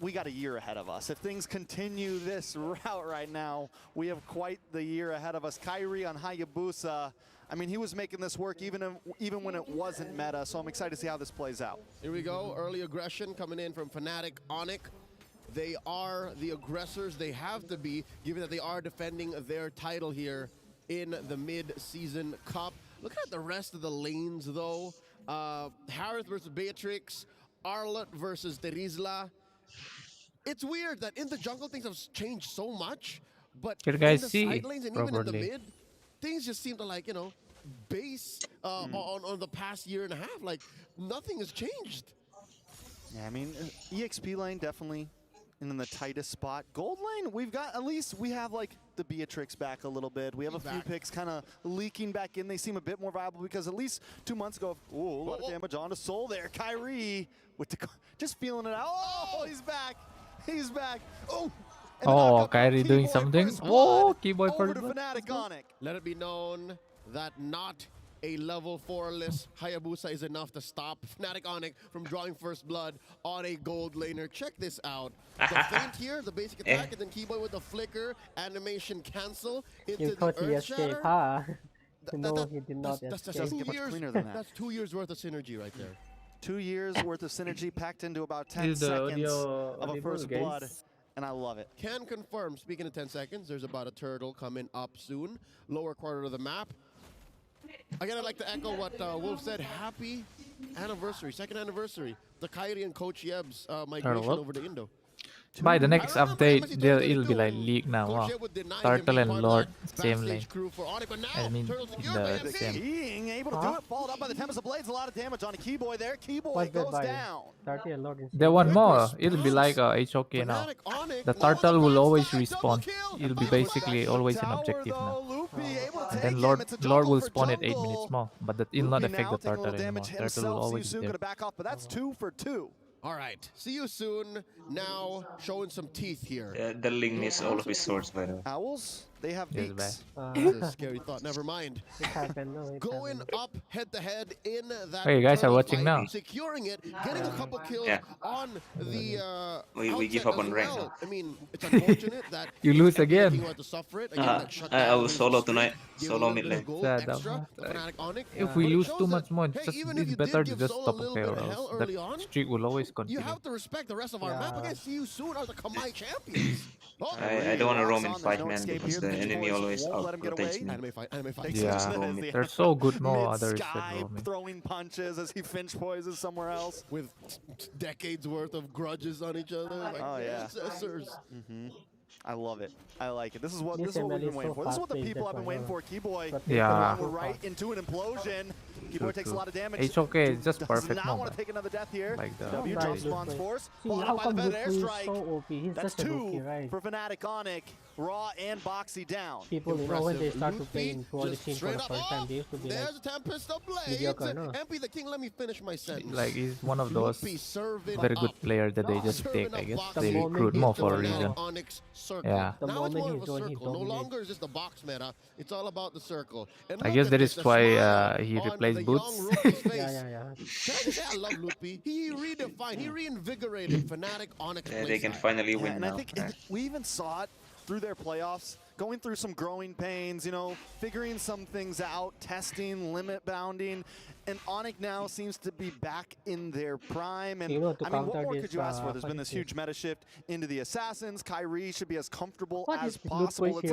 we got a year ahead of us. If things continue this route right now, we have quite the year ahead of us. Kyrie on Hayabusa, I mean, he was making this work even when it wasn't meta, so I'm excited to see how this plays out. Here we go, early aggression coming in from Fnatic Onic. They are the aggressors, they have to be, given that they are defending their title here in the mid-season cup. Look at the rest of the lanes though. Harith versus Beatrix, Arlott versus Terizla. It's weird that in the jungle things have changed so much, but Can you in guys the see side lanes and even in the properly? mid, things just seem to like, base on the past year and a half. Like, nothing has changed. Yeah, I mean, EXP lane definitely in the tightest spot. Gold lane, we have like the Beatrix back a little bit. We have a few picks kind of leaking back in. They seem a bit more viable because at least 2 months ago, a lot of damage on to Soul there. Kyrie with just feeling it out. Oh, he's back. He's back. Oh. Oh, Kyrie doing something. Oh, keyboard over for to Fnatic Onic. Let it be known that not a level 4-less Hayabusa is enough to stop Fnatic Onic from drawing first blood on a gold laner. Check this out. The feint here, the basic attack, and then Keyboy with the flicker, animation cancel into You thought the he Earth escaped, Shatter. huh? No, he did not That's escape. 2 years worth of synergy right there. 2 years worth of synergy packed into about 10 Is the seconds audio of a audible, first guys? blood, and I love it. Can confirm, speaking of 10 seconds, there's about a turtle coming up soon. Lower quarter of the map. Again, I'd like to echo what Wolf said. Happy anniversary, second anniversary. The Kyrie and Coach Yeb's migration Turtle up. over to Indo. By the next update, it'll be like League now. Wow. Turtle and Lord, same lane. I mean, in the same. Being able to do it, followed up by the Tempest of Blades, a lot of damage on a Keyboy there. Keyboy What's that goes by? down. 30 and Lord. There one more. It'll be like HOK now. The turtle will always respawn. It'll be basically always an objective now. And then Lord will spawn at 8 minutes more, but that will not affect the turtle anymore. Turtle will always be there. Back off, but that's 2 for 2. All right, see you soon. Now showing some teeth here. The Ling needs all of his swords, by the way. Owls, they have beaks. That's a scary thought. Never mind. It happened, no, it Going up head to head in that. Hey, you guys are turtle watching fight, now. Securing it, getting a couple kills on the. We give up on rank. Well. I mean, it's unfortunate that you lose again. had to suffer it. Again, that shutdown I will was solo just tonight. Solo mid lane. Sad, if we lose too much more, it's better to just stop a pair, or else that streak will always continue. You have to respect the rest of our map. Against you soon are the Timeee champions. I don't want to roam in 5 man because the enemy always out-rotates me. Anime fight. Yeah, they're so good more others throwing punches as he finch poises somewhere else. With decades worth of grudges on each other. Like ancestors. I love it. I like it. This is what we've been waiting for. This is what the people have been waiting for. Keyboy, yeah, we're right into an implosion. Keyboy takes a lot of damage. HOK is just perfect. Does not want to take another death here. Like the W drop spawns force. How come by the Luffy is airstrike. so OP? He's That's just a 2 rookie, right? for Fnatic Onic. Raw and Boxy down. People, you know, when they start to play in Pro the team for the first time, they used to be like, there's a Tempest of Blades. mediocre, no? MP the King, let me finish my sentence. Like, he's one of those very good players that they just take, I guess. They recruit more for a reason. Yeah. Now it's more of a circle. No longer is this the box meta. It's all about the circle. And I guess that is why he replaced Boots. Yeah. Can I just say I love Loopy? He redefined, he reinvigorated Fnatic Onyx. Yeah, they can finally win and now. I think we even saw it through their playoffs, going through some growing pains, you know, figuring some things out, testing, limit bounding, and Onic now seems to be back in their prime. And I mean, what more could you ask for? There's been this huge meta shift into the Assassins. Kyrie should be as comfortable as possible. It's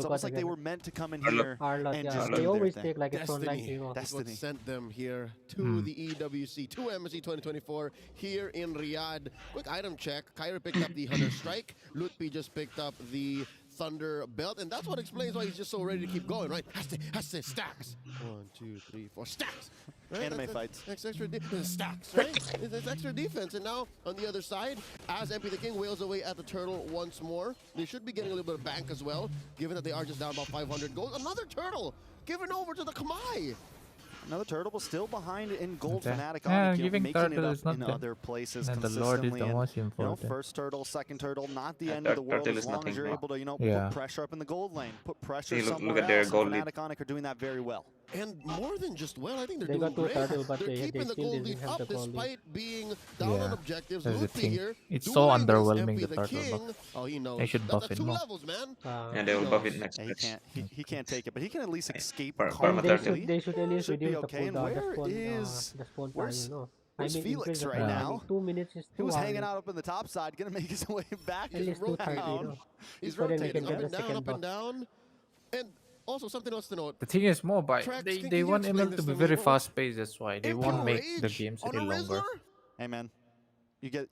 almost like they were meant to come in here and just they do always their take thing. like a frontline hero. Destiny sent them here to the EWC, to MSC 2024 here in Riyadh. Quick item check. Kyrie picked up the Hunter Strike. Lutfi just picked up the Thunder Belt, and that's what explains why he's just so ready to keep going, right? Has to stacks. 1, 2, 3, 4 stacks. Right? Anime fights. Extra stacks, right? It's extra defense, and now on the other side, as MP the King wails away at the turtle once more, they should be getting a little bit of bank as well, given that they are just down about 500 gold. Another turtle given over to the Timeee. Another turtle was still behind in gold. Fnatic yeah, Onic, giving making it turtle up is not in other places and consistently. the Lord is the most You know, important. first turtle, second turtle, not the end of the world as long as you're able to, you know, put pressure up in the gold lane, put pressure somewhere look at their else. gold Fnatic Onic are doing that very well. And more than just well, I think they're They doing got two great. turtle, but They're they keeping the still gold didn't lead have up the gold lead. despite being down on objectives. That's the Lutfi thing. here, It's so dueling this underwhelming, MP the the turtle King. buff. Oh, he knows. They should buff That's it 2 more. levels, man. And they will buff it next He match. can't. He can't take it, but he can at least escape. They should at least Should be reduce okay. And where is the spawn time, where's you know. Where's Felix right now? 2 minutes is He too was hard. hanging out up in the top side, gonna make his way back. At least 230, you know. He's So then we rotating can up get and the down, second up and buff. down. And also something else to note. The thing is more by Trax, they can you want explain ML to this be to me? very What- fast paced. That's why they won't make the Rage games on any a longer. Rizzler? Hey man, you get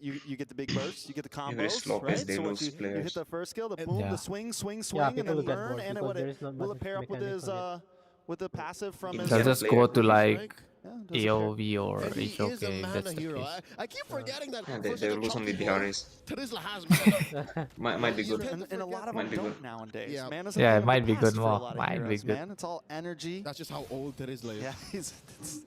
the big bursts, you get the Very combos, slow right? pace, they So once lose you hit players. the first skill, the And- boom, Yeah. the swing, and people then will get learn, bored and because there is not will much it pair up with mechanics his on it. with the passive from Yeah. his. They'll just go to like Yeah, does it pair? AOV or And he is a HOK. mana That's the hero. case. I keep forgetting that. Yeah, for they such a will lose only chunky the boy, Harris. Terizla has mana. Might be good. And a lot of Might them be don't good. nowadays. Yeah. Man, doesn't Yeah, have it the might be good past for a more. lot of Might be heroes, good. Man, it's all energy. That's just how old Terizla is. Yeah,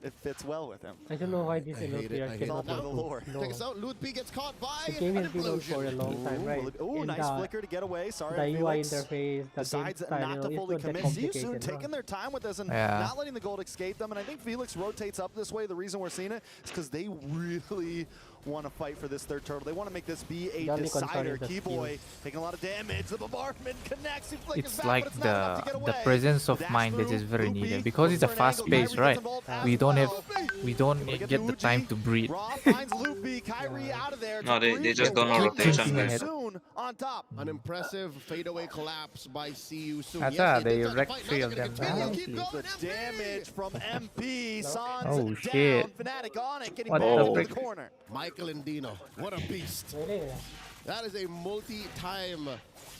it fits well with him. I don't know why this I hate it, I players hate It's all cannot part of the improve. lore. No. Check us out. Lutfi gets caught by The game an has been on for a implosion. long time, right? Oh, And nice flicker to get away. Sorry, the UI Felix. interface, the Decides game style, not to it's fully not that commit. See you soon, complicated, taking their time with this and Yeah. not letting the gold escape them. And I think Felix rotates up this way. The reason we're seeing it is because they really want to fight for this third turtle. They want to make this be a The only concern decider. is the Keyboy taking a lot of damage. The bombardment connects. He flickers It's back, like but it's not enough to get the away. presence of Dash mind that through, is very Loopy, needed because it's a looking for an fast angle. pace, Kyrie right? gets involved We as don't well. get the time to breathe. Raw finds Loopy. Kyrie out of there. No, they just don't know Keep rotation, thinking guys. ahead. Soon on top. An impressive fadeaway collapse by CU soon. That's Yes, they did wrecked fight. Now 3 they're of gonna them. continue. Keep Nicely. going, The MP. damage from MP. Sans Oh, down. shit. Fnatic on it, getting What back the into the frick? corner. Michael and Dino. What a beast. Really? That is a multi-time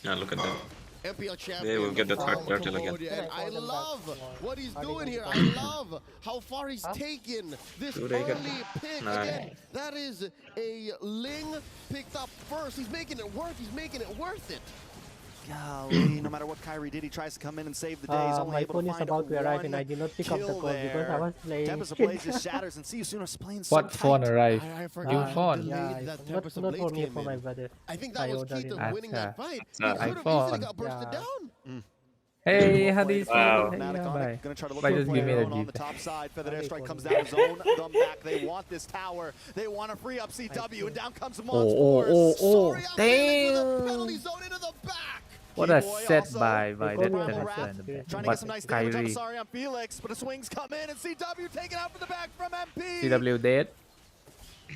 Yeah, look at that. MPL champion. They will get the third from turtle again. Cambodia, and I love what he's doing here. I love how far he's taken this Dude, they got- early pick. Nice. Again, that is a Ling picked up first. He's making it work. He's making it worth it. Golly, no matter what Kyrie did, he tries to come in and save the day. He's only My able phone to is find about to arrive and I one did not pick up the kill call because I was there. playing. Tempest Ablaze just shatters and see you soon as playing so What phone tight. arrived? I New forgot. phone. Yeah, That not Tempest for Ablaze me, came for my in. brother. I think that was key to That's winning that fight. He not could have iPhone. easily got bursted Yeah. down. Hey, Wow. how do you say? Wow. Hey, Fnatic yeah, Onic bye. gonna try to look Bye, for a just give me player the on the deep. top side. Feather Airstrike comes down zone, them back. They want this tower. They want to free up CW, and down comes Mon's Force. Sorry, I'm feeling with a Damn. penalty zone into the back. What a Keyboy set also by They that call me Primal a Wrath, Tanaka in the back. trying to But get some nice damage on Kyrie, Sorry on Felix, but the swings come in, and CW taken out from the back from MP. CW dead.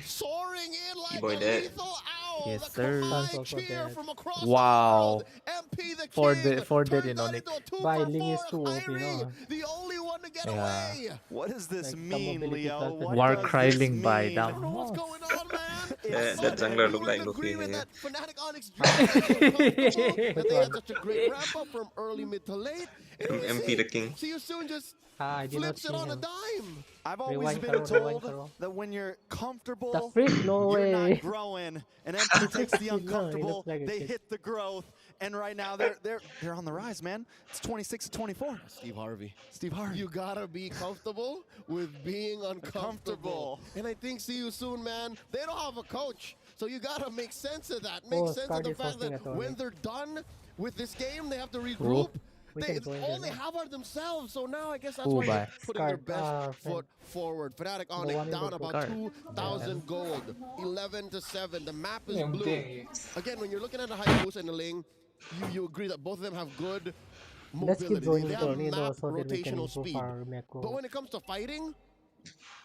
Soaring in like Keyboy a dead. lethal owl. Yes, The sir. combined Sounds also cheer dead. from across Wow. the world. MP the For king the- for dead turns in that Onic. into a 2 By for Ling is 4. too OP, Kyrie, no? the only one to get Yeah. away. What does this Like, some mean, mobility Leo? plus What War does cry this Ling by mean? down. I don't know what's going on, man. Yeah, I that thought jungler we look were like in Luffy agreement here. that Fnatic Onyx that they had such a great ramp up from early, mid to late. And we MP see- the king. See you soon. Just I did not flips see it on a him. dime. I've always Rewind been Karo, rewind told Karo. that when you're comfortable, The freak, no you're way. not growing. And MP takes the No, he uncomfortable, looks like a they kid. hit the growth, and right now they're on the rise, man. It's 26-24. Steve Harvey. Steve Harvey. You gotta be comfortable with being uncomfortable. And I think see you soon, man. They don't have a coach. So you gotta make sense of that. Make Oh, sense of the Scardy's fact that hosting at when Onic. they're done with this game, they have to regroup. We They, can join all them, they yeah. have are themselves. So now I guess that's Who why they're by? putting their Scard, best friend. foot forward. Fnatic one Onic in down the about Scard. 2,000 gold. 11-7. The map is Yeah, blue. okay. Again, when you're looking at the Hayabusa and the Ling, you agree that both of them have good Let's keep mobility. joining They have Tornado map so that we can rotational improve speed. our macro. But when it comes to fighting,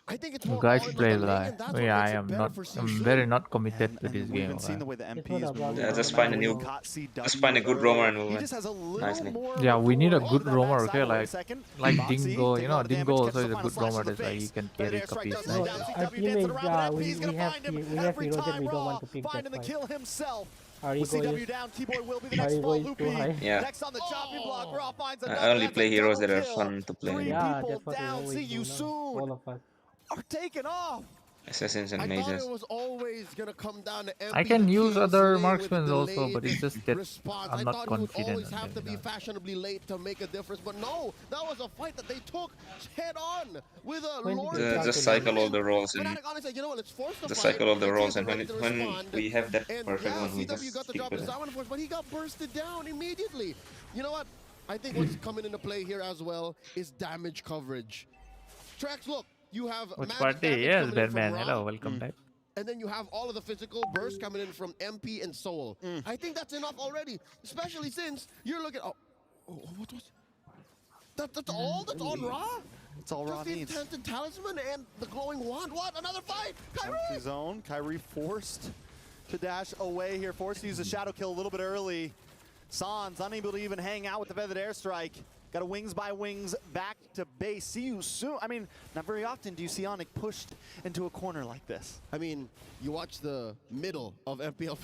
I think it's You more guys all in on play the lane, live. and that's what Yeah, makes I it am better not. for I'm Sisu. very not committed to And this we've game. been seeing the Okay? way the It's MP not is about moving. Yeah, the just No find a matter new- what, caught CW just find a good early. roamer and we'll He win. just has a little Nicely. more Yeah, we need a rapport good to that roamer, backside. okay? Wait a Like second. Dingo, Boxy you know, taking all the Dingo damage, also gets is the a final good slash roamer. to the That's why he face. can Feather carry Airstrike copies does slow nice. down Our CW, team dancing is, around, but we MP's gonna have find him we have every heroes that time we don't raw. want to pick Finding the that kill fight. himself. Our With ego CW is down, T-Boy will be the our next ego fall. is too Loopy high. Yeah. next on the chopping block. Raw finds I another. only That's play a heroes that double are kill. fun to play. Three Yeah, people that's what we down. always See do you now. soon. All of us. Are taken off. Assassins and I thought mages. it was always gonna come down to MP I can the use king other slaying with marksmen the also, delayed but it's just that response. I'm I not thought he would confident always in have them, to you be know. fashionably late to make a difference, but no, that was a fight that they took head on with a When Lord. did they Just start cycle all the roles and Fnatic honestly, you know what? Let's force the just fight. cycle all the Let's roles, see and if they're ready when to respond. we have that And perfect yeah, one, we CW just got the stick job with to it. Zaman Force, but he got bursted down immediately. You know what? I think what's coming into play here as well is damage coverage. Trax, look, you have Which magic party? damage Yes, coming in from Batman. Ra, Hello, welcome back. and then you have all of the physical bursts coming in from MP and Soul. I think that's enough already, especially since you're looking. Oh, what was? That's all. That's on Ra. It's all Raw Just the needs. enchanted talisman and the glowing wand. What? Another fight? Empty Kyrie. zone. Kyrie forced to dash away here. Forced to use a shadow kill a little bit early. Sans unable to even hang out with the feathered airstrike. Got a wings by wings back to base. See you soon. I mean, not very often do you see Onic pushed into a corner like this. I mean, you watch the middle of MPL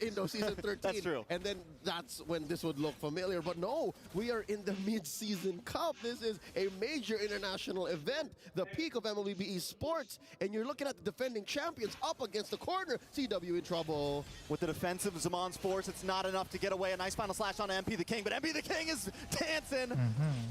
Indo Season 13. That's true. And then that's when this would look familiar. But no, we are in the mid-season cup. This is a major international event, the peak of Mlbb esports. And you're looking at the defending champions up against the corner. CW in trouble. With the defensive Zaman's force, it's not enough to get away. A nice final slash on MP the King, but MP the King is dancing.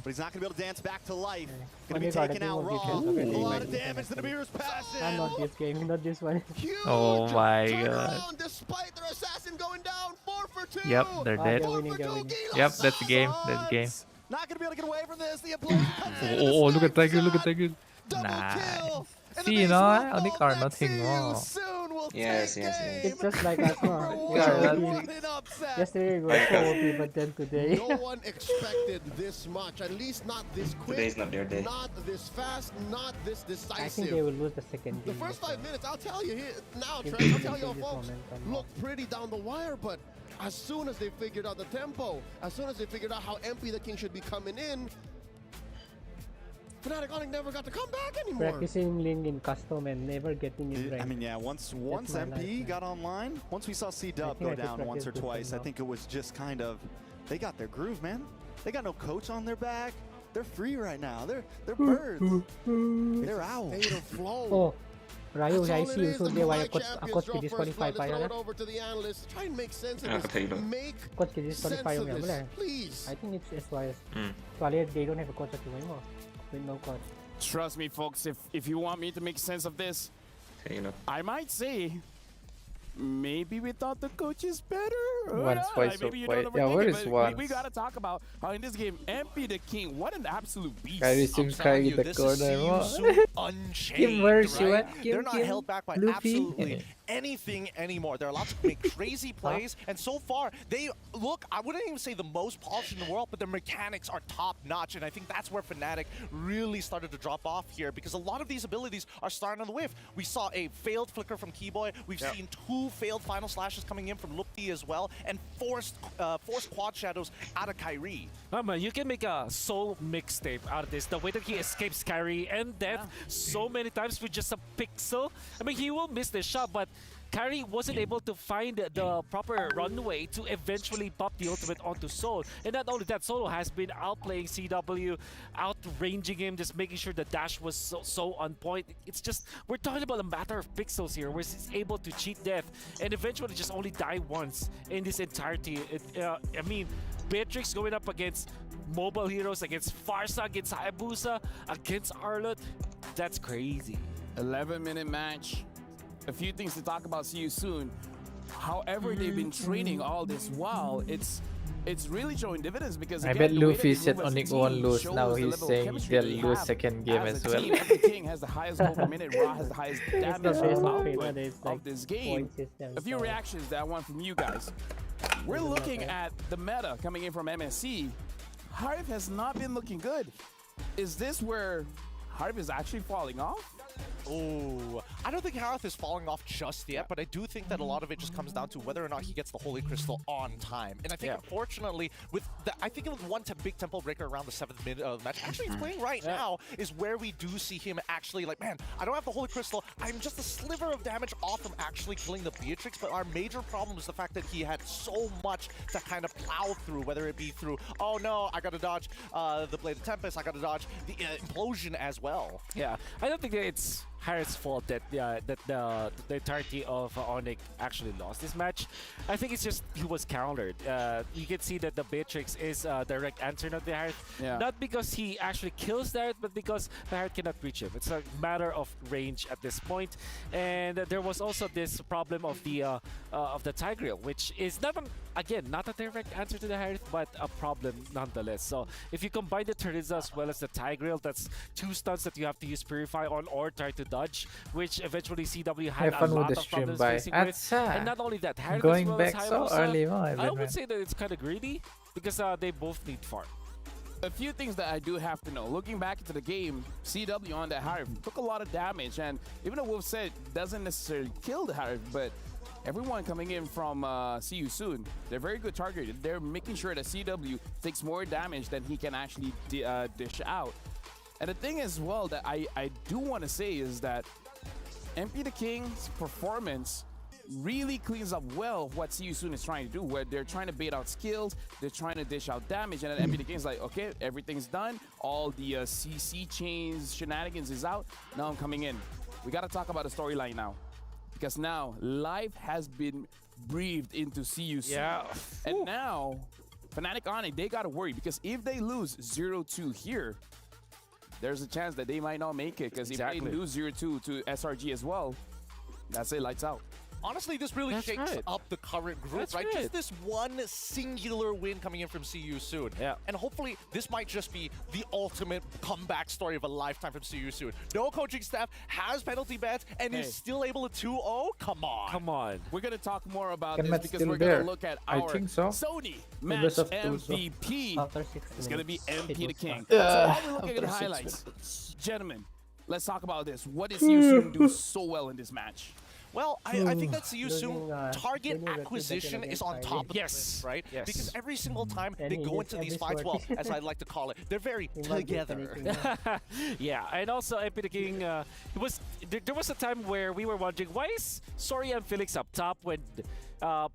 But he's not going to be able to dance back to life. Going to be Onic taken got a out team of raw. defense, okay? A lot of Defense, damage. The Namir's passing. I'm not this game, not this one. Huge Oh my god. turnaround despite their assassin going down 4 for 2. Yep, they're dead. they're winning, they're winning. Yep, that's the game. That's the game. Not going to be able to get away from this. The implosion comes in. Oh, look at Tiger. Tiger, look at Tiger. Double Nice. kill. And See, the you base know, will Onic fall are back. nothing See you wrong. soon. We'll Yes, take yes, game. yes. It's just like us, no? Yeah, What an upset. Yesterday we were so OP, but then today. No one expected this much, at least not this quick. Today's not their day. Not this fast, not this decisive. I think they will lose the second The game. first 5 minutes, I'll tell you here now, If Trent, they I'll tell you continue this folks, momentum. look pretty down the wire, but as soon as they figured out the tempo, as soon as they figured out how MP the King should be coming in, Fnatic Onic never got to come back anymore. Practicing Ling in custom and never getting it right. I mean, yeah, once MP got online, once we saw C-Dub go down once or twice, I think it was just kind of, they got their groove, man. They got no coach on their back. They're free right now. They're birds. They're owls. State of flow. Oh, Ryu, That's I all see it you is. should The be why Malay coach champions draw disqualify first blood. pa Let's throw yun. it over to the analysts. Try and make sense of this. Potato. Make Coach disqualify sense yung of wala. this, please. I think it's SYS. Actually, they don't have a coach at the moment. With no coach. Trust me, folks, if you want me to make sense of this, I might say maybe we thought the coach is better. Once, twice, maybe you or don't twice. Yeah, what is but once? we gotta talk about how in this game, MP the King, what an absolute beast. Kyrie seems carry the corner. Unchained, right? They're not held back by absolutely anything anymore. They're allowed to make crazy plays, and so far, they look, I wouldn't even say the most polished in the world, but their mechanics are top-notch, and I think that's where Fnatic really started to drop off here, because a lot of these abilities are starting on the whiff. We saw a failed flicker from Keyboy, we've seen 2 failed final slashes coming in from Mlbb as well, and forced quad shadows out of Kyrie. Oh man, you can make a soul mixtape out of this. The way that he escapes Kyrie and death so many times with just a pixel. I mean, he will miss the shot, but Kyrie wasn't able to find the proper runway to eventually pop the ultimate onto Soul. And not only that, Solo has been outplaying CW, outranging him, just making sure the dash was so on point. It's just, we're talking about a matter of pixels here, where he's able to cheat death and eventually just only die once in this entirety. I mean, Beatrix going up against mobile heroes, against Farsa, against Hayabusa, against Arlott. That's crazy. 11-minute match. A few things to talk about. See you soon. However, they've been training all this while. It's really showing dividends because I again, bet the way Luffy that said they move as a Onic won't team lose. shows Now the he's level of saying chemistry they'll they lose have second game as as a well. team. Every King has the highest goal per minute. Ra has the highest damage output of this game. A few reactions that I want from you guys. We're looking at the meta coming in from MSC. Harv has not been looking good. Is this where Harv is actually falling off? Oh, I don't think Harith is falling off just yet, but I do think that a lot of it just comes down to whether or not he gets the Holy Crystal on time. And I think, unfortunately, with the, I think it was one big tempo breaker around the 7th minute of the match. Actually, it's playing right now is where we do see him actually like, man, I don't have the Holy Crystal. I'm just a sliver of damage off from actually killing the Beatrix, but our major problem is the fact that he had so much to kind of plow through, whether it be through, oh no, I gotta dodge the Blade of Tempest, I gotta dodge the Implosion as well. Yeah, I don't think that it's Harris' fault that the entirety of Onic actually lost this match. I think it's just he was countered. You can see that the Beatrix is a direct answer not the Harith. Not because he actually kills the Harith, but because the Harith cannot reach him. It's a matter of range at this point. And there was also this problem of the Tigreal, which is not not a direct answer to the Harith, but a problem nonetheless. So if you combine the Teresa as well as the Tigreal, that's 2 stuns that you have to use Purify on or try to dodge, which eventually CW had Have fun a with lot the of stream problems by facing with. Atsa. And not only that, Harith Going as well as back so Hayabusa, early, I would say that it's kind of greedy because they both need farm. A few things that I do have to know. Looking back into the game, CW on the Harith took a lot of damage, and even though Wolf said doesn't necessarily kill the Harith, but everyone coming in from See You Soon, they're very good targeted. They're making sure that CW takes more damage than he can actually dish out. And the thing as well that I do want to say is that MP the King's performance really cleans up well what See You Soon is trying to do, where they're trying to bait out skills, they're trying to dish out damage, and then MP the King's like, okay, everything's done, all the CC chains shenanigans is out, now I'm coming in. We got to talk about the storyline now, because now life has been breathed into See You Soon. And now Fnatic Onic, they got to worry, because if they lose 0-2 here, there's a chance that they might not make it, because if they lose 0-2 to SRG as well, that's it, lights out. Honestly, this really shakes up the current group, right? Just this one singular win coming in from See You Soon. And hopefully, this might just be the ultimate comeback story of a lifetime from See You Soon. No coaching staff, has penalty bans, and is still able to 2-0? Come on. Come on. We're going to talk more about Can this Matt because still we're going there? to look at I our think so. Sony The match best of two, MVP. It's going to be MP the King. Yeah. So while we look at the highlights, gentlemen, let's talk about this. What did See You Soon do so well in this match? Well, I think that CU losing, target losing acquisition is on against top of Yes. this, right? Yes. Because every single time And they he go hits into these every fights, well, sword. as I like to call it, they're very He might hit together. anything, yeah. Yeah, and also MP the King, there was a time where we were wondering why is Soria and Felix up top when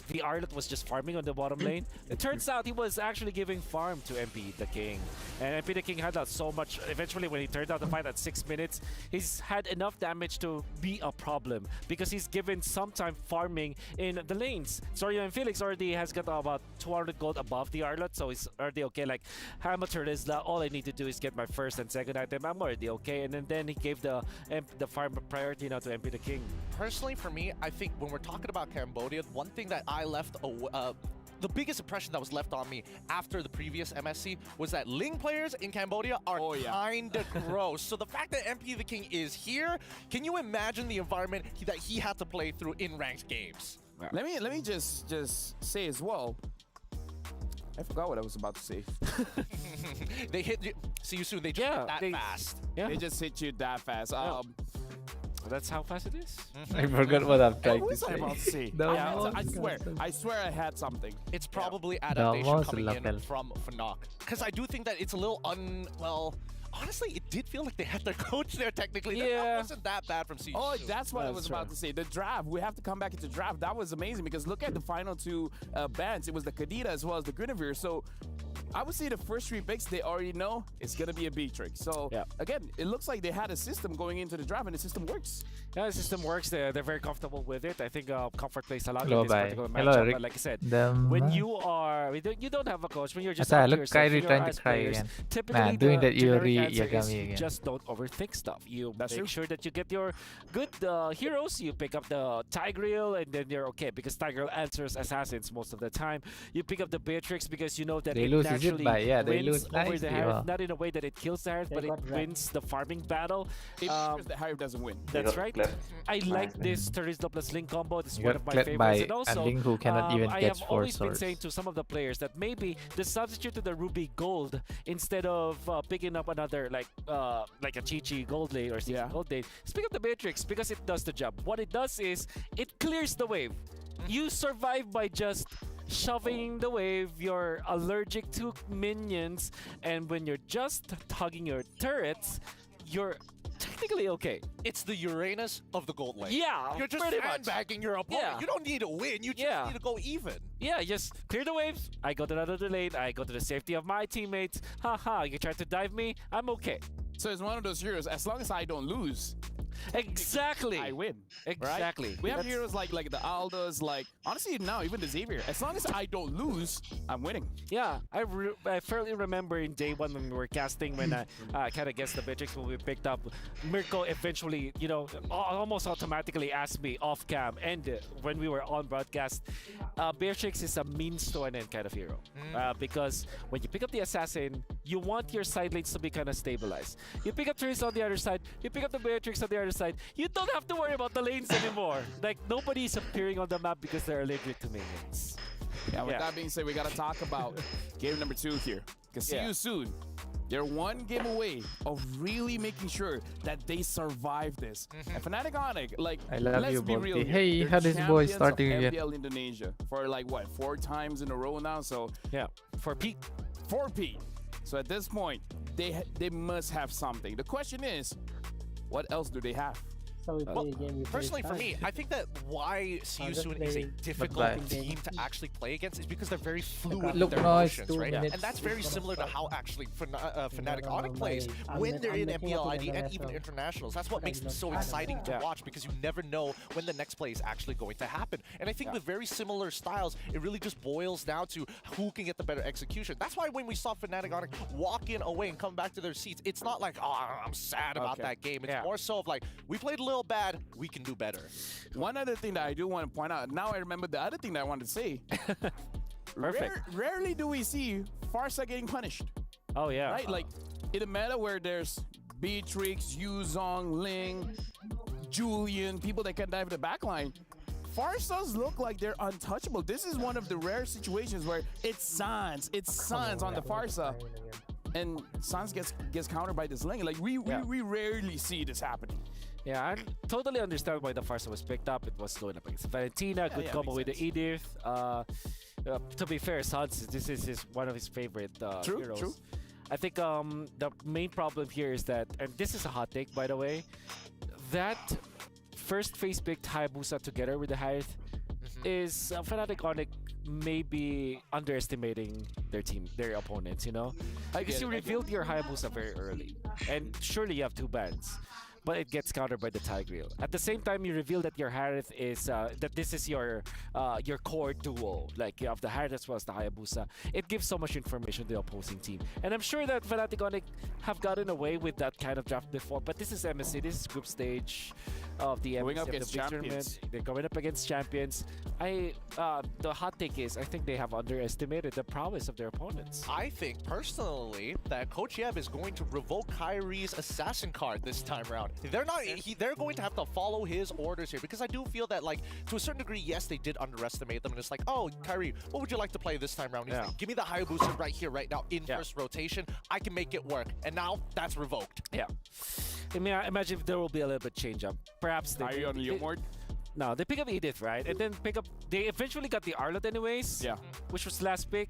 the Arlet was just farming on the bottom lane. It turns out he was actually giving farm to MP the King, and MP the King had out so much. Eventually, when he turned out the fight at 6 minutes, he's had enough damage to be a problem because he's given some time farming in the lanes. Soria and Felix already has got about 200 gold above the Arlet, so he's already okay. Like, I'm a Turtles, all I need to do is get my first and second item. I'm already okay. And then he gave the farm priority now to MP the King. Personally, for me, I think when we're talking about Cambodia, one thing that I left the biggest impression that was left on me after the previous MSC was that Ling players in Cambodia are kinda gross. So the fact that MP the King is here, can you imagine the environment that he had to play through in ranked games? Let me just say as well. I forgot what I was about to say. They hit you. See you soon. They just hit that fast. Yeah. They just hit you that fast. That's how fast it is. I forgot what I'm What trying to was I about to say. say? The Yeah, most I swear I had something. It's probably adaptation most coming in lapel. from Fnac. Because I do think that it's a little well, honestly, it did feel like they had their coach there technically. That wasn't that bad from CG. Oh, that's what I was about to say. The draft. We have to come back into draft. That was amazing because look at the final two bands. It was the Kadita as well as the Guinevere. So I would say the first three picks, they already know it's going to be a Beatrix. So again, it looks like they had a system going into the draft and the system works. Yeah, the system works. They're very comfortable with it. I think comfort plays a lot Hello, in this bye. particular Hello, matchup. Rick. But like I said, Them- when you don't have a coach, when you're just Asa, out to look, yourself, Kyrie when you're trying to as cry players, again. typically Man, doing the that generic Yuri answer is Yagami you again. just don't overthink stuff. You That's make true. sure that you get your good heroes. You pick up the Tigreal, and then you're okay because Tigreal answers assassins most of the time. You pick up the Beatrix because you know that They it lose, is it naturally by? Yeah, they wins lose over nicely, the Harith, huh? not in a way that it kills the Harith, They but it got wrecked. wins the farming battle. It ensures that Harry doesn't win. That's right. I like this Terizla plus Link combo. This is You one got of my clipped favorites. by And also, a Link who cannot even I catch have 4 always been swords. saying to some of the players that maybe the substitute to the Ruby Gold, instead of picking up another like a Chi-Chi Gold lane or CC Gold lane, is pick up the Beatrix because it does the job. What it does is it clears the wave. You survive by just shoving the wave. You're allergic to minions, and when you're just hugging your turrets, you're technically okay. It's the Uranus of the gold lane. Yeah, You're just pretty much. sandbagging your opponent. Yeah. You don't need to win. You just need to go even. Yeah, just clear the waves. I go to another lane. I go to the safety of my teammates. Haha, you try to dive me. I'm okay. So it's one of those heroes. As long as I don't lose, exactly, I win. Exactly. Right? We have heroes like the Aldos, like honestly now even the Xavier. As long as I don't lose, I'm winning. Yeah, I fairly remember in day one when we were casting when I kind of guessed the Beatrix when we picked up. Mirko eventually, almost automatically asked me off cam and when we were on broadcast, Beatrix is a means to an end kind of hero. Because when you pick up the assassin, you want your side lanes to be kind of stabilized. You pick up Therese on the other side, you pick up the Beatrix on the other side, you don't have to worry about the lanes anymore. Like, nobody's appearing on the map because they're allergic to minions. Yeah, with that being said, we got to talk about game number 2 here. Because see you soon. They're one game away of really making sure that they survive this. And Fnatic Onic, like, I love let's you, be real Bolty. here. Hey, They're how this boy champions starting of again? MPL Indonesia for like what, 4 times in a row now. So yeah, for Pete. So at this point, they must have something. The question is, what else do they have? So we play a game. We play Personally, for fast. me, I think that why CU just Soon is a play difficult team to actually play against is because they're very fluid Look, with their no, it's emotions, 2 right? minutes. And that's very similar to how actually Fnatic Onic plays I'm when let- they're I'm in letting MPL up ID in and the even NFL. internationals. That's what makes them so exciting to watch because you never know when the next play is actually going to happen. And I think with very similar styles, it really just boils down to who can get the better execution. That's why when we saw Fnatic Onic walk in away and come back to their seats, it's not like, oh, I'm sad about that game. It's more so of like, we played a little bad, we can do better. One other thing that I do want to point out, now I remember the other thing that I wanted to say. Perfect. Rarely do we see Farsa getting punished. Oh, yeah. Right? Like, in a meta where there's Beatrix, Yuzong, Ling, Julian, people that can dive the backline, Farsas look like they're untouchable. This is one of the rare situations where it's Sans on the Farsa. and Sans gets countered by this Ling. Like we rarely see this happening. Yeah, I totally understand why the Farsa was picked up. It was going up against Valentina, good combo with the Edith. To be fair, Sans, this is one of his favorite heroes. True. I think the main problem here is that, and this is a hot take by the way, that first phase picked Hayabusa together with the Harith is Fnatic Onic maybe underestimating their opponents, you know? Because you revealed your Hayabusa very early, and surely you have 2 bans, but it gets countered by the Tigreal. At the same time, you reveal that your Harith is that this is your core duo. Like you have the Harith as well as the Hayabusa. It gives so much information to the opposing team, and I'm sure that Fnatic Onic have gotten away with that kind of draft before. But this is MSC. This is group stage of the Going up MSC against champions. They're going up against champions. The hot take is I think they have underestimated the prowess of their opponents. I think personally that Coach Yeb is going to revoke Kyrie's assassin card this time around. They're not. They're going to have to follow his orders here because I do feel that, like, to a certain degree, yes, they did underestimate them. And it's like, oh, Kyrie, what would you like to play this time around? He's like, give me the Hayabusa right here, right now, in first rotation. I can make it work. And now that's revoked. Yeah. I mean, I imagine if there will be a little bit change up. Perhaps they. Are you on the Yomord? No, they pick up Edith, right? And then they eventually got the Arlott anyways. Yeah. Which was last pick.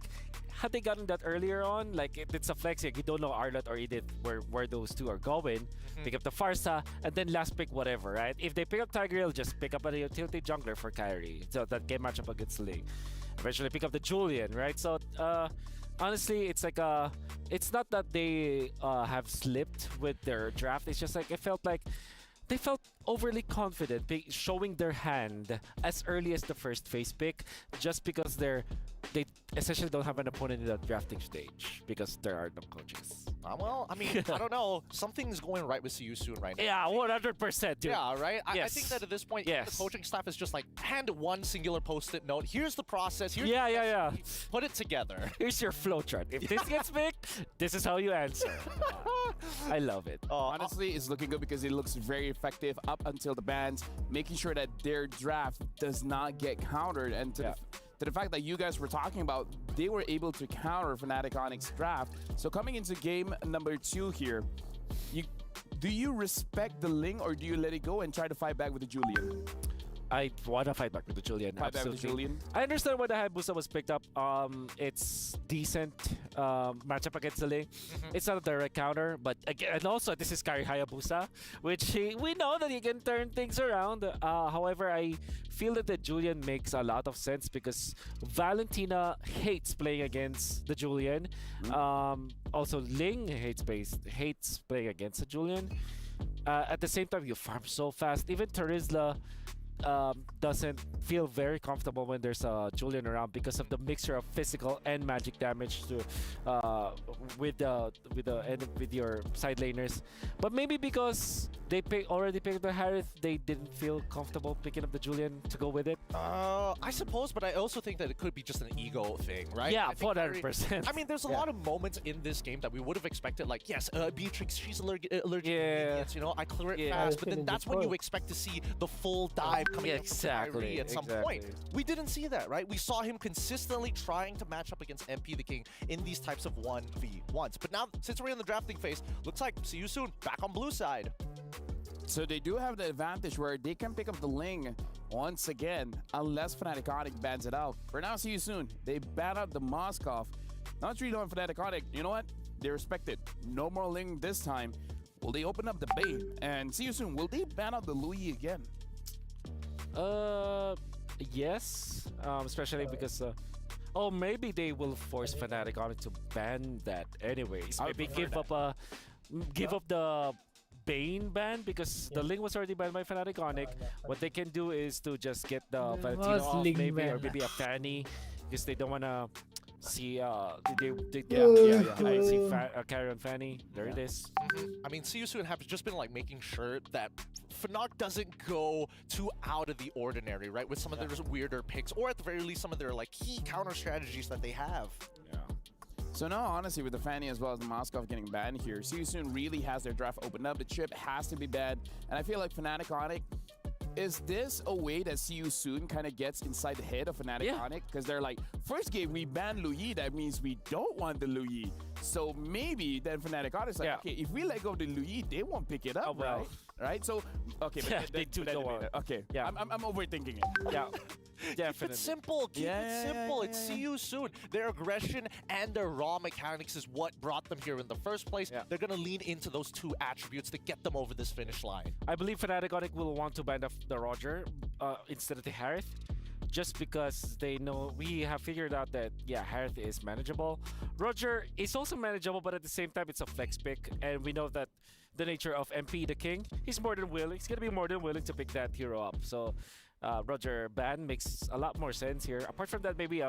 Had they gotten that earlier on, like it's a flex. Like, you don't know Arlott or Edith where those two are going. Pick up the Farsa, and then last pick whatever, right? If they pick up Tigreal, just pick up a utility jungler for Kyrie. So that game matchup against Ling. Eventually pick up the Julian, right? So honestly, it's like it's not that they have slipped with their draft. It's just like it felt like they felt overly confident showing their hand as early as the first phase pick just because they essentially don't have an opponent in the drafting stage because there are no coaches. Well, I mean, I don't know. Something's going right with CU soon right now. Yeah, 100%, dude. Yeah, right? I think that at this point, the coaching staff is just like, hand one singular post-it note. Here's the process. Here's the put it together. Here's your flowchart. If this gets picked, this is how you answer. I love it. Honestly, it's looking good because it looks very effective up until the bans, making sure that their draft does not get countered. And to the fact that you guys were talking about, they were able to counter Fnatic Onic's draft. So coming into game number 2 here, do you respect the Ling or do you let it go and try to fight back with the Julian? I want to fight back with the Julian. Fight back with the Julian. I understand why the Hayabusa was picked up. It's decent matchup against the Ling. It's not a direct counter, but again, and also this is Kyrie Hayabusa, which we know that he can turn things around. However, I feel that the Julian makes a lot of sense because Valentina hates playing against the Julian. Also, Ling hates playing against the Julian. At the same time, you farm so fast. Even Terizla doesn't feel very comfortable when there's a Julian around because of the mixture of physical and magic damage to with your side laners. But maybe because they already picked the Harith, they didn't feel comfortable picking up the Julian to go with it. I suppose, but I also think that it could be just an ego thing, right? Yeah, 400%. I mean, there's a lot of moments in this game that we would have expected, like, yes, Beatrix, she's allergic to ingredients, you know, I clear it fast, but then that's when you expect to see the full dive coming up from Kyrie at some point. We didn't see that, right? We saw him consistently trying to match up against MP the King in these types of 1v1s. But now, since we're in the drafting phase, looks like see you soon back on blue side. So they do have the advantage where they can pick up the Ling once again, unless Fnatic Onic bans it out. For now, see you soon. They ban out the Moskov. Not really on Fnatic Onic. You know what? They respect it. No more Ling this time. Will they open up the bait? And see you soon. Will they ban out the Louis again? Yes. Especially because maybe they will force Fnatic Onic to ban that anyways. Maybe give up the Bane ban because the Ling was already banned by Fnatic Onic. What they can do is to just get the Valentino off, maybe, or maybe a Fanny, because they don't want to see I see carry on Fanny. There it is. I mean, see you soon have just been like making sure that Fnatic doesn't go too out of the ordinary, right? With some of their weirder picks, or at the very least, some of their like key counter strategies that they have. So now, honestly, with the Fanny as well as the Moskov getting banned here, See You Soon really has their draft opened up. The chip has to be banned, and I feel like Fnatic Onic, is this a way that See You Soon kind of gets inside the head of Fnatic Onic? Because they're like, first game we banned Louis, that means we don't want the Louis. So maybe then Fnatic Onyx like, okay, if we let go of the Louis, they won't pick it up, well. right? So okay, but Yeah, they do go on. Okay, Yeah. I'm overthinking it. Yeah. Keep Definitely. it simple. Keep it simple. It's see you soon. Their aggression and their raw mechanics is what brought them here in the first place. Yeah. They're going to lean into those two attributes to get them over this finish line. I believe Fnatic Onic will want to ban the Roger instead of the Harith, just because they know we have figured out that Harith is manageable. Roger is also manageable, but at the same time it's a flex pick, and we know that the nature of MP the King, he's gonna be more than willing to pick that hero up. So Roger ban makes a lot more sense here. Apart from that, maybe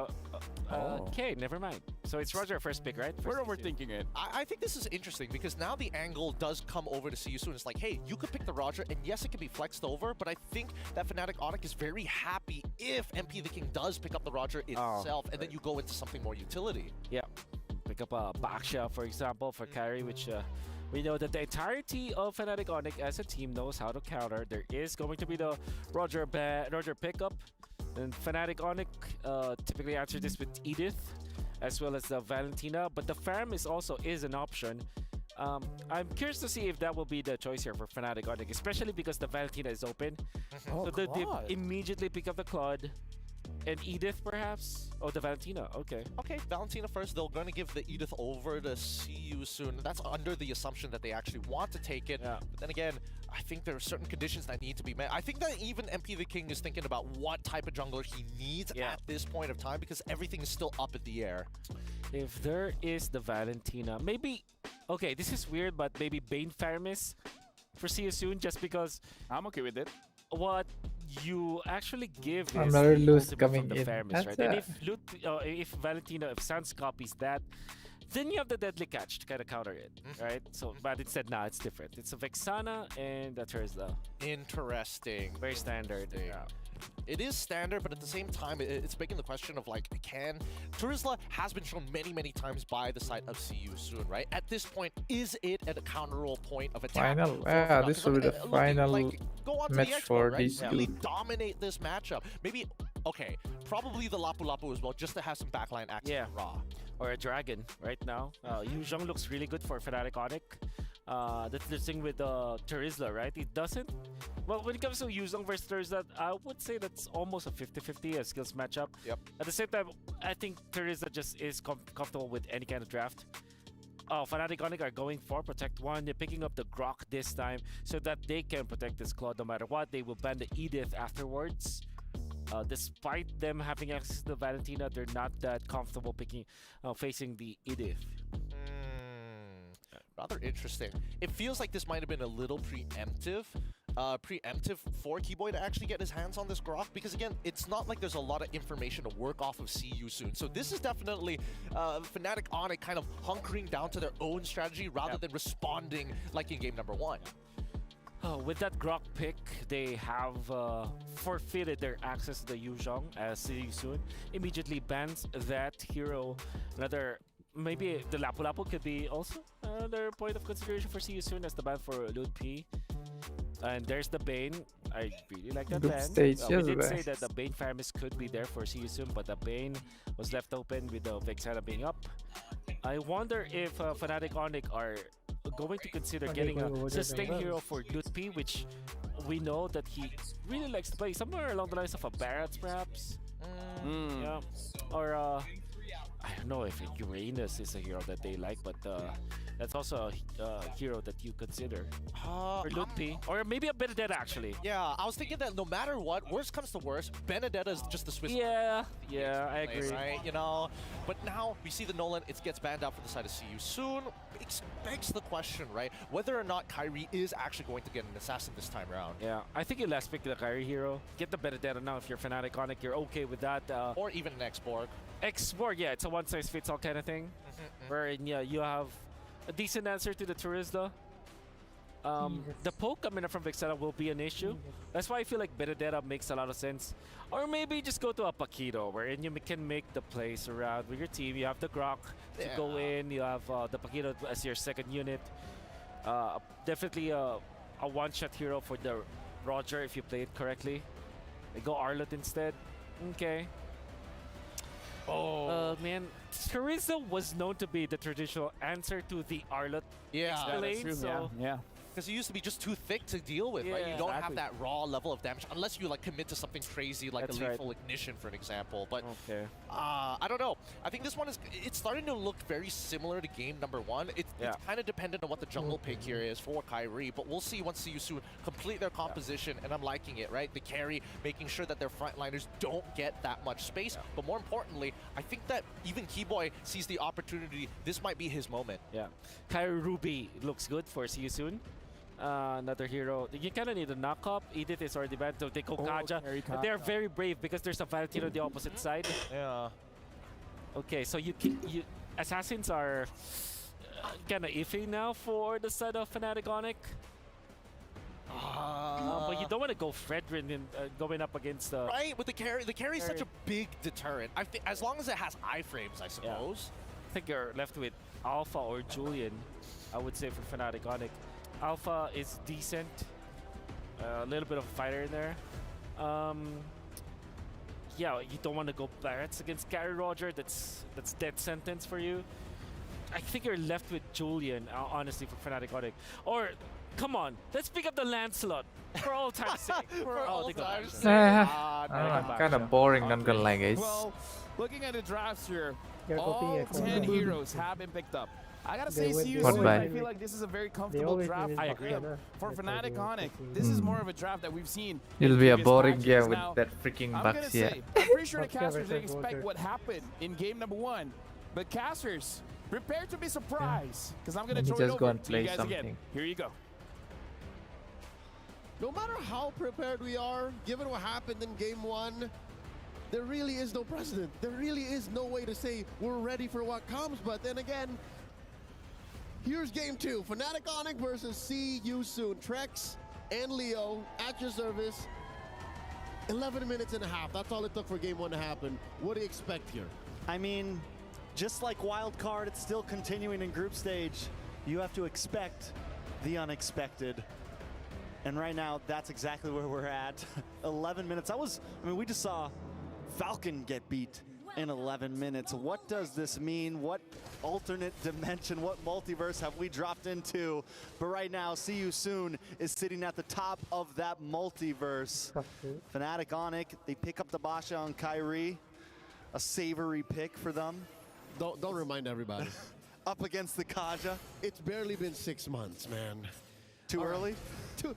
okay, never mind. So it's Roger first pick, right? We're overthinking it. I think this is interesting because now the angle does come over to see you soon. It's like, hey, you could pick the Roger, and yes, it can be flexed over, but I think that Fnatic Onic is very happy if MP the King does pick up the Roger itself, and then you go into something more utility. Yeah, pick up a Baksha, for example, for carry, which we know that the entirety of Fnatic Onic as a team knows how to counter. There is going to be the Roger pickup, and Fnatic Onic typically answer this with Edith, as well as the Valentina, but the Pharm is an option. I'm curious to see if that will be the choice here for Fnatic Onic, especially because the Valentina is open. Oh, so they immediately pick up the Claude. And Edith, perhaps? Oh, the Valentina. Okay. Okay, Valentina first. They're going to give the Edith over to see you soon. That's under the assumption that they actually want to take it. Yeah. But then again, I think there are certain conditions that need to be met. I think that even MP the King is thinking about what type of jungler he needs at this point of time, because everything is still up in the air. If there is the Valentina, maybe... Okay, this is weird, but maybe Bane Faramis for see you soon, just because... I'm okay with it. What you actually give is Another the loose ultimate coming from the in. Faramis, right? And if Valentina, if Sans copies that, then you have the Deadly Catch to kind of counter it, right? So, but instead, it's different. It's a Vexana and a Terizla. Interesting. Very standard. Yeah. It is standard, but at the same time, it's begging the question of like, Terizla has been shown many times by the side of See You Soon, right? At this point, is it at a counter-roll point of attack? Final, this will be the final go on to match the expo, for right? these Really two. dominate this matchup. Maybe, okay, probably the Lapu Lapu as well, just to have some backline access. Yeah. Raw. Or a Dragon right now. Yu Zhong looks really good for Fnatic Onic. That's the thing with Terizla, right? It doesn't. Well, when it comes to Yu Zhong versus Terizla, I would say that's almost a 50-50 a skills matchup. Yep. At the same time, I think Terizla just is comfortable with any kind of draft. Fnatic Onic are going for Protect 1. They're picking up the Grok this time so that they can protect this Claude no matter what. They will ban the Edith afterwards. Despite them having access to the Valentina, they're not that comfortable facing the Edith. Rather interesting. It feels like this might have been a little preemptive for Keyboy to actually get his hands on this Grok, because again, it's not like there's a lot of information to work off of See You Soon. So this is definitely Fnatic Onic kind of hunkering down to their own strategy rather than responding like in game number 1. With that Grok pick, they have forfeited their access to the Yu Zhong as See You Soon immediately bans that hero. Maybe the Lapu Lapu could be also another point of consideration for See You Soon as the ban for Mlbb. And there's the Bane. I really like that Good ban. stage, We did say that the Bane Faramis could be there for See You Soon, but the Bane was left open with the Vexana being up. I wonder if Fnatic Onic are going to consider getting a sustain hero for Mlbb, which we know that he really likes to play somewhere along the lines of a Barrett, perhaps. Yeah. Or I don't know if Uranus is a hero that they like, but that's also a hero that you consider. Or Mlbb, or maybe a Benedetta actually. Yeah, I was thinking that no matter what, worst comes to worst, Benedetta is just the Swiss. Yeah, I agree. Right, you know. But now we see the Nolan, it gets banned out for the side of See You Soon. It begs the question, right? Whether or not Kyrie is actually going to get an assassin this time around. Yeah, I think you last pick the Kyrie hero. Get the Benedetta now if you're Fnatic Onic, you're okay with that. Or even an X-Borg. X-Borg, yeah, it's a one-size-fits-all kind of thing. Wherein, yeah, you have a decent answer to the Terizla. The poke coming up from Vexana will be an issue. That's why I feel like Benedetta makes a lot of sense. Or maybe just go to a Paquito, wherein you can make the plays around with your team. You have the Grok to go in. You have the Paquito as your second unit. Definitely a one-shot hero for the Roger if you play it correctly. Go Arlott instead. Okay. Man, Carissa was known to be the traditional answer to the Arlott lane, so yeah. Because it used to be just too thick to deal with, right? You don't have that raw level of damage unless you like commit to something crazy like a lethal ignition, for an example. But I don't know. I think this one it's starting to look very similar to game number 1. It's kind of dependent on what the jungle pick here is for Kyrie, but we'll see once Yusu complete their composition, and I'm liking it, right? The carry, making sure that their frontliners don't get that much space, but more importantly, I think that even Keyboy sees the opportunity. This might be his moment. Yeah. Kyrie Ruby looks good for See You Soon. Another hero. You kind of need a knock-up. Edith is already banned, so they go Kaja. They're very brave because there's a Valentino on the opposite side. Yeah. Okay, so you Assassins are kind of iffy now for the side of Fnatic Onic. But you don't want to go Fredrin in, going up against the... Right, with the carry. The carry is such a big deterrent. I think as long as it has iframes, I suppose. I think you're left with Alpha or Julian, I would say, for Fnatic Onic. Alpha is decent. A little bit of a fighter in there. Yeah, you don't want to go Barretts against Gary Roger. That's death sentence for you. I think you're left with Julian, honestly, for Fnatic Onic. Or, come on, let's pick up the Lancelot for all time's sake. For all time's sake. Kind of boring, not gonna lie, guys. Well, looking at the drafts here, all 10 heroes have been picked up. I gotta say, I feel like this is a very comfortable draft. I agree. For Fnatic Onic, this is more of a draft that we've seen. It'll be a boring game with that freaking bugs, I'm pretty sure the casters didn't expect what happened in game number 1. But casters, prepare to be surprised, because I'm gonna throw it over to you guys again. Here you go. No matter how prepared we are, given what happened in game 1, there really is no precedent. There really is no way to say we're ready for what comes. But then again, here's game 2. Fnatic Onic versus See You Soon. Trex and Leo at your service. 11 minutes and a half. That's all it took for game 1 to happen. What do you expect here? I mean, just like Wild Card, it's still continuing in group stage. You have to expect the unexpected. And right now, that's exactly where we're at. 11 minutes. We just saw Falcon get beat in 11 minutes. What does this mean? What alternate dimension, what multiverse have we dropped into? But right now, See You Soon is sitting at the top of that multiverse. Fnatic Onic, they pick up the Basha on Kyrie. A savory pick for them. Don't remind everybody. Up against the Kaja. It's barely been 6 months, man. Too early?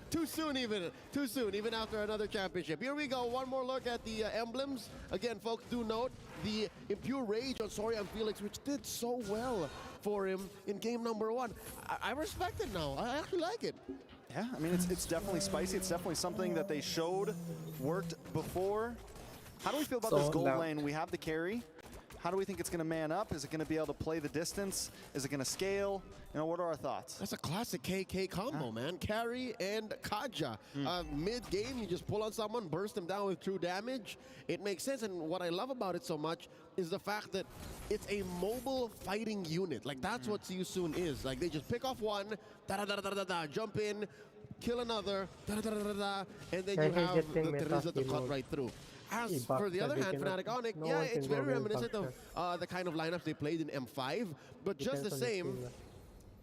Too soon even. Too soon, even after another championship. Here we go, one more look at the emblems. Again, folks, do note the Impure Rage on Sorian Felix, which did so well for him in game number 1. I respect it now. I actually like it. Yeah, I mean, it's definitely spicy. It's definitely something that they showed worked before. How do we feel about this gold lane? We have the carry. How do we think it's going to man up? Is it going to be able to play the distance? Is it going to scale? You know, what are our thoughts? That's a classic KK combo, man. Carry and Kaja. Mid-game, you just pull on someone, burst them down with true damage. It makes sense, and what I love about it so much is the fact that it's a mobile fighting unit. Like, that's what See You Soon is. Like, they just pick off one, jump in, kill another, and then you have the Teresa to cut right through. As for the other hand, Fnatic Onic, yeah, it's very reminiscent of the kind of lineups they played in M5, but just the same,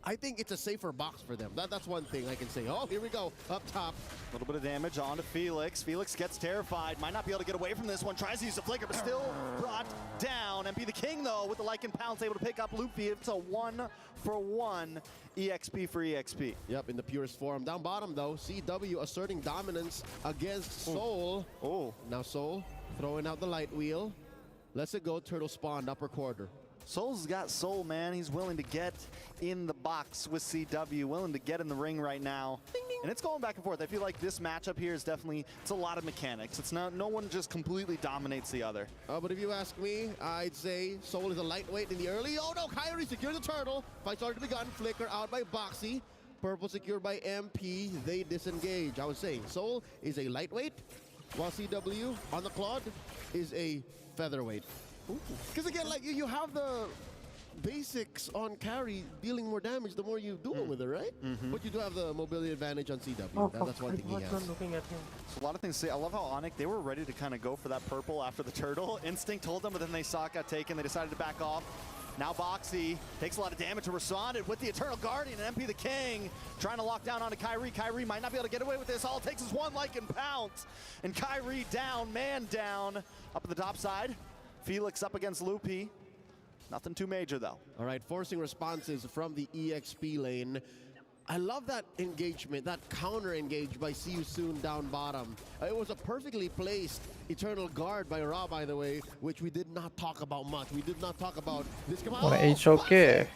I think it's a safer box for them. That's one thing I can say. Oh, here we go, up top. A little bit of damage onto Felix. Felix gets terrified, might not be able to get away from this one, tries to use the flicker, but still brought down. MP the King, though, with the Lycan Pounce, able to pick up Luffy. It's a 1-for-1 EXP for EXP. Yep, in the purest form. Down bottom, though, CW asserting dominance against Soul. Oh, now Soul throwing out the light wheel. Lets it go, turtle spawned, upper quarter. Soul's got soul, man. He's willing to get in the box with CW, willing to get in the ring right now. Ding, ding. And it's going back and forth. I feel like this matchup here is definitely, it's a lot of mechanics. It's not, no one just completely dominates the other. But if you ask me, I'd say Soul is a lightweight in the early. Oh no, Kyrie secured the turtle. Fight's already begun. Flicker out by Boxy. Purple secured by MP. They disengage. I was saying, Soul is a lightweight, while CW on the Claude is a featherweight. Because again, like you have the basics on carry, dealing more damage the more you do it with it, right? But you do have the mobility advantage on CW. That's one thing he has. Looking at him. A lot of things to say. I love how Onic, they were ready to kind of go for that purple after the turtle. Instinct told them, but then they saw it got taken. They decided to back off. Now Boxy takes a lot of damage to respond with the Eternal Guardian and MP the King trying to lock down onto Kyrie. Kyrie might not be able to get away with this. All it takes is one Lycan pounce. And Kyrie down, man down. Up at the top side. Felix up against Loopy. Nothing too major though. All right, forcing responses from the EXP lane. I love that engagement, that counter engage by See You Soon down bottom. It was a perfectly placed Eternal Guard by Ra, by the way, which we did not talk about much. We did not talk about this. Come on. What HOK?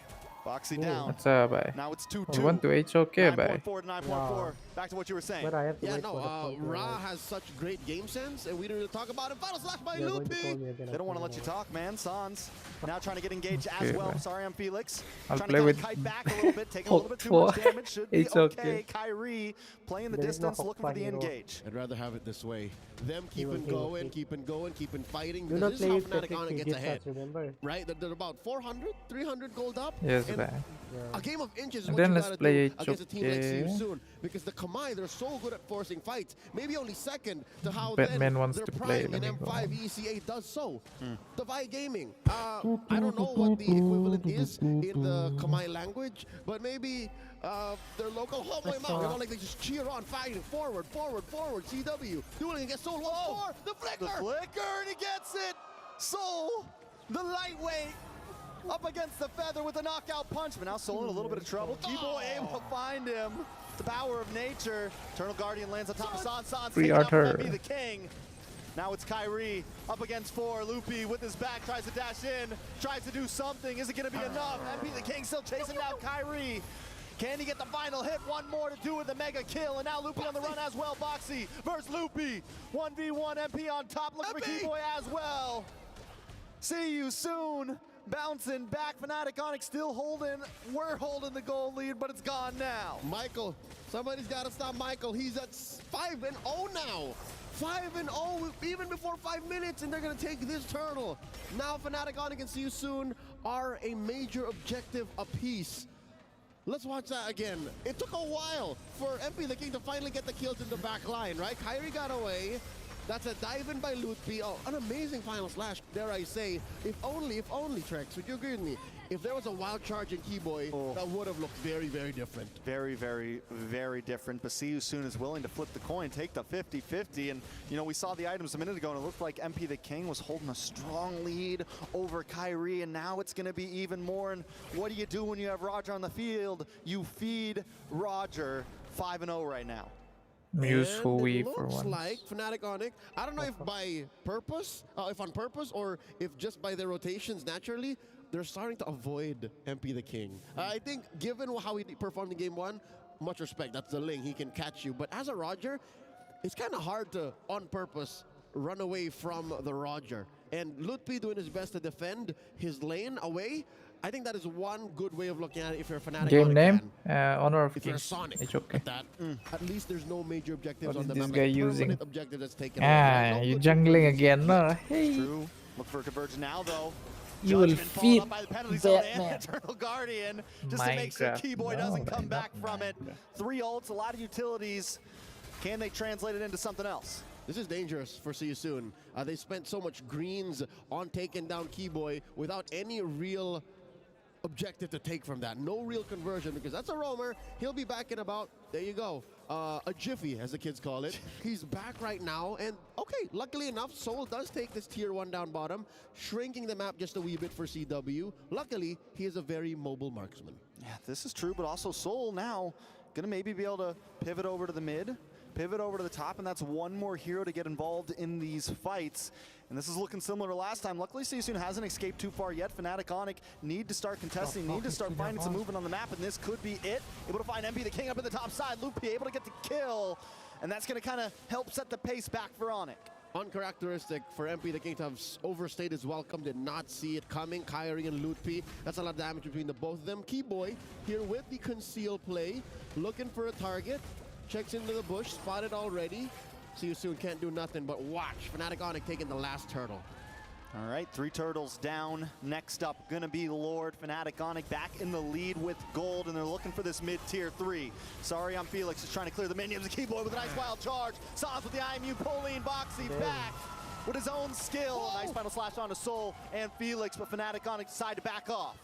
Boxy down. What's up, bye? Now it's 2-2. I want to HOK, bye. 9.4 to 9.4. Back to what you were saying. But I have to Yeah, wait for no, the Ra has such great game sense, and we didn't really talk about it. Final slash by Loopy. They don't want to let you talk, man. Sans now trying to get engaged as well. man. Sorry, I'm Felix. I'll Trying play to with kite back a little bit, taking a little bit too much damage. Should be It's okay. okay. Kyrie playing the There is no distance, looking for the hero. engage. I'd rather have it this way. Them He keeping will going, keep. keeping going, keeping fighting. Do not This is play how with Fnatic Patrick Onic gets Gifts, ahead. remember? Right? They're about 400, 300 gold up. Yes, and man. a game of inches is And what then you let's gotta play do against a team like See You HOK. Soon. Because the Timeee, they're so good at forcing fights. Maybe only second to how Batman then wants their to play, prime let in me go. M5 ECA does so. Divide Gaming. I don't know what the equivalent is in the Timeee language, but maybe their local homeboy mouth. You know, like they just cheer on, fighting, forward, forward, forward. CW dueling against Soul. Whoa, the flicker! The flicker, and he gets it. Soul, the lightweight, up against the feather with a knockout punch. But now Soul in a little bit of trouble. Keyboy able to find him. The power of nature. Eternal Guardian lands on top of Sans. Sans Free taking out Arthur. Mlbb the King. Now it's Kyrie up against 4. Loopy with his back tries to dash in, tries to do something. Is it going to be enough? Mlbb the King still chasing down Kyrie. Can he get the final hit? One more to do with the mega kill, and now Loopy on the run as well. Boxy versus Loopy. 1v1, MP on top, looking for Keyboy as well. See You Soon. Bouncing back, Fnatic Onic still holding. We're holding the goal lead, but it's gone now. Michael, somebody's got to stop Michael. He's at 5-0 now. 5-0 even before 5 minutes, and they're going to take this turtle. Now Fnatic Onic and See You Soon are a major objective apiece. Let's watch that again. It took a while for MP the King to finally get the kills in the back line, right? Kyrie got away. That's a dive in by Lutfi. Oh, an amazing final slash, dare I say. If only, Trex, would you agree with me? If there was a wild charge in Keyboy, that would have looked very, very different. Very, very, very different. But See You Soon is willing to flip the coin, take the 50-50. And, you know, we saw the items a minute ago, and it looked like MP the King was holding a strong lead over Kyrie, and now it's going to be even more. And what do you do when you have Roger on the field? You feed Roger. 5-0 right now. Use Hui it for looks once. like Fnatic Onic, I don't know if by purpose, if on purpose, or if just by their rotations naturally, they're starting to avoid MP the King. I think given how he performed in game 1, much respect, that's the Ling, he can catch you. But as a Roger, it's kind of hard to, on purpose, run away from the Roger. And Lutfi doing his best to defend his lane away, I think that is one good way of looking at it if you're a Fnatic Game Onic name? fan. Honor of If you're Kings. Sonic, HOK. at least there's no major objectives What on is the this map. guy Like, using? permanent objective that's taken Ah, away. you jungling again, no? Hey. True. Look for a conversion now, though. You will Judgment followed feed up by the penalty zone and Batman. Eternal Guardian just to make sure Minecraft. Keyboy doesn't No, come not back from it. Minecraft. 3 ults, a lot of utilities. Can they translate it into something else? This is dangerous for See You Soon. They spent so much greens on taking down Keyboy without any real objective to take from that. No real conversion, because that's a roamer. He'll be back in about, there you go, a jiffy, as the kids call it. He's back right now, and okay, luckily enough, Soul does take this tier 1 down bottom, shrinking the map just a wee bit for CW. Luckily, he is a very mobile marksman. Yeah, this is true, but also Soul now gonna maybe be able to pivot over to the mid, pivot over to the top, and that's one more hero to get involved in these fights. And this is looking similar to last time. Luckily, See You Soon hasn't escaped too far yet. Fnatic Onic need to start contesting, need to start finding some movement on the map, and this could be it. Able to find MP the King up in the top side. Loopy able to get the kill, and that's going to kind of help set the pace back for Onic. Uncharacteristic for MP the King to have overstayed his welcome, did not see it coming. Kyrie and Lutfi, that's a lot of damage between the both of them. Keyboy here with the conceal play, looking for a target, checks into the bush, spotted already. See You Soon can't do nothing but watch. Fnatic Onic taking the last turtle. All right, 3 turtles down. Next up, gonna be Lord. Fnatic Onic back in the lead with gold, and they're looking for this mid-tier 3. Sorry, I'm Felix is trying to clear the minions. Keyboy with a nice wild charge. Sans with the IMU pulling Boxy back with his own skill. Whoa. Nice final slash onto Soul and Felix, but Fnatic Onic decide to back off.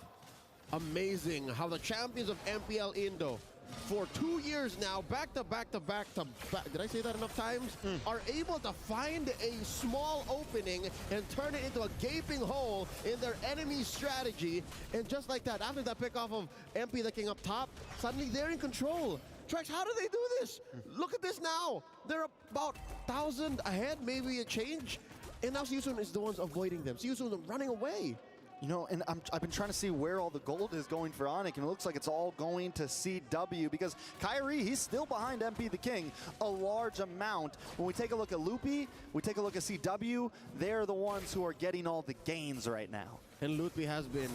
Amazing how the champions of MPL Indo for 2 years now, back to back, did I say that enough times? Are able to find a small opening and turn it into a gaping hole in their enemy's strategy. And just like that, after that pick off of MP the King up top, suddenly they're in control. Trex, how do they do this? Look at this now. They're about 1,000 ahead, maybe a change. And now Siusun is the ones avoiding them. Siusun running away. You know, and I've been trying to see where all the gold is going for Onic, and it looks like it's all going to CW because Kyrie, he's still behind MP the King a large amount. When we take a look at Loopy, we take a look at CW, they're the ones who are getting all the gains right now. And Loopy has been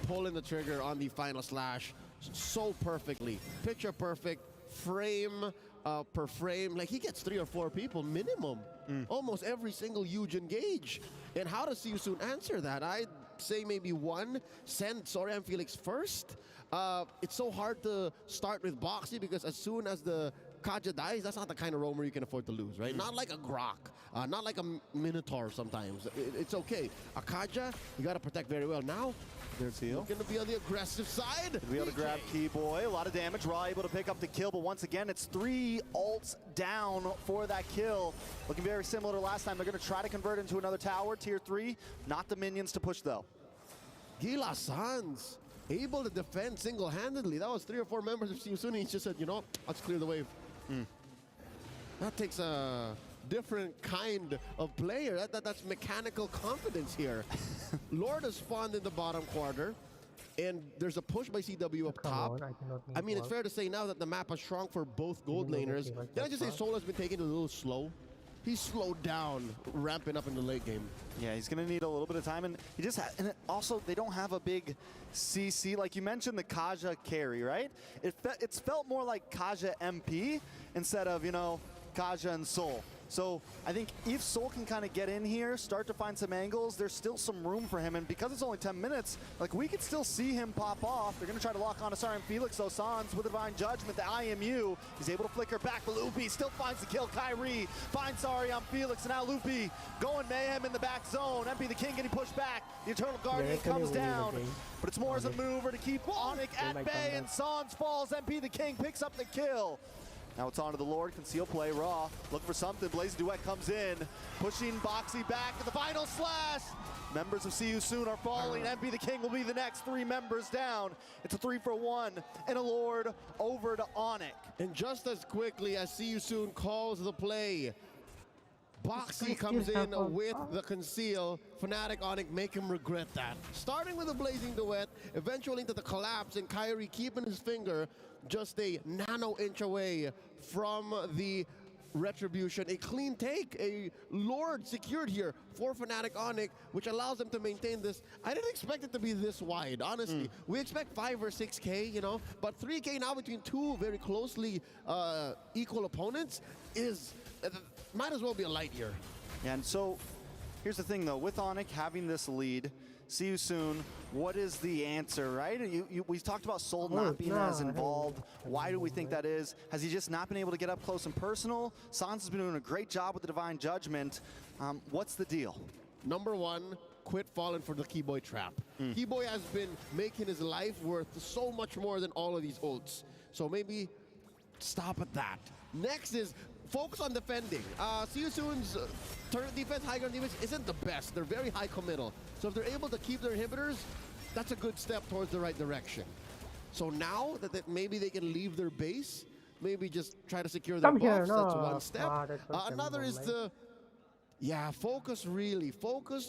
pulling the trigger on the final slash so perfectly. Picture perfect, frame per frame. Like, he gets 3 or 4 people minimum. Almost every single huge engage. And how does Siusun answer that? I'd say maybe 1, send Sorry I'm Felix first. It's so hard to start with Boxy because as soon as the Kaja dies, that's not the kind of roamer you can afford to lose, right? Not like a Grok, not like a Minotaur sometimes. It's okay. A Kaja, you got to protect very well. Now, they're going to be on the aggressive side. Be able to grab Keyboy, a lot of damage. Raw able to pick up the kill, but once again, it's 3 ults down for that kill. Looking very similar to last time. They're going to try to convert into another tower, tier 3. Not the minions to push, though. Gila Sans able to defend single-handedly. That was 3 or 4 members of Siusun. He just said, you know, let's clear the wave. That takes a different kind of player. That's mechanical confidence here. Lord has spawned in the bottom quarter, and there's a push by CW up top. I mean, it's fair to say now that the map has shrunk for both gold laners. Can I just say Soul has been taking it a little slow? He's slowed down, ramping up in the late game. Yeah, he's going to need a little bit of time. And he just and also, they don't have a big CC. Like you mentioned, the Kaja carry, right? It's felt more like Kaja MP instead of, you know, Kaja and Soul. So I think if Soul can kind of get in here, start to find some angles, there's still some room for him. And because it's only 10 minutes, like, we could still see him pop off. They're going to try to lock on to Sorry I'm Felix. So Sans with Divine Judgment, the IMU, he's able to flicker back. Loopy still finds the kill. Kyrie finds Sorry I'm Felix. And now Loopy going mayhem in the back zone. MP the King getting pushed back. The Eternal Guardian comes down. But it's more as a mover to keep Onic at bay. And Sans falls. MP the King picks up the kill. Now it's on to the Lord, conceal play, Raw, looking for something, Blaze Duet comes in, pushing Boxy back at the final slash. Members of Siusun are falling, MP the King will be the next 3 members down. It's a 3-for-1, and a Lord over to Onic. And just as quickly as Siusun calls the play, Boxy comes in with the conceal. Fnatic Onic make him regret that. Starting with a Blazing Duet, eventually into the collapse, and Kyrie keeping his finger just a nano-inch away from the retribution. A clean take, a Lord secured here for Fnatic Onic, which allows them to maintain this. I didn't expect it to be this wide, honestly. We expect 5 or 6K, you know, but 3K now between 2 very closely equal opponents is, might as well be a light year. And so, here's the thing though, with Onic having this lead, see you soon. What is the answer, right? We've talked about Soul not being as involved. Why do we think that is? Has he just not been able to get up close and personal? Sans has been doing a great job with the Divine Judgment. What's the deal? Number 1, quit falling for the Keyboy trap. Keyboy has been making his life worth so much more than all of these ults. So maybe stop at that. Next is focus on defending. Siusun's turret defense, high ground defense isn't the best. They're very high committal. So if they're able to keep their inhibitors, that's a good step towards the right direction. So now that maybe they can leave their base, maybe just try to secure their buffs. That's one step. Another is to, focus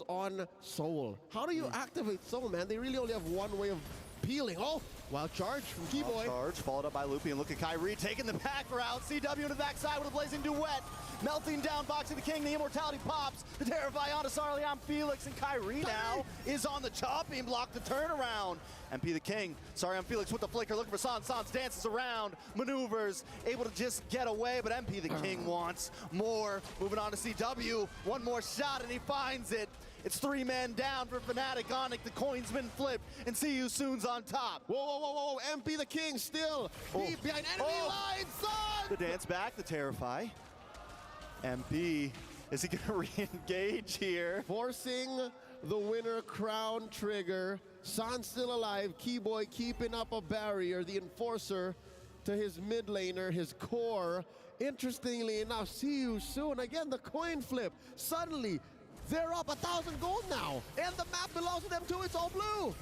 on Soul. How do you activate Soul, man? They really only have one way of peeling. Oh, wild charge from Keyboy. Wild charge, followed up by Loopy, and look at Kyrie taking the back route. CW to the backside with a Blazing Duet. Melting down Boxy the King, the immortality pops. The Terrify onto Sarliam Felix, and Kyrie now is on the chopping block to turnaround. MP the King, Sarliam Felix with the flicker, looking for Sans. Sans dances around, maneuvers, able to just get away, but MP the King wants more. Moving on to CW, one more shot, and he finds it. It's 3 men down for Fnatic. Onic, the coin's been flipped, and See You Soon's on top. Whoa, whoa, whoa, whoa, MP the King still deep behind enemy lines, son! The dance back, the Terrify. MP, is he gonna re-engage here? Forcing the winner crown trigger. San still alive, Keyboy keeping up a barrier, the enforcer to his mid laner, his core. Interestingly enough, See You Soon, again the coin flip. Suddenly, they're up 1,000 gold now, and the map belongs to them too, it's all blue.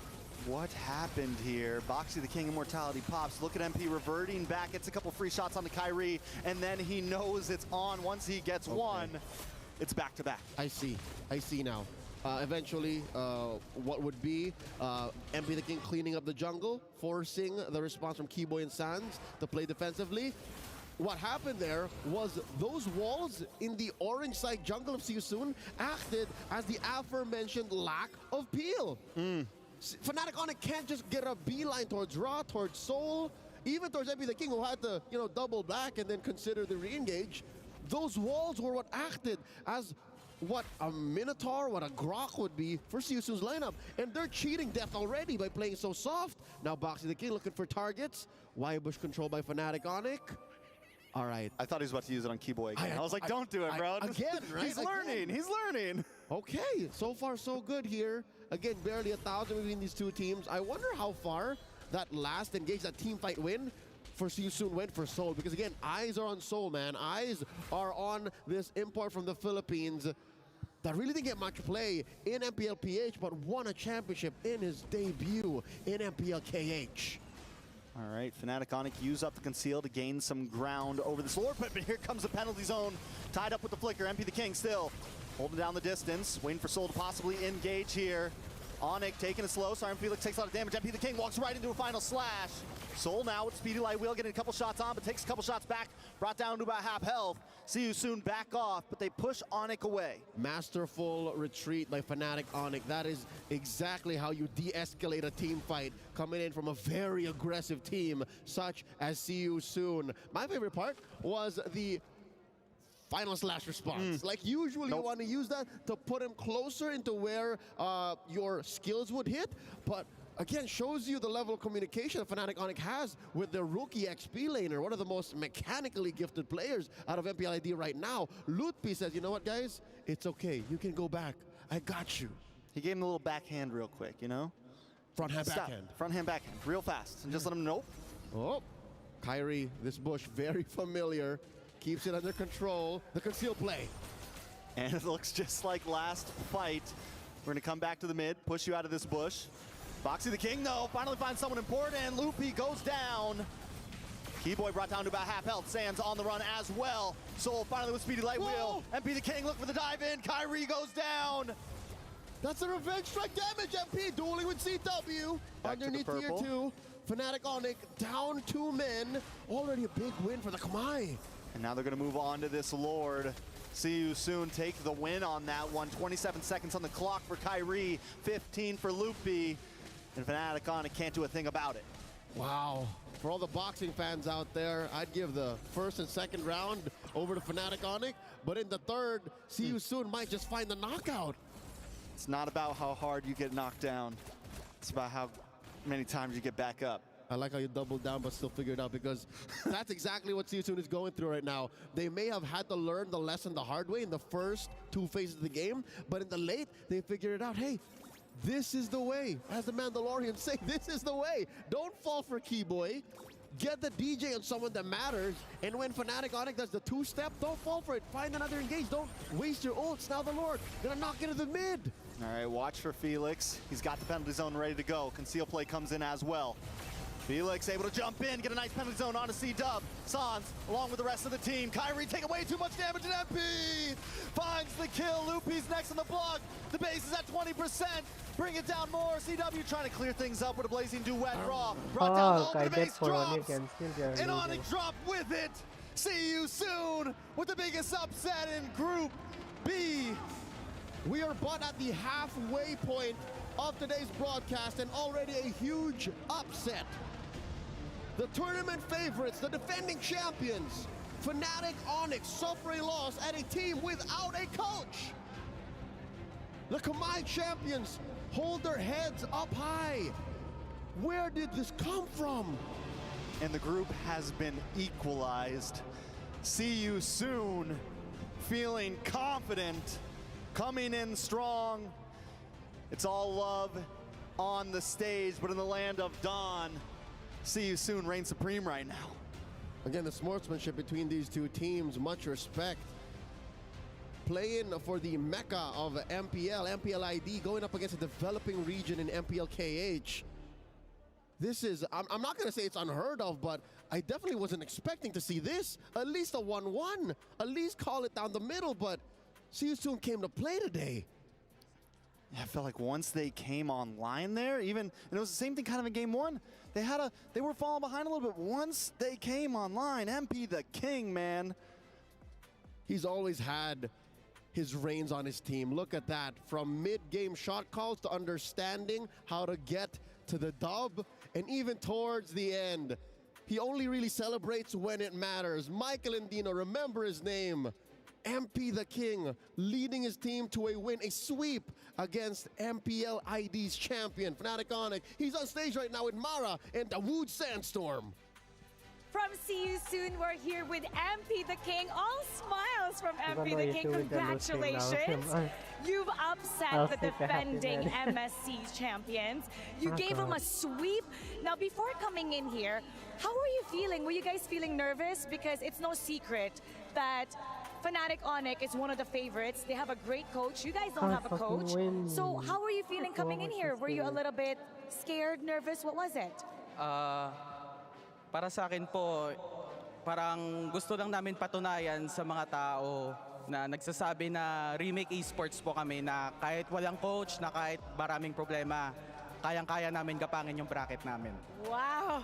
What happened here? Boxy the King Immortality pops. Look at MP reverting back, gets a couple free shots on the Kyrie, and then he knows it's on. Once he gets one, it's back to back. I see now. Eventually, what would be MP the King cleaning up the jungle, forcing the response from Keyboy and Sans to play defensively. What happened there was those walls in the orange side jungle of See You Soon acted as the aforementioned lack of peel. Fnatic Onic can't just get a beeline towards Ra, towards Soul, even towards MP the King, who had to, double back and then consider the re-engage. Those walls were what acted as what a Minotaur, what a Grok would be for See You Soon's lineup. And they're cheating death already by playing so soft. Now Boxy the King looking for targets. Y-Bush controlled by Fnatic Onic. All right. I thought he was about to use it on Keyboy again. I was like, don't do it, bro. Again, right? He's learning. He's learning. Okay, so far so good here. Again, barely 1,000 between these two teams. I wonder how far that last engage, that team fight win for See You Soon went for Soul. Because again, eyes are on Soul, man. Eyes are on this import from the Philippines that really didn't get much play in MPLPH, but won a championship in his debut in MPLKH. All right, Fnatic Onic use up the conceal to gain some ground over this Lord Pit, but here comes the penalty zone. Tied up with the flicker, MP the King still holding down the distance, waiting for Soul to possibly engage here. Onic taking it slow, Siren Felix takes a lot of damage. MP the King walks right into a final slash. Soul now with Speedy Light Wheel getting a couple shots on, but takes a couple shots back, brought down to about half health. See You Soon back off, but they push Onic away. Masterful retreat by Fnatic Onic. That is exactly how you de-escalate a team fight, coming in from a very aggressive team such as See You Soon. My favorite part was the final slash response. Like usually you want to use that to put him closer into where your skills would hit, but again, shows you the level of communication Fnatic Onic has with their rookie XP laner, one of the most mechanically gifted players out of MPLID right now. Lutpi says, you know what, guys? It's okay. You can go back. I got you. He gave him a little backhand real quick, Front hand, backhand. Front hand, backhand, real fast. And just let him know. Oh, Kyrie, this bush, very familiar. Keeps it under control. The conceal play. And it looks just like last fight. We're going to come back to the mid, push you out of this bush. Boxy the King, though, finally finds someone important, and Loopy goes down. Keyboy brought down to about half health. Sans on the run as well. Soul finally with Speedy Light Wheel. MP the King look for the dive in. Kyrie goes down. That's a revenge strike damage, MP dueling with CW. Back underneath to the tier purple. 2. Fnatic Onic down 2 men. Already a big win for the Timeee. And now they're going to move on to this Lord. See You Soon take the win on that one. 27 seconds on the clock for Kyrie, 15 for Loopy. And Fnatic Onic can't do a thing about it. Wow. For all the boxing fans out there, I'd give the first and second round over to Fnatic Onic. But in the third, See You Soon might just find the knockout. It's not about how hard you get knocked down. It's about how many times you get back up. I like how you doubled down but still figured it out, because that's exactly what See You Soon is going through right now. They may have had to learn the lesson the hard way in the first 2 phases of the game, but in the late, they figured it out. Hey, this is the way. As the Mandalorian say, this is the way. Don't fall for Keyboy. Get the DJ on someone that matters. And when Fnatic Onic does the 2-step, don't fall for it. Find another engage. Don't waste your ults. Now the Lord gonna knock into the mid. All right, watch for Felix. He's got the penalty zone ready to go. Conceal play comes in as well. Felix able to jump in, get a nice penalty zone onto C-Dub. Sans, along with the rest of the team. Kyrie taking way too much damage, and MP finds the kill. Loopy's next on the block. The base is at 20%. Bring it down more. CW trying to clear things up with a blazing duet. Raw brought down low, but the base drops. And Onic dropped with it. See You Soon with the biggest upset in Group B. We are but at the halfway point of today's broadcast, and already a huge upset. The tournament favorites, the defending champions, Fnatic Onic, suffer a loss at a team without a coach. The Timeee champions hold their heads up high. Where did this come from? And the group has been equalized. See you soon. Feeling confident, coming in strong. It's all love on the stage, but in the land of Dawn, See you soon reign supreme right now. Again, the sportsmanship between these two teams, much respect. Playing for the mecca of MPL ID, going up against a developing region in MPL KH. This is, I'm not gonna say it's unheard of, but I definitely wasn't expecting to see this. At least a 1-1, at least call it down the middle, but See You Soon came to play today. Yeah, I felt like once they came online there, even, and it was the same thing kind of in game one, they were falling behind a little bit. Once they came online, MP the king, man. He's always had his reins on his team. Look at that, from mid-game shot calls to understanding how to get to the dub, and even towards the end. He only really celebrates when it matters. Michael and Dino, remember his name. MP the King, leading his team to a win, a sweep against MPL ID's champion, Fnatic Onic. He's on stage right now with Mara and Dawood Sandstorm. From See You Soon, we're here with MP the King. All smiles from MP the King. Congratulations. You've upset the defending MSC champions. You gave them a sweep. Now, before coming in here, how were you feeling? Were you guys feeling nervous? Because it's no secret that Fnatic Onic is one of the favorites. They have a great coach. You guys don't have a coach. So how were you feeling coming in here? Were you a little bit scared, nervous? What was it? Para sa akin po, parang gusto lang namin patunayan sa mga tao na nagsasabi na remake esports po kami, na kahit walang coach, na kahit maraming problema, kayang-kaya namin gapangin yung bracket namin. Wow!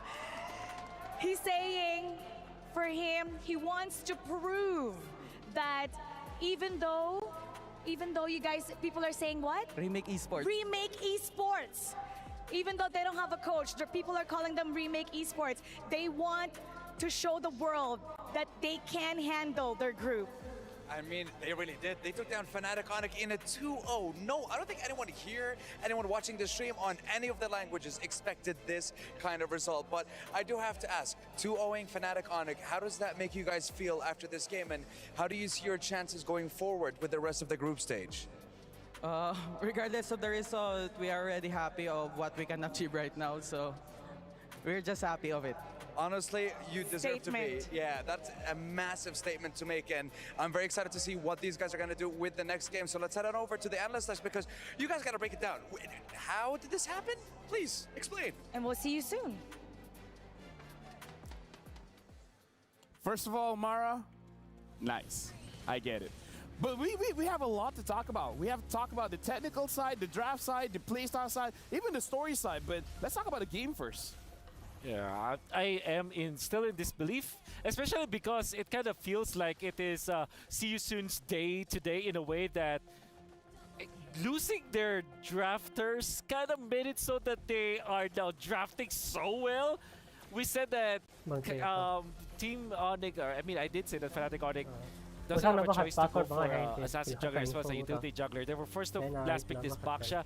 He's saying, for him, he wants to prove that even though you guys, people are saying what? Remake esports. Remake esports. Even though they don't have a coach, the people are calling them remake esports. They want to show the world that they can handle their group. I mean, they really did. They took down Fnatic Onic in a 2-0. No, I don't think anyone here, anyone watching the stream on any of the languages expected this kind of result. But I do have to ask, 2-0ing Fnatic Onic, how does that make you guys feel after this game? And how do you see your chances going forward with the rest of the group stage? Regardless of the result, we are already happy of what we can achieve right now. So we're just happy of it. Honestly, you deserve to be. Yeah, that's a massive statement to make, and I'm very excited to see what these guys are going to do with the next game. So let's head on over to the analyst desk because you guys got to break it down. How did this happen? Please, explain. And we'll see you soon. First of all, Mara, nice. I get it. But we have a lot to talk about. We have to talk about the technical side, the draft side, the playstyle side, even the story side. But let's talk about the game first. Yeah, I am still in disbelief, especially because it kind of feels like it is See You Soon's day today in a way that losing their drafters kind of made it so that they are now drafting so well. We said that Team Onic, or I mean, I did say that Fnatic Onic doesn't have a choice to go for Assassin Juggler as well as a utility juggler. They were forced to last pick this Baksha.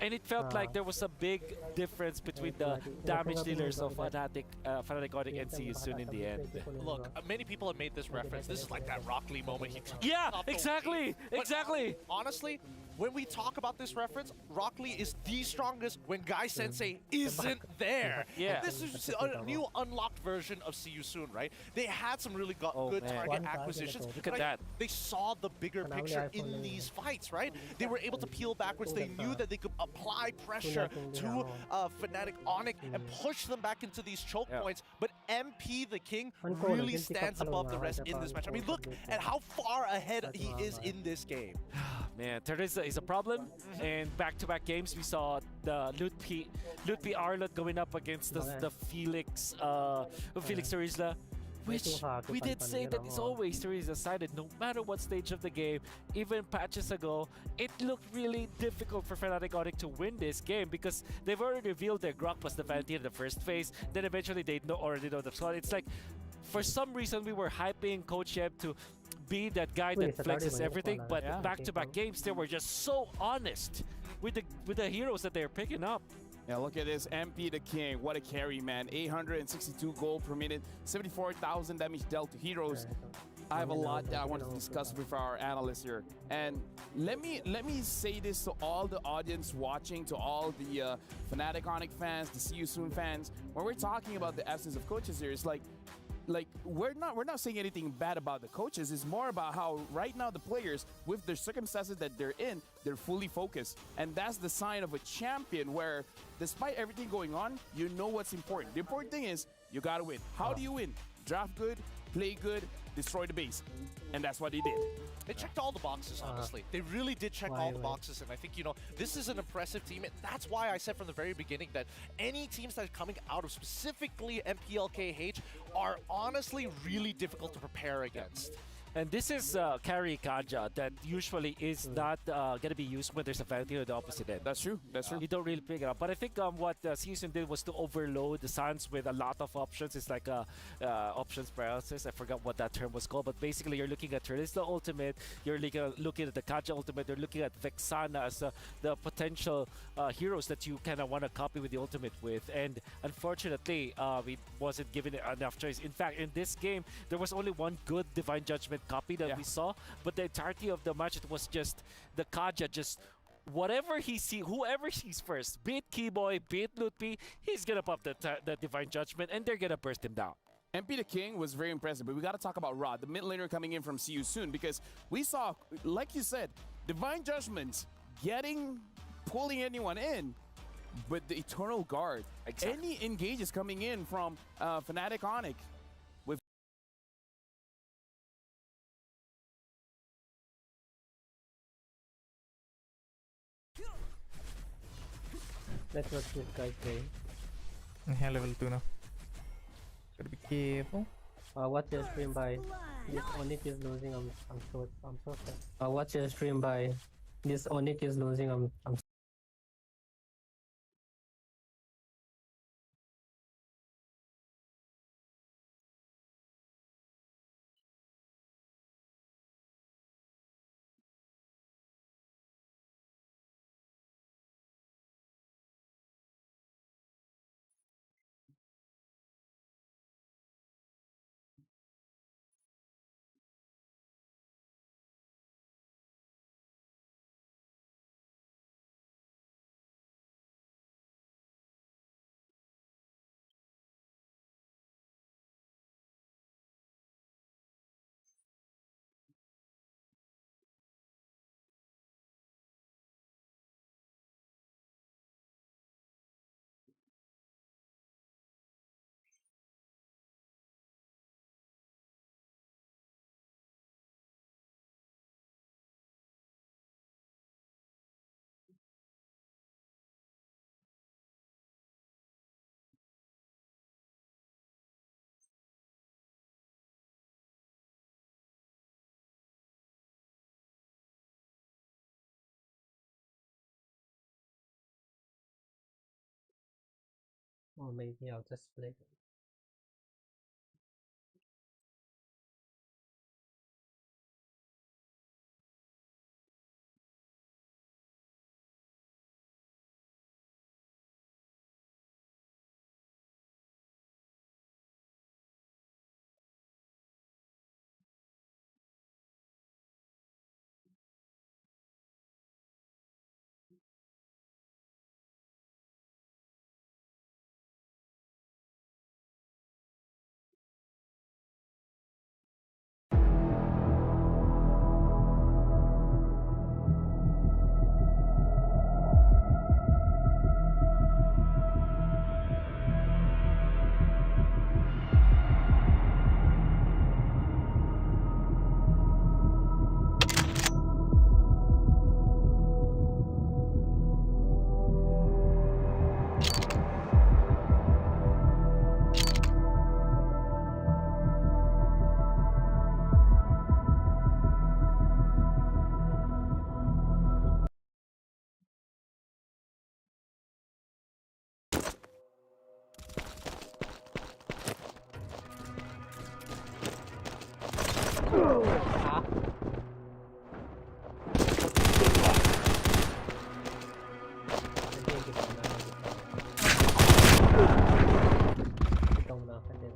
And it felt like there was a big difference between the damage dealers of Fnatic Onic and See You Soon in the end. Look, many people have made this reference. This is like that Rock Lee moment. Yeah, exactly, exactly. Honestly, when we talk about this reference, Rock Lee is the strongest when Guy Sensei isn't there. Yeah. And this is a new unlocked version of See You Soon, right? They had some really good target acquisitions. Look at that. They saw the bigger picture in these fights, right? They were able to peel backwards. They knew that they could apply pressure to Fnatic Onic and push them back into these choke points. But MP the King really stands above the rest in this match. I mean, look at how far ahead he is in this game. Man, Teresa is a problem. And back-to-back games, we saw the Lutpi Arlot going up against the Felix Terizla, which we did say that is always Terizla's sided no matter what stage of the game. Even patches ago, it looked really difficult for Fnatic Onic to win this game because they've already revealed their Grok plus the Vanity in the first phase. Then eventually they already know the squad. It's like, for some reason, we were hyping Coach Yeb to be that guy Wait, that sa tarde flexes ba yun? everything, Wala. but Yeah. back-to-back games, they were just so honest with the heroes that they're picking up. Yeah, look at this. MP the King. What a carry, man. 862 gold per minute, 74,000 damage dealt to heroes. I have a lot that I want to discuss with our analysts here. And let me say this to all the audience watching, to all the Fnatic Onic fans, the See You Soon fans. When we're talking about the absence of coaches here, it's like we're not saying anything bad about the coaches. It's more about how right now the players, with the circumstances that they're in, they're fully focused. And that's the sign of a champion where despite everything going on, you know what's important. The important thing is you gotta win. How do you win? Draft good, play good, destroy the base. And that's what they did. They checked all the boxes, honestly. They really did check all the boxes, and I think, you know, this is an impressive team. And that's why I said from the very beginning that any teams that are coming out of specifically MPLKH are honestly really difficult to prepare against. And this is carry Kaja that usually is not going to be used when there's a Vanity on the opposite end. That's true. That's true. You don't really pick it up. But I think what Season did was to overload the Suns with a lot of options. It's like options paralysis. I forgot what that term was called. But basically, you're looking at Trilista Ultimate. You're looking at the Kaja Ultimate. You're looking at Vexana as the potential heroes that you kind of want to copy with the Ultimate with. And unfortunately, we wasn't given enough choice. In fact, in this game, there was only one good Divine Judgment copy that we saw, but the entirety of the match, it was just the Kaja, just whatever he sees, whoever sees first, be it Keyboy, be it Lutpi, he's gonna pop the Divine Judgment and they're gonna burst him down. MP the King was very impressive, but we got to talk about Rod, the mid laner coming in from See You Soon, because we saw, like you said, Divine Judgments pulling anyone in, but the Eternal Guard, any engages coming in from Fnatic Onic. Let's watch this guy play. Yeah, level 2 now. Gotta be careful. Watch your stream by. This Onic is losing. I'm so sad. Watch your stream by. This Onic is losing. I'm or maybe I'll just play. ตรงนะคันเด่น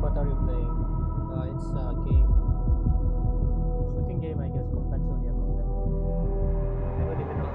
What are you playing? It's a game. Shooting game, I guess. Combat Zone, yeah, combat. I don't even know.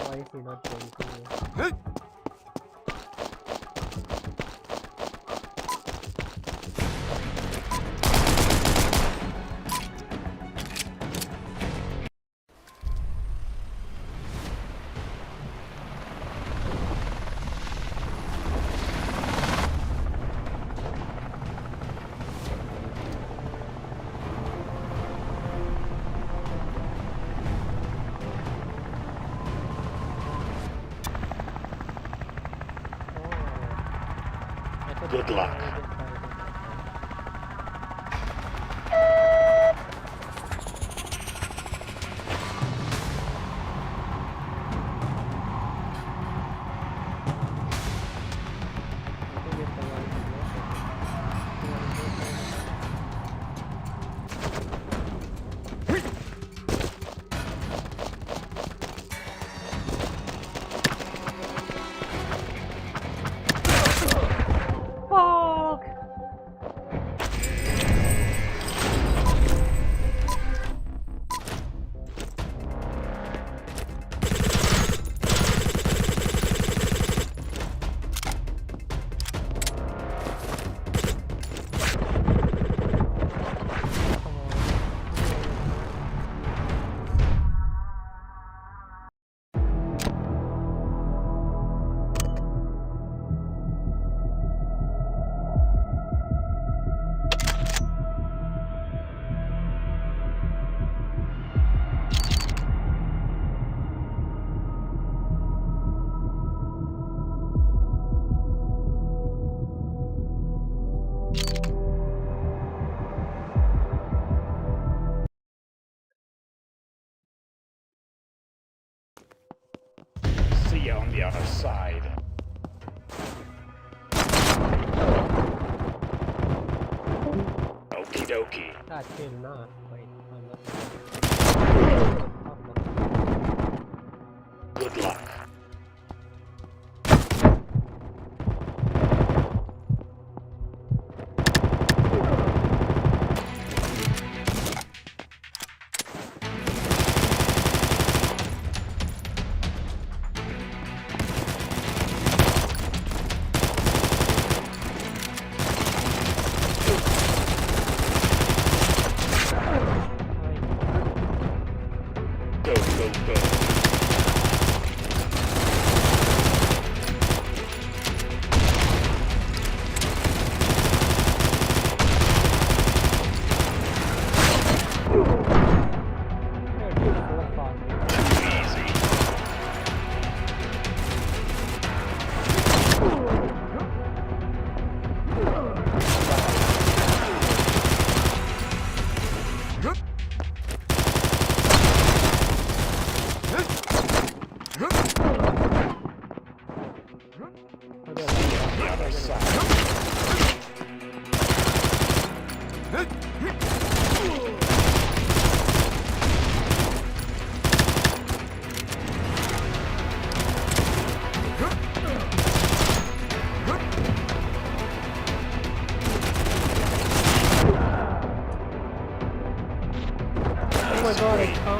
Why is he not going to? Good luck. Oh! you on the other side. Okie dokie. Ah, chill na. Wait, I'm not. Good luck. Go, go, go. The other side. Oh my god, it's on.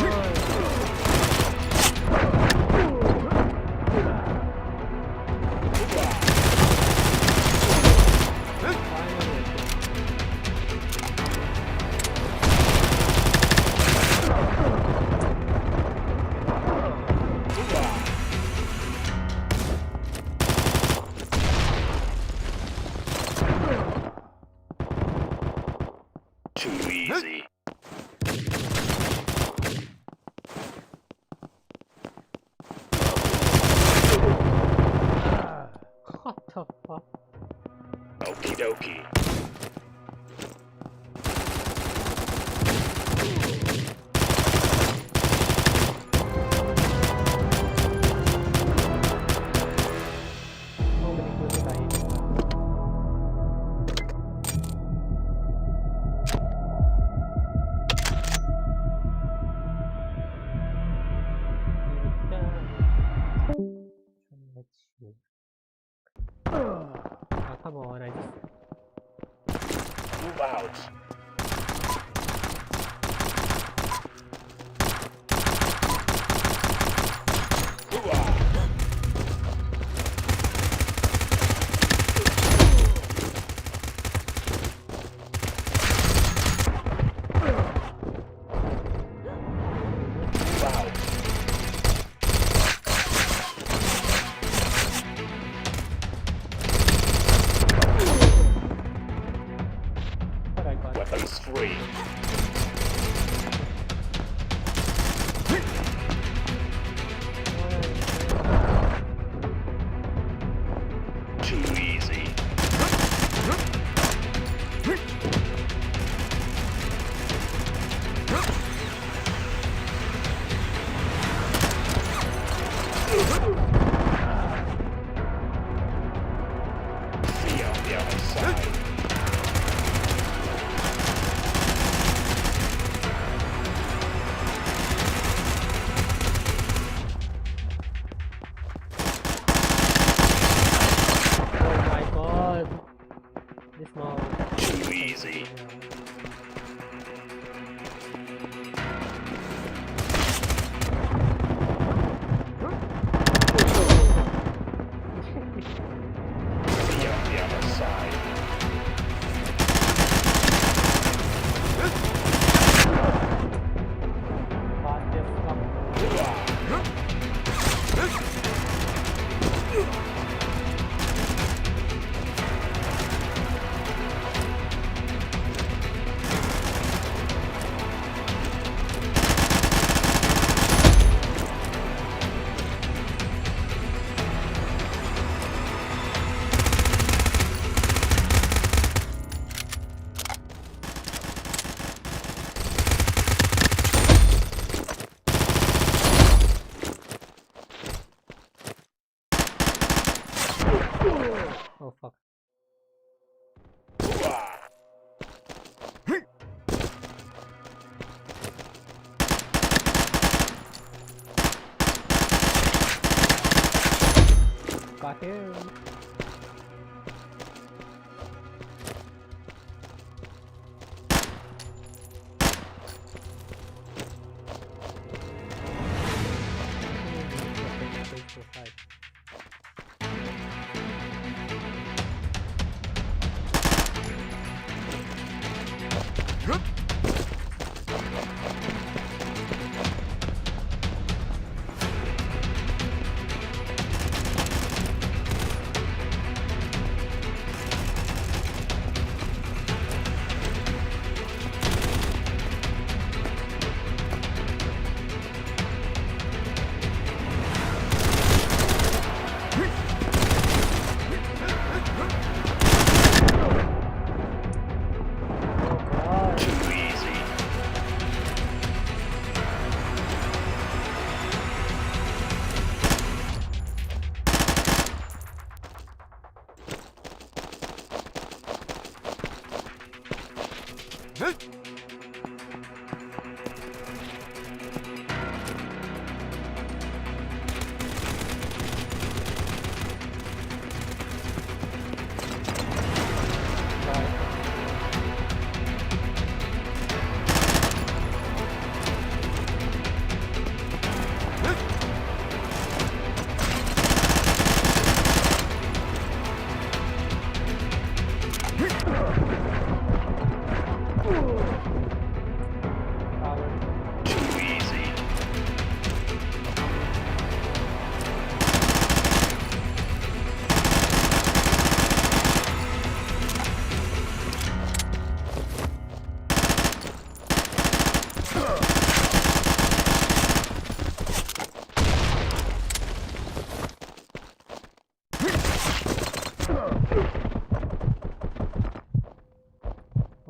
Too easy. What the fuck? Okie dokie. How many kills did I hit? Let's see. Oh, come on, I just... Move out. But I got it. Weapons free. Too easy. See you on the other side.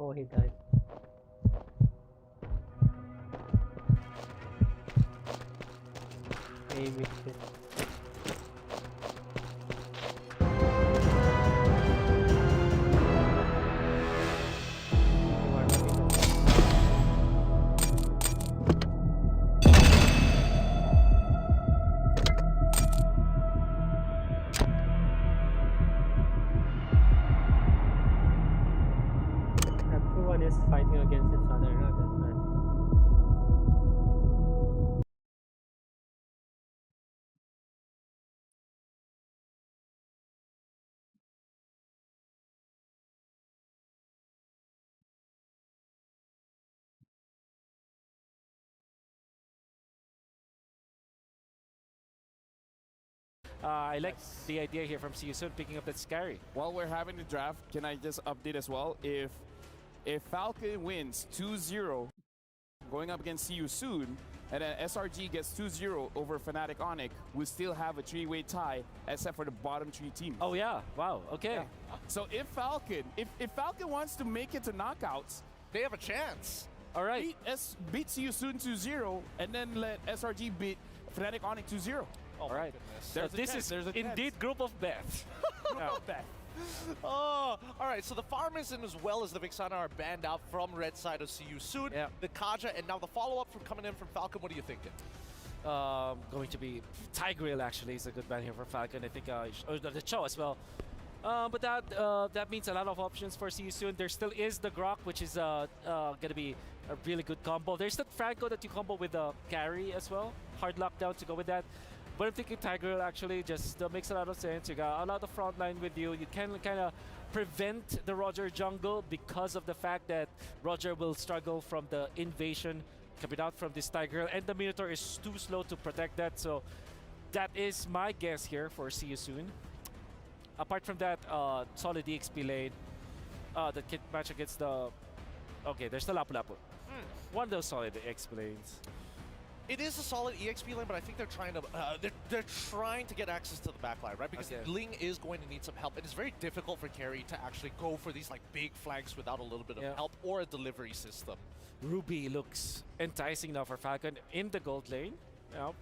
Oh, he died. He missed it. Everyone is fighting against each other, not that man. I like the idea here from CU Soon picking up that Scary. While we're having the draft, can I just update as well? If Falcon wins 2-0 going up against CU Soon, and then SRG gets 2-0 over Fnatic Onic, we still have a 3-way tie except for the bottom 3 teams. Oh yeah, wow, okay. Yeah. So if Falcon wants to make it to knockouts, they have a chance. All right. Beat CU Soon 2-0 and then let SRG beat Fnatic Onic 2-0. All right. This is indeed group of death. Group of death. Oh, all right. So the Farmison as well as the Vixana are banned out from red side of CU Soon. Yeah. The Kaja and now the follow-up from coming in from Falcon. What are you thinking? Going to be Tigreal actually is a good ban here for Falcon. I think or the Cho as well. But that means a lot of options for CU Soon. There still is the Grok, which is gonna be a really good combo. There's that Franco that you combo with the carry as well. Hard lockdown to go with that. But I'm thinking Tigreal actually just makes a lot of sense. You got a lot of front line with you. You can kind of prevent the Roger jungle because of the fact that Roger will struggle from the invasion coming out from this Tigreal, and the Minotaur is too slow to protect that. So that is my guess here for CU Soon. Apart from that, solid EXP lane. The kit match against the... Okay, there's the Lapu Lapu. One of those solid EXP lanes. It is a solid EXP lane, but I think they're trying to they're trying to get access to the backline, right? Because Ling is going to need some help. It is very difficult for carry to actually go for these like big flanks without a little bit of help or a delivery system. Ruby looks enticing now for Falcon in the gold lane. Yep.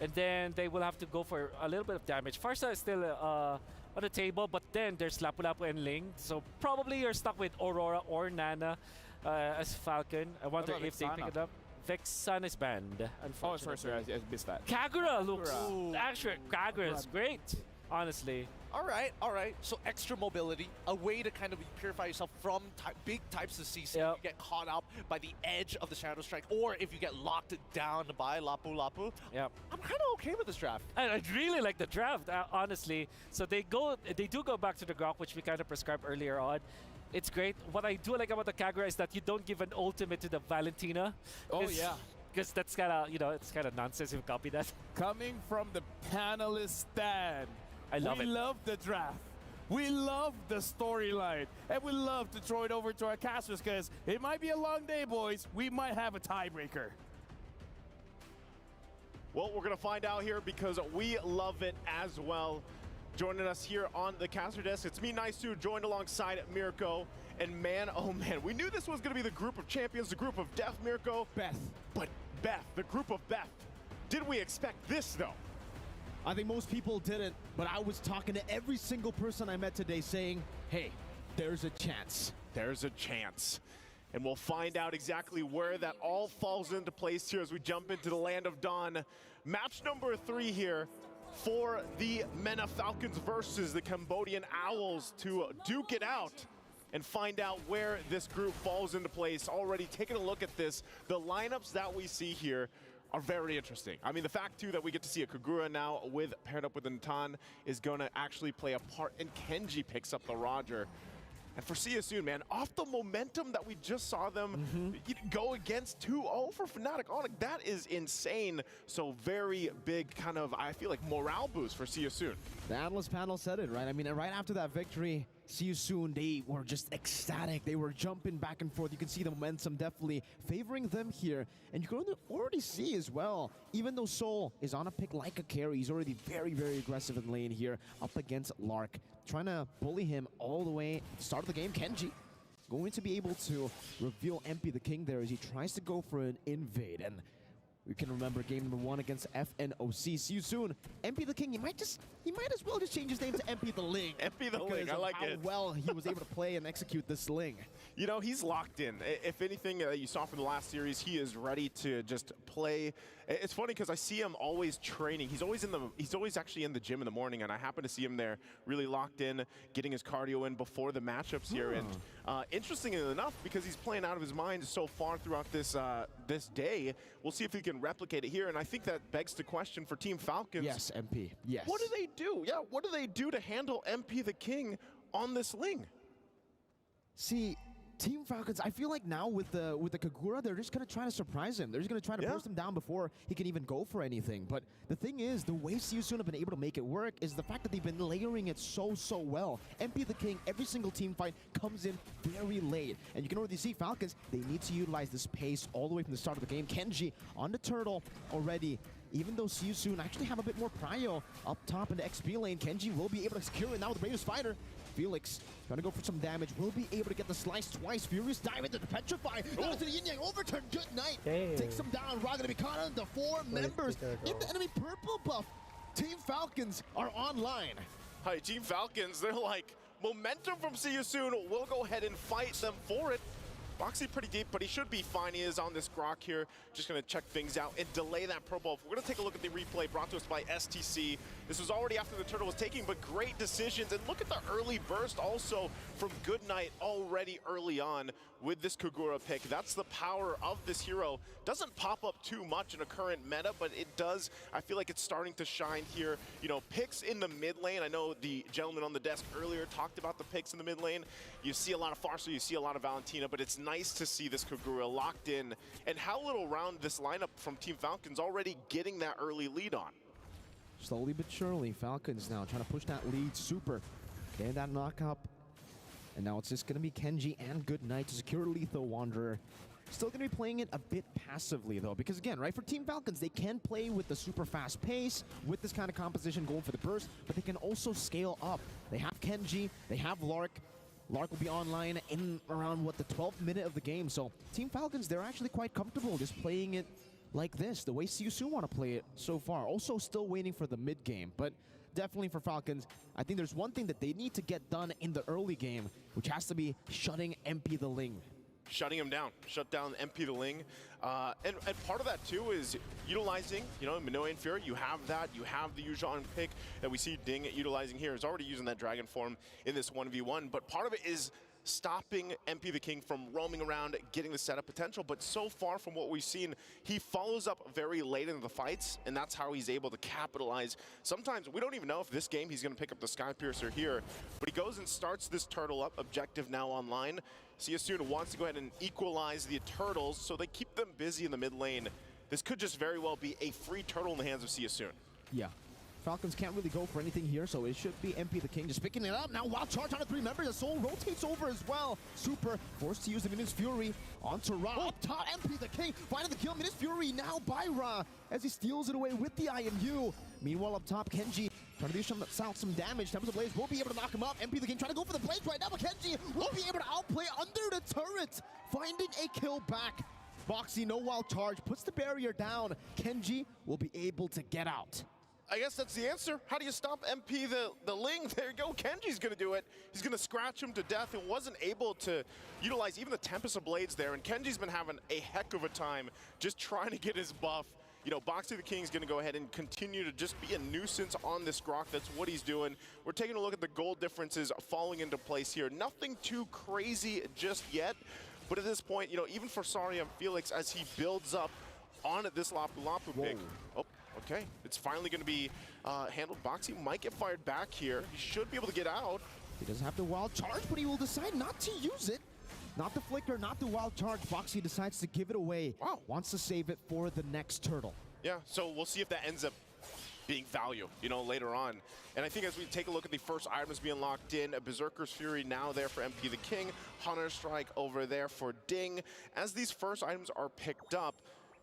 And then they will have to go for a little bit of damage. Farsa is still on the table, but then there's Lapu Lapu and Ling. So probably you're stuck with Aurora or Nana as Falcon. I wonder if they pick it up. Vexan is banned, unfortunately. Oh, sorry, I missed that. Kagura looks... Actually, Kagura is great, honestly. All right. So extra mobility, a way to kind of purify yourself from big types of CC. You get caught up by the edge of the Shadow Strike, or if you get locked down by Lapu Lapu. Yep. I'm kind of okay with this draft. And I really like the draft, honestly. So they do go back to the Grok, which we kind of prescribed earlier on. It's great. What I do like about the Kagura is that you don't give an ultimate to the Valentina. Oh, yeah. Because that's kind of, it's kind of nonsense if you copy that. Coming from the panelist stand. I love it. We love the draft. We love the storyline. And we love to throw it over to our casters because it might be a long day, boys. We might have a tiebreaker. Well, we're going to find out here because we love it as well. Joining us here on the caster desk, it's me, Nice2, joined alongside Mirko. And man, oh man, we knew this was going to be the group of champions, the group of death, Mirko. Beth. But Beth, the group of Beth. Did we expect this, though? I think most people didn't, but I was talking to every single person I met today saying, hey, there's a chance. There's a chance. And we'll find out exactly where that all falls into place here as we jump into the Land of Dawn. Match number 3 here for the MENA Falcons versus the Cambodian Owls to duke it out and find out where this group falls into place. Already taking a look at this, the lineups that we see here are very interesting. I mean, the fact, too, that we get to see a Kagura now paired up with Natan is going to actually play a part, and Kenji picks up the Roger. And for See You Soon, man, off the momentum that we just saw them go against 2-0 for Fnatic Onic, that is insane. So very big kind of, I feel like, morale boost for See You Soon. The analyst panel said it, right? I mean, right after that victory, See You Soon, they were just ecstatic. They were jumping back and forth. You can see the momentum definitely favoring them here. And you can already see as well, even though Soul is on a pick like a carry, he's already very, very aggressive in lane here up against Lark, trying to bully him all the way at the start of the game. Kenji going to be able to reveal MP the King there as he tries to go for an invade. And we can remember game number 1 against FNOC. See You Soon. MP the King, he might as well just change his name to MP the Ling. MP the Ling, I like it. How well he was able to play and execute this Ling. You know, he's locked in. If anything you saw from the last series, he is ready to just play. It's funny because I see him always training. He's always actually in the gym in the morning, and I happen to see him there really locked in, getting his cardio in before the matchups here. And interestingly enough, because he's playing out of his mind so far throughout this this day, we'll see if he can replicate it here. And I think that begs the question for Team Falcons. Yes, MP. Yes. What do they do? Yeah, what do they do to handle MP the King on this Ling? See, Team Falcons, I feel like now with the Kagura, they're just going to try to surprise him. They're just going to try to burst him down before he can even go for anything. But the thing is, the way See You Soon have been able to make it work is the fact that they've been layering it so well. MP the King, every single team fight comes in very late. And you can already see Falcons, they need to utilize this pace all the way from the start of the game. Kenji on the turtle already. Even though See You Soon actually have a bit more prio up top in the XP lane, Kenji will be able to secure it now with the Raiders Fighter. Felix trying to go for some damage, will be able to get the slice twice. Furious dive into the Petrify. Goes to the Yin Yang overturn. Good night. Takes him down. Ra gonna be caught on the 4 members in the enemy purple buff. Team Falcons are online. Hi, Team Falcons, they're like, momentum from See You Soon. We'll go ahead and fight them for it. Boxy pretty deep, but he should be fine. He is on this Grok here. Just going to check things out and delay that Pro Ball. We're going to take a look at the replay brought to us by STC. This was already after the turtle was taking, but great decisions. And look at the early burst also from Goodnight already early on with this Kagura pick. That's the power of this hero. Doesn't pop up too much in a current meta, but it does. I feel like it's starting to shine here. You know, picks in the mid lane. I know the gentleman on the desk earlier talked about the picks in the mid lane. You see a lot of Farsa, you see a lot of Valentina, but it's nice to see this Kagura locked in. And how little round this lineup from Team Falcons already getting that early lead on. Slowly but surely, Falcons now trying to push that lead super. Getting that knock up. And now it's just going to be Kenji and Goodnight to secure Lethal Wanderer. Still going to be playing it a bit passively, though, because again, right, for Team Falcons, they can play with the super fast pace, with this kind of composition going for the burst, but they can also scale up. They have Kenji, they have Lark. Lark will be online in around, what, the 12th minute of the game. So Team Falcons, they're actually quite comfortable just playing it like this, the way See You Soon want to play it so far. Also still waiting for the mid game, but definitely for Falcons, I think there's one thing that they need to get done in the early game, which has to be shutting MP the Ling. Shutting him down, shut down MP the Ling. And part of that too is utilizing, you know, Minoa and Fury, you have that, you have the Yuuzhan pick that we see Ding utilizing here. Is already using that Dragon form in this 1v1, but part of it is stopping MP the King from roaming around, getting the setup potential. But so far from what we've seen, he follows up very late in the fights, and that's how he's able to capitalize. Sometimes we don't even know if this game he's going to pick up the Sky Piercer here, but he goes and starts this turtle up, objective now online. See You Soon wants to go ahead and equalize the turtles, so they keep them busy in the mid lane. This could just very well be a free turtle in the hands of See You Soon. Yeah. Falcons can't really go for anything here, so it should be MP the King just picking it up. Now wild charge on the 3 members. The Soul rotates over as well. Super forced to use the Minus Fury onto Ra. Up top, MP the King finding the kill. Minus Fury now by Ra as he steals it away with the IMU. Meanwhile, up top, Kenji trying to do some damage. Tempest of Blaze will be able to knock him up. MP the King trying to go for the Blaze right now, but Kenji will be able to outplay under the turret, finding a kill back. Boxy, no wild charge, puts the barrier down. Kenji will be able to get out. I guess that's the answer. How do you stop MP the Ling? There you go. Kenji's going to do it. He's going to scratch him to death and wasn't able to utilize even the Tempest of Blades there. And Kenji's been having a heck of a time just trying to get his buff. You know, Boxy the King's going to go ahead and continue to just be a nuisance on this Grok. That's what he's doing. We're taking a look at the gold differences falling into place here. Nothing too crazy just yet. But at this point, you know, even for Saria and Felix, as he builds up on this Lapu Lapu pick. Oh. Okay, it's finally going to be handled. Boxy might get fired back here. He should be able to get out. He doesn't have the wild charge, but he will decide not to use it. Not the flicker, not the wild charge. Boxy decides to give it away. Wow. Wants to save it for the next turtle. Yeah, so we'll see if that ends up being value, you know, later on. And I think as we take a look at the first items being locked in, a Berserker's Fury now there for MP the King, Hunter Strike over there for Ding. As these first items are picked up,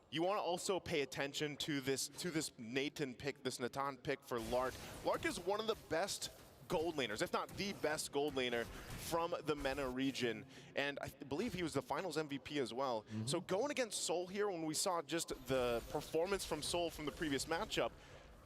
you want to also pay attention to this Nathan pick, this Natan pick for Lark. Lark is one of the best gold laners, if not the best gold laner from the MENA region. And I believe he was the finals MVP as well. So going against Soul here, when we saw just the performance from Soul from the previous matchup,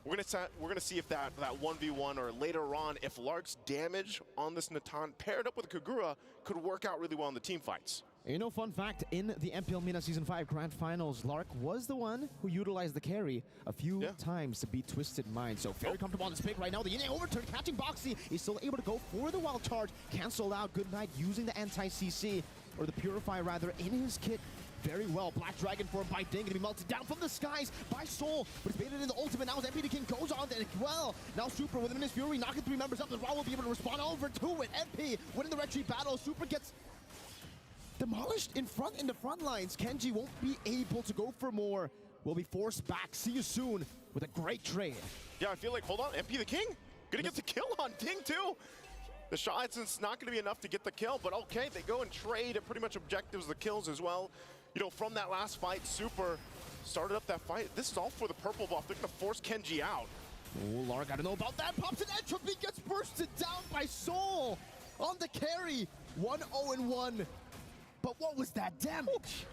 we're gonna see if that 1v1 or later on, if Lark's damage on this Natan paired up with Kagura could work out really well in the team fights. You know, fun fact, in the MPL MENA Season 5 Grand Finals, Lark was the one who utilized the carry a few times to beat Twisted Mind. So very comfortable on this pick right now. The Yin overturn catching Boxy. He's still able to go for the wild charge. Cancel out Good Night using the anti-CC, or the Purify rather, in his kit. Very well. Black Dragon form by Ding, gonna be melted down from the skies by Soul, but it's baited in the ultimate. Now as MP the King goes on as well. Now Super with him in his Fury, knocking 3 members up. The Raw will be able to respond over to it. MP winning the retreat battle. Super gets demolished in the front lines. Kenji won't be able to go for more. Will be forced back. See you soon with a great trade. Yeah, I feel like, hold on, MP the King gonna get the kill on Ding too. The shots, it's not gonna be enough to get the kill, but okay, they go and trade pretty much objectives, the kills as well. You know, from that last fight, Super started up that fight. This is all for the purple buff. They're gonna force Kenji out. Oh, Lark, I don't know about that. Pops an entropy, gets bursted down by Soul on the carry. 1-0-1. But what was that damage?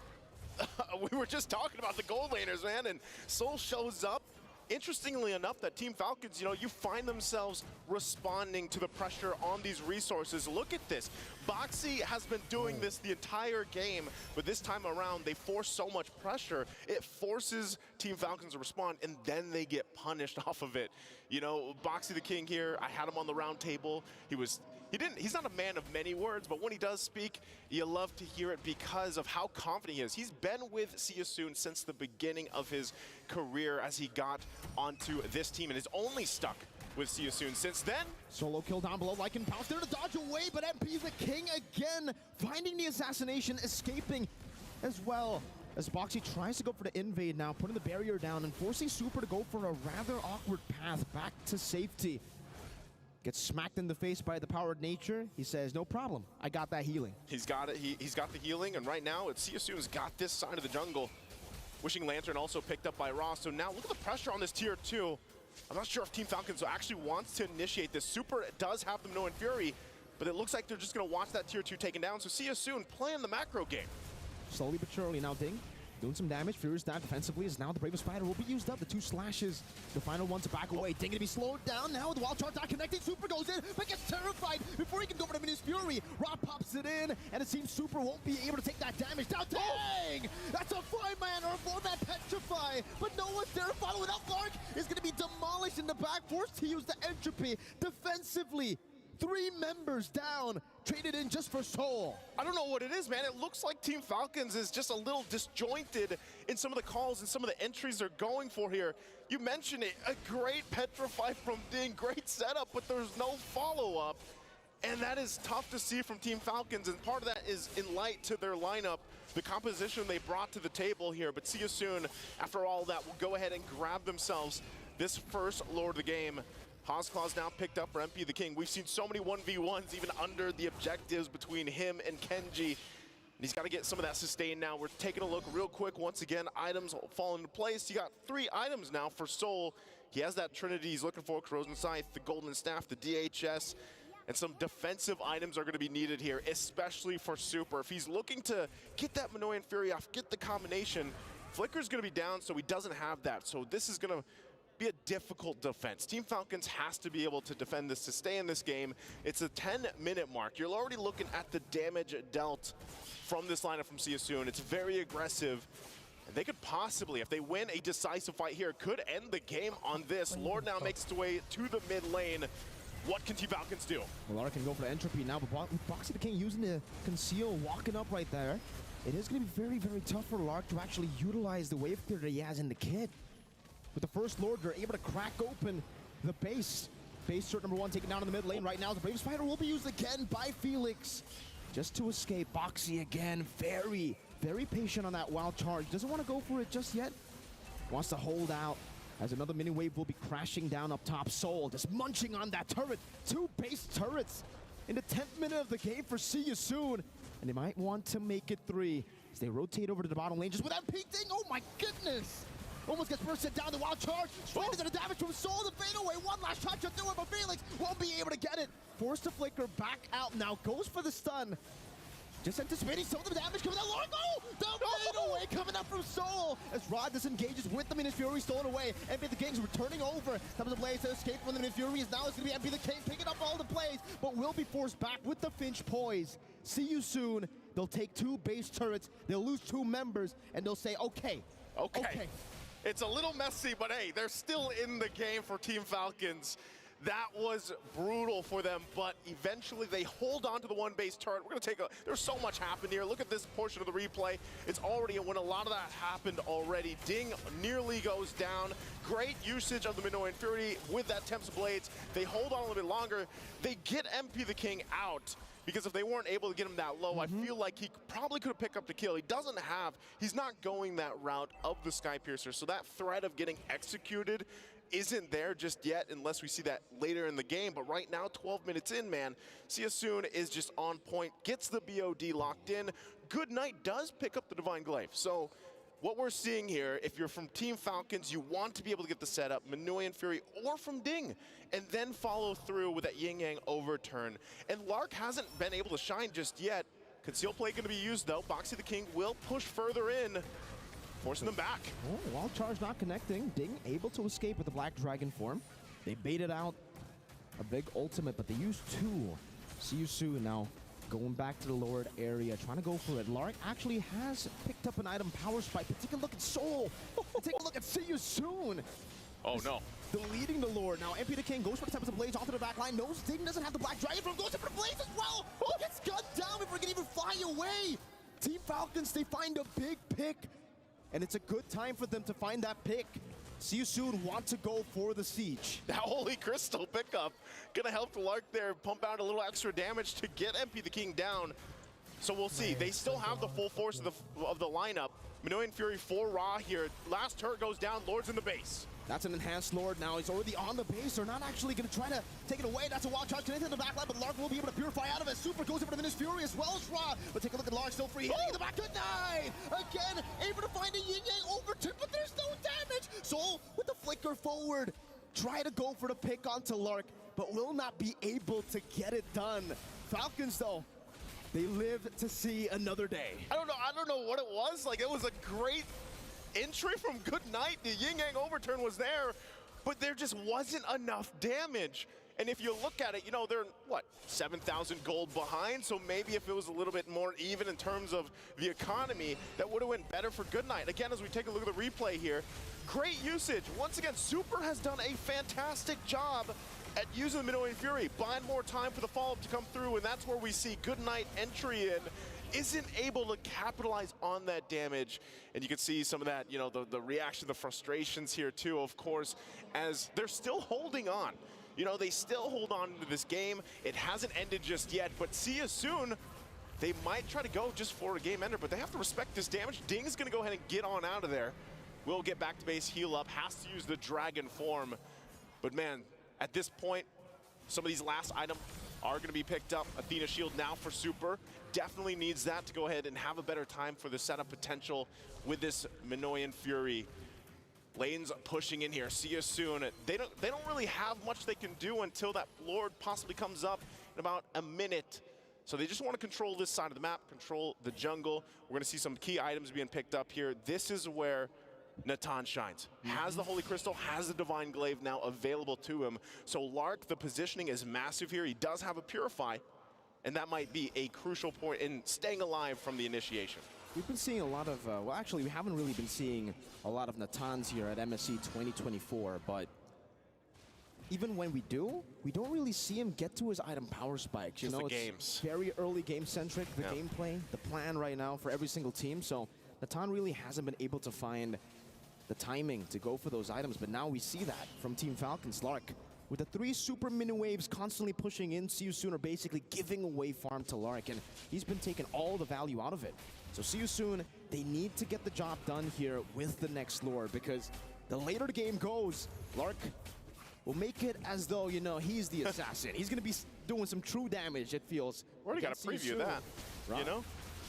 We were just talking about the gold laners, man, and Soul shows up. Interestingly enough, that Team Falcons, you know, you find themselves responding to the pressure on these resources. Look at this. Boxy has been doing this the entire game, but this time around, they force so much pressure, it forces Team Falcons to respond, and then they get punished off of it. You know, Boxy the King here, I had him on the round table. He's not a man of many words, but when he does speak, you love to hear it because of how confident he is. He's been with See You Soon since the beginning of his career as he got onto this team and is only stuck with See You Soon since then. Solo kill down below, Lycan Pounce there to dodge away, but MP the King again, finding the assassination, escaping as well. As Boxy tries to go for the invade now, putting the barrier down and forcing Super to go for a rather awkward path back to safety. Gets smacked in the face by the powered nature. He says, no problem, I got that healing. He's got it, he's got the healing, and right now, it's See You Soon's got this side of the jungle. Wishing Lantern also picked up by Ross, so now look at the pressure on this tier 2. I'm not sure if Team Falcons actually wants to initiate this. Super does have them no in Fury, but it looks like they're just gonna watch that tier 2 taken down, so See You Soon playing the macro game. Slowly but surely now, Ding doing some damage. Furious down defensively as now the Bravest Fighter will be used up. The 2 slashes. The final one to back away. Ding gonna be slowed down now. The wild charge not connecting. Super goes in, but gets terrified before he can go for the Mini's Fury. Rob pops it in, and it seems Super won't be able to take that damage. Now, Dang! That's a 5-man or a 4-man Petrify, but no one's there to follow it up. Lark is gonna be demolished in the back, forced to use the entropy defensively. 3 members down, traded in just for Soul. I don't know what it is, man. It looks like Team Falcons is just a little disjointed in some of the calls and some of the entries they're going for here. You mentioned it, a great Petrify from Ding, great setup, but there's no follow-up. And that is tough to see from Team Falcons, and part of that is in light to their lineup, the composition they brought to the table here. But See You Soon, after all that, will go ahead and grab themselves this first Lord of the game. Hozclaw's now picked up for MP the King. We've seen so many 1v1s even under the objectives between him and Kenji. And he's got to get some of that sustain now. We're taking a look real quick. Once again, items fall into place. You got 3 items now for Soul. He has that Trinity he's looking for, Corrosion Scythe, the Golden Staff, the DHS, and some defensive items are going to be needed here, especially for Super. If he's looking to get that Minoan Fury off, get the combination, Flicker's going to be down, so he doesn't have that. So this is going to be a difficult defense. Team Falcons has to be able to defend this to stay in this game. It's a 10-minute mark. You're already looking at the damage dealt from this lineup from See You Soon. It's very aggressive. And they could possibly, if they win a decisive fight here, could end the game on this. Lord now makes its way to the mid lane. What can Team Falcons do? Well, Lara can go for the entropy now, but with Boxy the King using the conceal, walking up right there, it is going to be very, very tough for Lark to actually utilize the wave clear that he has in the kit. With the first Lord, they're able to crack open the base Base turret number 1 taken down in the mid lane right now. The Brave Spider will be used again by Felix. Just to escape. Boxy again, very, very patient on that wild charge. Doesn't want to go for it just yet. Wants to hold out as another mini wave will be crashing down up top. Soul just munching on that turret. 2 base turrets in the 10th minute of the game for See You Soon. And they might want to make it 3 as they rotate over to the bottom lane just with that peak thing. Oh my goodness! Almost gets bursted down the wild charge. Straight into the damage from Soul. The fade away. One last shot to do it, but Felix won't be able to get it. Forced to flicker back out now. Goes for the stun. Just anticipating some of the damage coming out. Lord, no! The fade away coming up from Soul as Rod disengages with the Minute Fury stolen away. MP the King's returning over. Time of the blaze to escape from the Minute Fury is now it's going to be MP the King picking up all the plays, but will be forced back with the Finch poise. See You Soon. They'll take 2 base turrets. They'll lose 2 members, and they'll say, okay. It's a little messy, but hey, they're still in the game for Team Falcons. That was brutal for them, but eventually they hold on to the 1 base turret. We're gonna take there's so much happened here. Look at this portion of the replay. It's already when a lot of that happened already. Ding nearly goes down. Great usage of the Minoan Fury with that Temps Blades. They hold on a little bit longer. They get MP the King out. Because if they weren't able to get him that low, I feel like he probably could have picked up the kill. He's not going that route of the Skypiercer. So that threat of getting executed isn't there just yet unless we see that later in the game. But right now, 12 minutes in, man, See You Soon is just on point, gets the BOD locked in. Good Night does pick up the Divine Glaive. So what we're seeing here, if you're from Team Falcons, you want to be able to get the setup, Minoan Fury or from Ding, and then follow through with that Yin Yang overturn. And Lark hasn't been able to shine just yet. Conceal play going to be used though. Boxy the King will push further in, forcing them back. Oh, wild charge not connecting. Ding able to escape with the Black Dragon form. They baited out a big ultimate, but they used 2. See You Soon now. Going back to the lowered area, trying to go for it. Lark actually has picked up an item, Power Spike, but take a look at Soul. Take a look at See You Soon. Oh no. Deleting the Lord. Now MP the King goes for the Tempest of Blaze onto the back line. Knows Ding doesn't have the Black Dragon from, goes for the Blaze as well. Oh, gets gunned down before he can even fly away. Team Falcons, they find a big pick. And it's a good time for them to find that pick. See You Soon want to go for the siege. That Holy Crystal pickup gonna help the Lark there pump out a little extra damage to get MP the King down. So we'll see. They still have the full force of the lineup. Minoan Fury 4 raw here. Last turret goes down. Lord's in the base. That's an enhanced Lord now. He's already on the base. They're not actually going to try to take it away. That's a wild charge connected to the back line, but Lark will be able to purify out of it. Super goes over to Minus Fury as well as Raw. But take a look at Lark, still free. Hitting in the back. Good night. Again, able to find a Yin Yang overturn, but there's no damage. Soul with the flicker forward. Try to go for the pick onto Lark, but will not be able to get it done. Falcons, though, they live to see another day. I don't know what it was. Like, it was a great entry from Good Night. The Yin Yang overturn was there, but there just wasn't enough damage. And if you look at it, you know, they're, what, 7,000 gold behind? So maybe if it was a little bit more even in terms of the economy, that would have went better for Good Night. Again, as we take a look at the replay here, great usage. Once again, Super has done a fantastic job at using the Minoan Fury, buying more time for the follow-up to come through, and that's where we see Good Night entry in. Isn't able to capitalize on that damage. And you can see some of that, you know, the reaction, the frustrations here too, of course, as they're still holding on. You know, they still hold on to this game. It hasn't ended just yet, but See You Soon, they might try to go just for a game ender, but they have to respect this damage. Ding's gonna go ahead and get on out of there. Will get back to base, heal up, has to use the dragon form. But man, at this point, some of these last items are going to be picked up. Athena Shield now for Super. Definitely needs that to go ahead and have a better time for the setup potential with this Minoan Fury. Lane's pushing in here. See You Soon. They don't really have much they can do until that Lord possibly comes up in about a minute. So they just want to control this side of the map, control the jungle. We're going to see some key items being picked up here. This is where Natan shines. Has the Holy Crystal, has the Divine Glaive now available to him. So Lark, the positioning is massive here. He does have a Purify, and that might be a crucial point in staying alive from the initiation. We've been seeing a lot of, well, actually, we haven't really been seeing a lot of Natans here at MSC 2024, but even when we do, we don't really see him get to his item Power Spikes. You know, it's very early game-centric, the gameplay, the plan right now for every single team. So Natan really hasn't been able to find the timing to go for those items, but now we see that from Team Falcons. Lark with the 3 super mini waves constantly pushing in, See You Soon are basically giving away farm to Lark, and he's been taking all the value out of it. So See You Soon, they need to get the job done here with the next Lord, because the later the game goes, Lark will make it as though, you know, he's the assassin. He's going to be doing some true damage, it feels. Already got a preview of that, right. You know?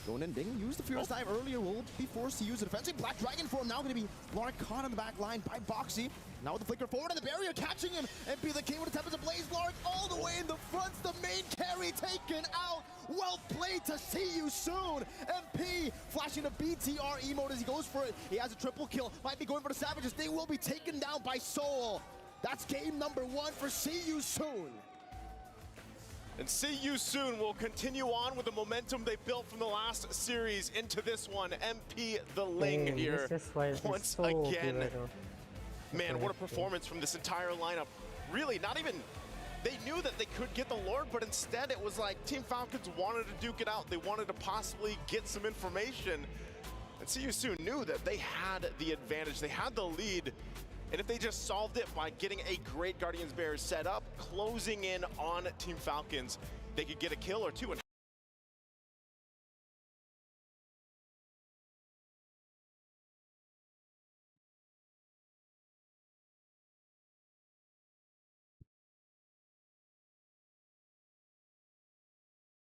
Going in, Ding used the Furious Dive earlier, will be forced to use the defensive Black Dragon form. Now going to be Lark caught on the back line by Boxy. Now with the flicker forward and the barrier catching him. MP the King with the Tempest Ablaze. Lark all the way in the front. The main carry taken out. Well played to See You Soon. MP flashing the BTR emote as he goes for it. He has a triple kill. Might be going for the Savages. They will be taken down by Soul. That's game number 1 for See You Soon. And See You Soon will continue on with the momentum they built from the last series into this one. MP the Ling here once again. Man, what a performance from this entire lineup. Really, not even, they knew that they could get the Lord, but instead it was like Team Falcons wanted to duke it out. They wanted to possibly get some information. And See You Soon knew that they had the advantage. They had the lead. And if they just solved it by getting a great Guardians Bears set up, closing in on Team Falcons, they could get a kill or two. And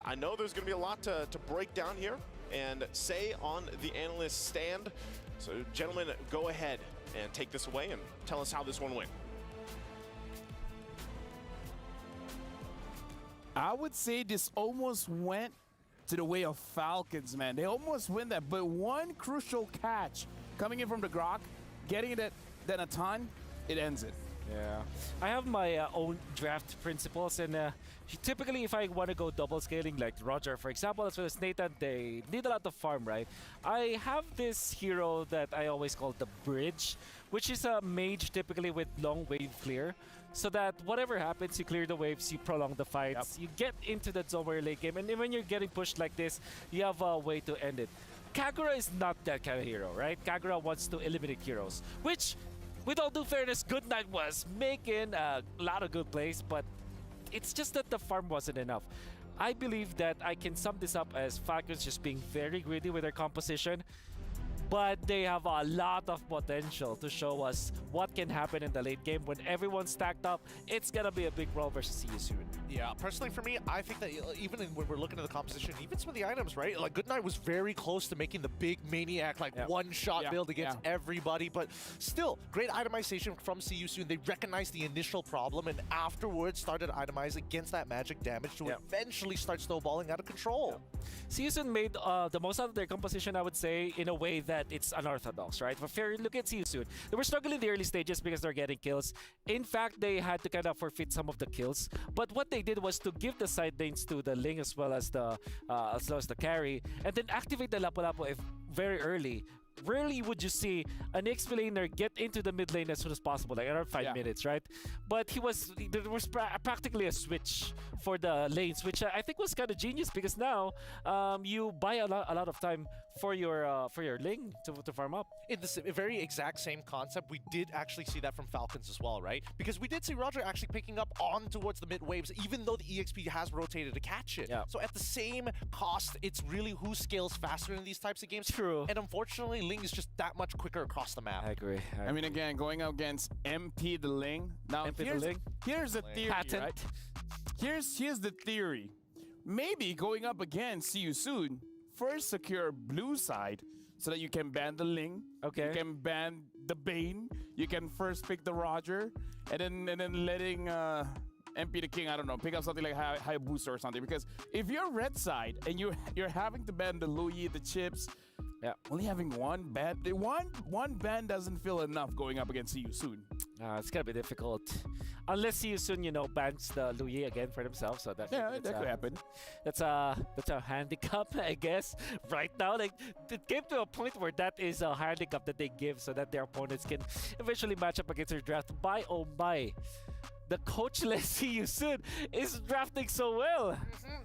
I know there's going to be a lot to break down here and say on the analyst stand. So, gentlemen, go ahead and take this away and tell us how this one went. I would say this almost went to the way of Falcons, man. They almost win that, but one crucial catch coming in from the Grok, getting it then a ton, it ends it. Yeah, I have my own draft principles, and typically if I want to go double scaling like Roger, for example, as well as Nathan, they need a lot of farm, right? I have this hero that I always call the Bridge, which is a mage typically with long wave clear, so that whatever happens, you clear the waves, you prolong the fights, you get into that zone where you're late game, and when you're getting pushed like this, you have a way to end it. Kagura is not that kind of hero, right? Kagura wants to eliminate heroes, which, with all due fairness, Goodnight was making a lot of good plays, but it's just that the farm wasn't enough. I believe that I can sum this up as Falcons just being very greedy with their composition, but they have a lot of potential to show us what can happen in the late game. When everyone's stacked up, it's gonna be a big roll versus See You Soon. Yeah, personally for me, I think that even when we're looking at the composition, even some of the items, right? Like Goodnight was very close to making the big Maniac, like one-shot build against everybody, but still, great itemization from See You Soon. They recognized the initial problem and afterwards started itemizing against that magic damage to eventually start snowballing out of control. See You Soon made the most out of their composition, I would say, in a way that it's unorthodox, right? But fair, look at See You Soon. They were struggling in the early stages because they're getting kills. In fact, they had to kind of forfeit some of the kills. But what they did was to give the side lanes to the Ling as well as the carry, and then activate the Lapu-Lapu very early. Rarely would you see an XP laner get into the mid lane as soon as possible, like around 5 minutes, right? But there was practically a switch for the lanes, which I think was kind of genius because now you buy a lot of time for your Ling to farm up. In the very exact same concept, we did actually see that from Falcons as well, right? Because we did see Roger actually picking up on towards the mid waves, even though the EXP has rotated to catch it. So at the same cost, it's really who scales faster in these types of games. True. And unfortunately, Ling is just that much quicker across the map. I agree. I mean, again, going up against MP the Ling. Now, here's the theory, right? Here's the theory. Maybe going up against See You Soon, first secure blue side so that you can ban the Ling. Okay. You can ban the Bane. You can first pick the Roger, and then letting MP the King, I don't know, pick up something like high booster or something. Because if you're red side and you're having to ban the Louis, the chips, only having one ban doesn't feel enough going up against See You Soon. It's gonna be difficult, unless See You Soon, bans the Louis again for themselves. So that could happen. That's a handicap, I guess. Right now, like it came to a point where that is a handicap that they give so that their opponents can eventually match up against their draft. Oh my. the coachless CU soon is drafting so well.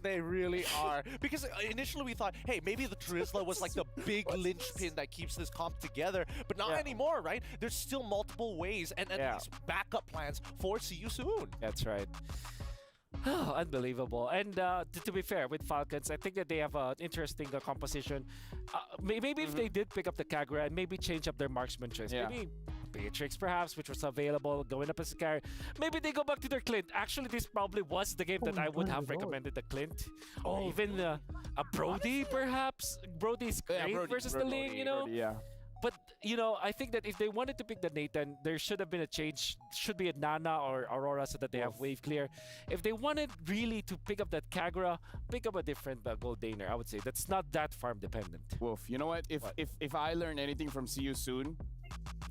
They really are. Because initially we thought, hey, maybe the Drizzler was like the big linchpin that keeps this comp together, but not anymore, right? There's still multiple ways and these backup plans for CU soon. That's right. Unbelievable. And to be fair, with Falcons, I think that they have an interesting composition. Maybe if they did pick up the Kagura and maybe change up their marksman choice. Maybe Beatrix, perhaps, which was available, going up as a carry. Maybe they go back to their Clint. Actually, this probably was the game that I would have recommended the Clint. Or even a Brody, perhaps. Brody's great versus the Ling, you know? But, you know, I think that if they wanted to pick the Nathan, there should have been a change. Should be a Nana or Aurora so that they have wave clear. If they wanted really to pick up that Kagura, pick up a different Goldaner, I would say. That's not that farm dependent. Wolf, you know what? If I learn anything from CU soon,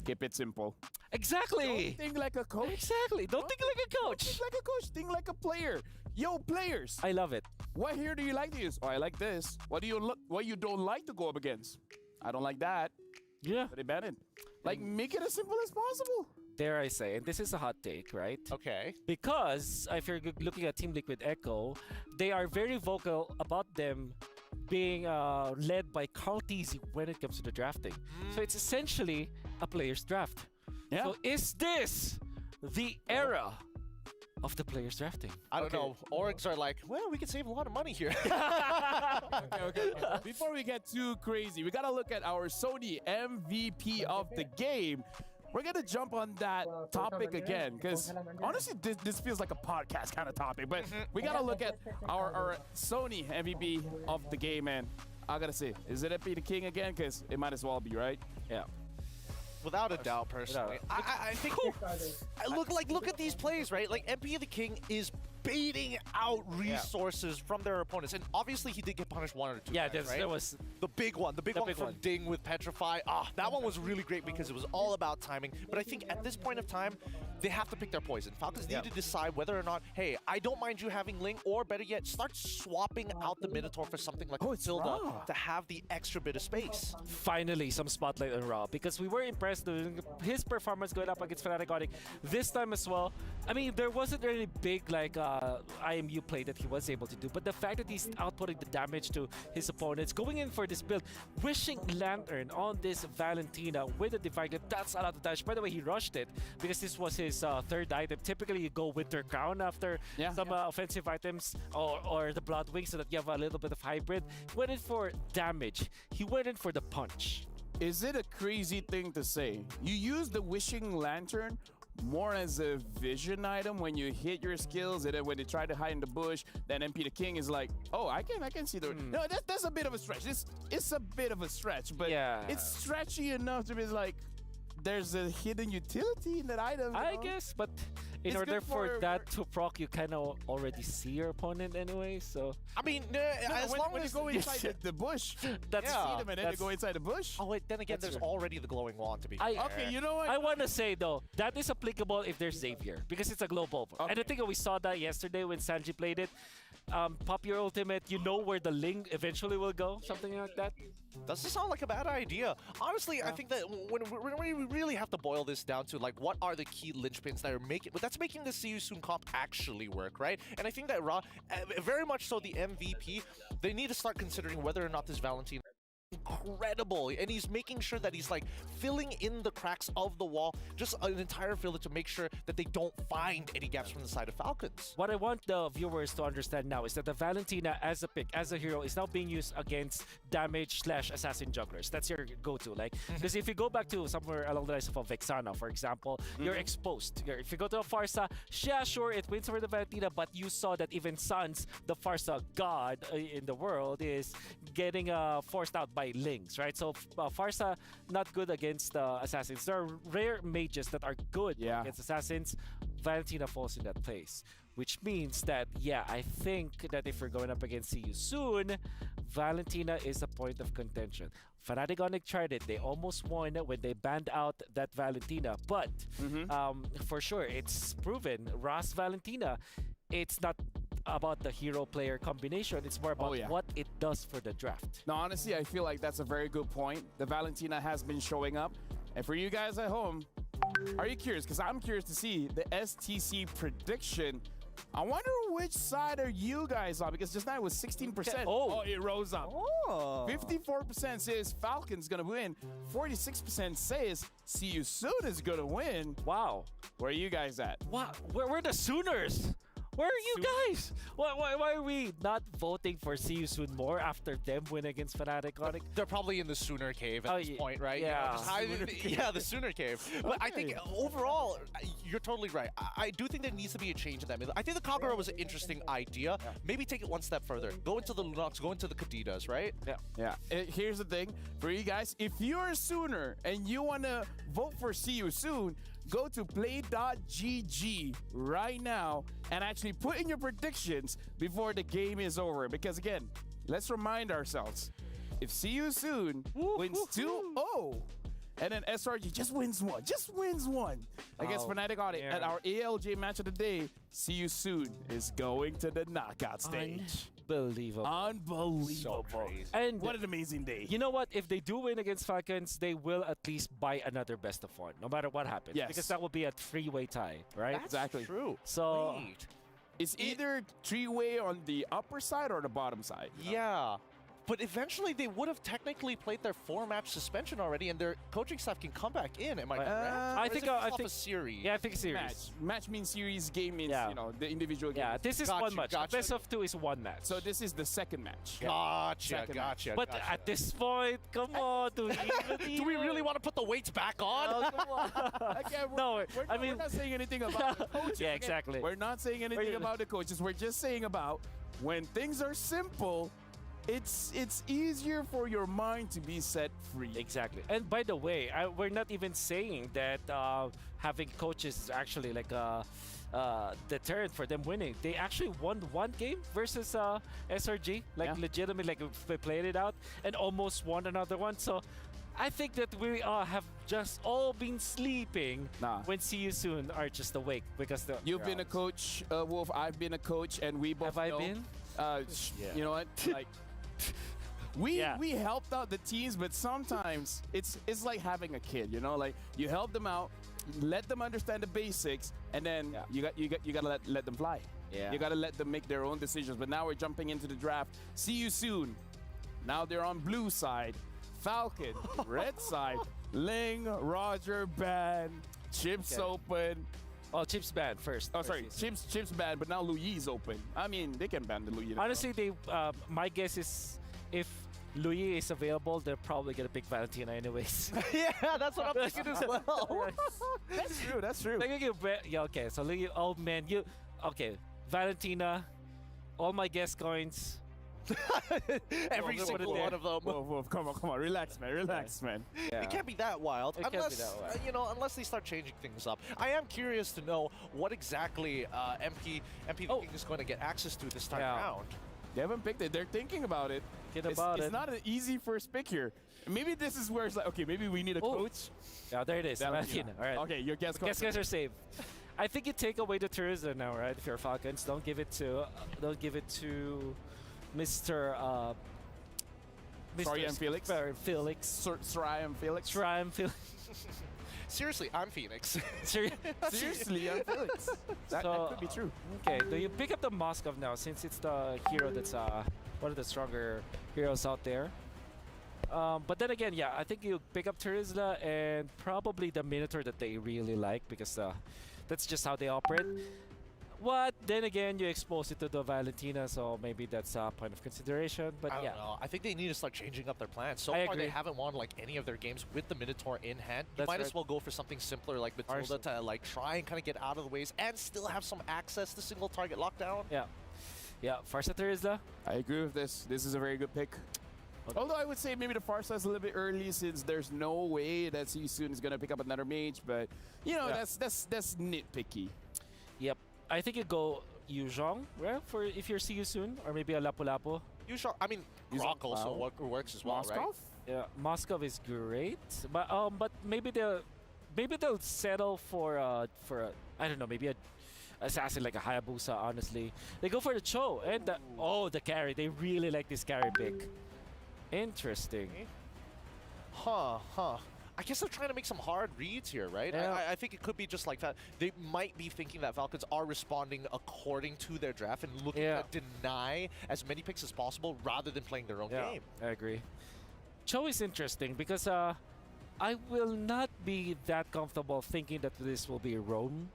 keep it simple. Exactly. Don't think like a coach. Exactly. Don't think like a coach. Think like a coach. Think like a player. Yo, players. I love it. What hero do you like to use? Oh, I like this. What you don't like to go up against? I don't like that. Yeah. They ban it. Like, make it as simple as possible. Dare I say, and this is a hot take, right? Okay. Because if you're looking at Team Liquid Echo, they are very vocal about them being led by Carl Teasy when it comes to the drafting. So it's essentially a player's draft. Yeah. So is this the era of the players drafting? I don't know. Orgs are like, well, we can save a lot of money here. Okay. Before we get too crazy, we gotta look at our Sony MVP of the game. We're gonna jump on that topic again, because honestly, this feels like a podcast kind of topic, but we gotta look at our Sony MVP of the game, man. I gotta say, is it MP the King again? Because it might as well be, right? Yeah. Without a doubt, personally. I think look at these plays, right? Like MP the King is baiting out resources from their opponents, and obviously he did get punished one or two times, right? There was the big one from Ding with Petrify. That one was really great because it was all about timing. But I think at this point of time, they have to pick their poison. Falcons need to decide whether or not, hey, I don't mind you having Ling, or better yet, start swapping out the Minotaur for something like Tilda to have the extra bit of space. Finally, some spotlight on Raw, because we were impressed with his performance going up against Fnatic Onic this time as well. I mean, there wasn't really big like IMU play that he was able to do, but the fact that he's outputting the damage to his opponents, going in for this build, wishing Lantern on this Valentina with a Divine Grip, that's a lot of damage. By the way, he rushed it because this was his third item. Typically, you go Winter Crown after some offensive items or the Blood Wing so that you have a little bit of hybrid. He went in for damage. He went in for the punch. Is it a crazy thing to say? You use the Wishing Lantern more as a vision item when you hit your skills, and then when they try to hide in the bush, then MP the King is like, oh, I can see the... No, that's a bit of a stretch. It's a bit of a stretch, but it's stretchy enough to be like, there's a hidden utility in that item. I guess, but in order for that to proc, you kind of already see your opponent anyway, so... I mean, as long when as you go inside the bush, that's see them and then they go inside the bush. Oh wait, then again, there's already the glowing wand to be fair. Okay, you know what? I want to say though, that is applicable if there's Xavier, because it's a global. And I think we saw that yesterday when Sanji played it. Pop your ultimate, you know where the Ling eventually will go, something like that. Doesn't sound like a bad idea. Honestly, I think that when we really have to boil this down to like what are the key linchpins that are making the CU Soon comp actually work, right? And I think that Ra, very much so the MVP, they need to start considering whether or not this Valentine incredible, and he's making sure that he's like filling in the cracks of the wall, just an entire filler to make sure that they don't find any gaps from the side of Falcons. What I want the viewers to understand now is that the Valentina as a pick, as a hero, is now being used against damage / assassin jugglers. That's your go-to, like, because if you go back to somewhere along the lines of a Vexana, for example, you're exposed. If you go to a Farsa, yeah, sure, it wins over the Valentina, but you saw that even Sans, the Farsa god in the world, is getting forced out by Lings, right? So Farsa not good against assassins. There are rare mages that are good against assassins. Valentina falls in that place, which means that I think that if we're going up against CU soon, Valentina is a point of contention. Fnatic Onic tried it. They almost won when they banned out that Valentina, but for sure it's proven Ras Valentina, it's not about the hero-player combination. It's more about what it does for the draft. No, honestly, I feel like that's a very good point. The Valentina has been showing up. And for you guys at home, Are you curious? Because I'm curious to see the STC prediction. I wonder which side are you guys on? Because just now it was 16%. Oh, it rose up. 54% says Falcon's gonna win. 46% says See You Soon is gonna win. Wow. Where are you guys at? Wow, we're the Sooners. Where are you guys? Why are we not voting for See You Soon more after them win against Fnatic Onic? They're probably in the Sooner Cave at this point, right? Yeah. Yeah, the Sooner Cave. But I think overall, you're totally right. I do think there needs to be a change in that. I think the Kagura was an interesting idea. Maybe take it one step further. Go into the Lunox, go into the Kadidas, right? Yeah. Here's the thing for you guys. If you're a Sooner and you want to vote for See You Soon, go to play.gg right now and actually put in your predictions before the game is over. Because again, let's remind ourselves, if See You Soon wins 2-0, and then SRG just wins one against Fnatic Onic at our ALJ match of the day, See You Soon is going to the knockout stage. Unbelievable. So and what an amazing day. You know what? If they do win against Falcons, they will at least buy another best of one, no matter what happens. Yes. Because that will be a three-way tie, right? That's exactly true. So it's either three-way on the upper side or the bottom side. Yeah. But eventually they would have technically played their 4-match suspension already, and their coaching staff can come back in. Am I correct? I think a series. Yeah, I think series. Match means series. Game means you know the individual game. Yeah, this is one match. Best of 2 is one match. So this is the second match. Gotcha. But at this point, come on, do we really want to put the weights back on? Oh, come on. Again, No, I mean, we're not saying anything about the coaches. Yeah, exactly. We're not saying anything about the coaches. We're just saying about when things are simple. It's easier for your mind to be set free. Exactly. And by the way, we're not even saying that having coaches is actually like a deterrent for them winning. They actually won one game versus SRG, like legitimately, like they played it out and almost won another one. So I think that we have just all been sleeping when See You Soon are just awake because you've been a coach, Wolf. I've been a coach, and we both have I been. You know what? Like. We helped out the teams, but sometimes it's like having a kid, you know, like you help them out, let them understand the basics, and then you gotta let them fly. You gotta let them make their own decisions. But now we're jumping into the draft. See You Soon. Now they're on blue side, Falcon, red side, Ling, Roger, Ban, Chips open. Oh, Chips banned first. Oh, sorry, Chips banned, but now Louis open. I mean, they can ban the Louis. Honestly, my guess is if Louis is available, they're probably gonna pick Valentina anyways. Yeah, that's what I'm thinking as well. That's true. Okay, so Louis, oh man, Valentina, all my guess coins. Every single one of them. Whoa, come on, relax, man. It can't be that wild, unless they start changing things up. I am curious to know what exactly MP the King is going to get access to this time around. They haven't picked it. They're thinking about it. It's not an easy first pick here. Maybe this is where it's like, okay, maybe we need a coach. Yeah, there it is. Valentina. All right. Okay, your guess guys are safe. I think you take away the Teresa now, right? If you're Falcons, don't give it to Mr. Sorry, I'm Felix. Felix. Sorry, I'm Felix. Seriously, I'm Phoenix. Seriously, I'm Felix. That could be true. Okay, do you pick up the Moskov now since it's the hero that's one of the stronger heroes out there? But then again, yeah, I think you pick up Teresa and probably the Minotaur that they really like because that's just how they operate. What? Then again, you expose it to the Valentina, so maybe that's a point of consideration. But I don't know. I think they need to start changing up their plans. So far, they haven't won like any of their games with the Minotaur in hand. You might as well go for something simpler like Matilda to like try and kind of get out of the ways and still have some access to single target lockdown. Yeah. Farsa Teresa. I agree with this. This is a very good pick. Okay. Although I would say maybe the Farsa is a little bit early since there's no way that See You Soon is gonna pick up another mage. But you know that's nitpicky. Yep. I think you go Yuzhong, for if you're See You Soon, or maybe a Lapu-Lapu. Yuzhong, I mean, Grok also works as well, Moskov? right? Yeah, Moskov is great, but maybe they'll settle for I don't know, maybe a assassin like a Hayabusa. Honestly, they go for the Cho and the carry. They really like this carry pick. Interesting. I I guess they're trying to make some hard reads here, right? Yeah. I think it could be just like that. They might be thinking that Falcons are responding according to their draft and looking to deny as many picks as possible rather than playing their own game. I agree. Cho is interesting because I will not be that comfortable thinking that this will be Roam.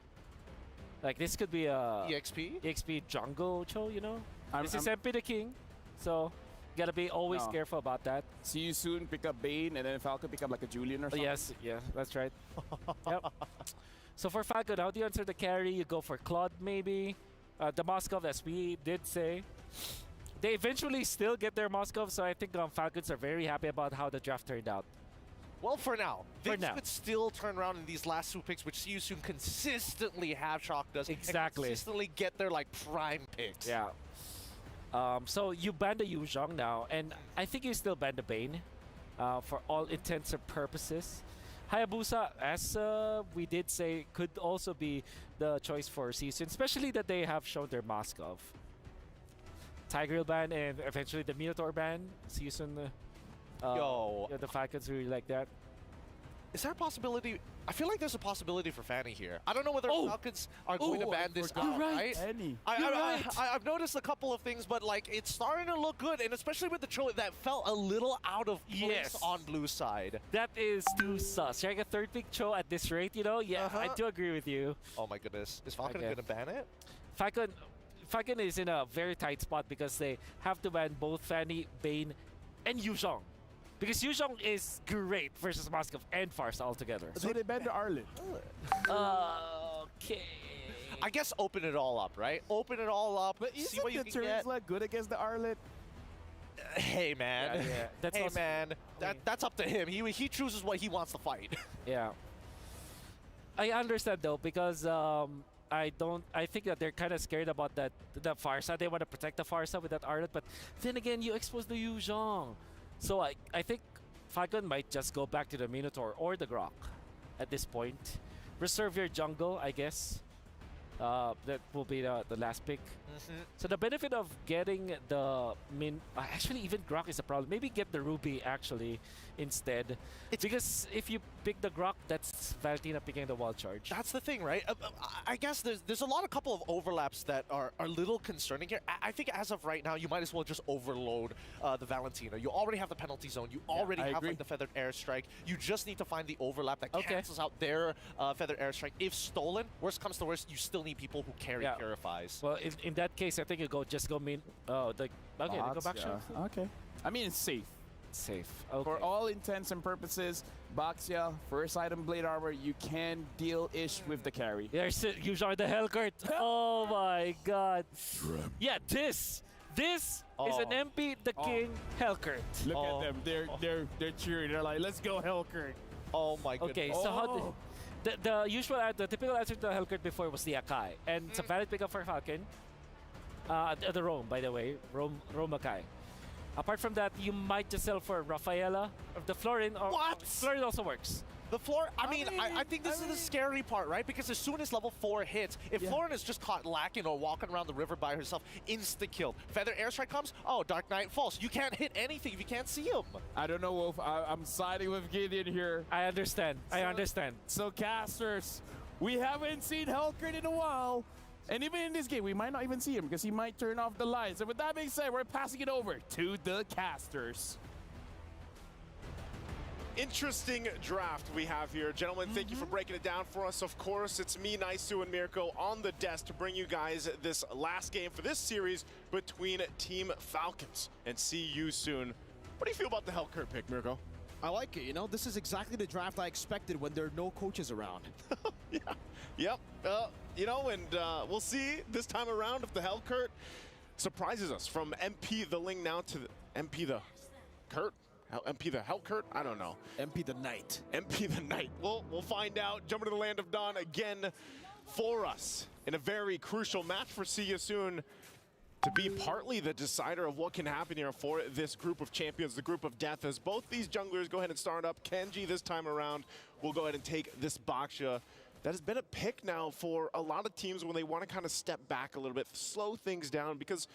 Like this could be a EXP jungle Cho, you know? This is MP the King, so gotta be always careful about that. See you soon, pick up Bane, and then Falcon pick up like a Julian or something. Yes, yeah, that's right. Yep. So for Falcon, how do you answer the carry? You go for Claude maybe. The Moskov, as we did say. They eventually still get their Moskov, so I think Falcons are very happy about how the draft turned out. Well, for now. Things could still turn around in these last 2 picks, which See You Soon consistently have shocked us. Exactly. And consistently get their like prime picks. Yeah. So you ban the Yu Zhong now, and I think you still ban the Bane for all intents and purposes. Hayabusa, as we did say, could also be the choice for See You Soon, especially that they have shown their Moskov. Tigreal ban and eventually the Minotaur ban. See You Soon. The Falcons really like that. Is there a possibility? I feel like there's a possibility for Fanny here. I don't know whether Falcons are going to ban this out, right? I've noticed a couple of things, but like it's starting to look good, and especially with the Cho that felt a little out of place on blue side. That is too sus. Sharing a third pick Cho at this rate, you know? Yeah, I do agree with you. Oh my goodness. Is Falcon going to ban it? Falcon is in a very tight spot because they have to ban both Fanny, Bane, and Yu Zhong. Because Yu Zhong is great versus Moskov and Farsa altogether. So they ban the Arlet. Okay. I guess open it all up, right? Open it all up. But see what you can get. Like good against the Arlet? Hey man. That's that's up to him. He chooses what he wants to fight. Yeah. I understand though because I think that they're kind of scared about the Farsa. They want to protect the Farsa with that Arlet, but then again you expose the Yu Zhong. So I think Falcon might just go back to the Minotaur or the Grok at this point. Reserve your jungle, I guess. That will be the last pick. So the benefit of getting the actually even Grok is a problem. Maybe get the Ruby actually instead. Because if you pick the Grok, that's Valentina picking the wall charge. That's the thing, right? I guess there's a couple of overlaps that are a little concerning here. I think as of right now, you might as well just overload the Valentina. You already have the penalty zone. You already have like the feathered airstrike. You just need to find the overlap that cancels out their feathered airstrike. If stolen, worst comes to worst, you still need people who carry Purifies. Well, in that case, I think you just go main. Okay, they go back shot. Okay. I mean, it's safe. Safe. Okay. For all intents and purposes, Baxia, first item blade armor, you can deal-ish with the carry. There's Yu Zhong the Hellcurt. Oh my god. Yeah, this is an MP the King Hellcurt. Look at them. They're cheering. They're like, let's go Hellcurt. Oh my goodness. Okay, so how the typical answer to the Hellcurt before was the Akai, and it's a valid pickup for Falcon. The Rome, by the way, Rome Akai. Apart from that, you might just sell for Rafaela. The Florin, Florin also works. The floor, I think this is the scary part, right? Because as soon as level 4 hits, if Florin is just caught lacking or walking around the river by herself, insta-killed. Feather Airstrike comes, Dark Knight falls. You can't hit anything if you can't see him. I don't know, Wolf. I'm siding with Gideon here. I understand. I understand. So, casters, we haven't seen Hellcurt in a while. And even in this game, we might not even see him because he might turn off the lights. And with that being said, we're passing it over to the casters. Interesting draft we have here. Gentlemen, thank you for breaking it down for us. Of course, it's me, Naisu, and Mirko on the desk to bring you guys this last game for this series between Team Falcons and See You Soon. What do you feel about the Hellcurt pick, Mirko? I like it, you know? This is exactly the draft I expected when there are no coaches around. Yep. You know, and we'll see this time around if the Hellcurt surprises us from MP the Ling now to MP the Kurt. MP the Hellcurt? I don't know. MP the Knight. MP the Knight. We'll find out. Jumping to the Land of Dawn again for us in a very crucial match for See You Soon to be partly the decider of what can happen here for this group of champions, the group of death, as both these junglers go ahead and start up. Kenji this time around will go ahead and take this Baxia. That has been a pick now for a lot of teams when they want to kind of step back a little bit, slow things down, because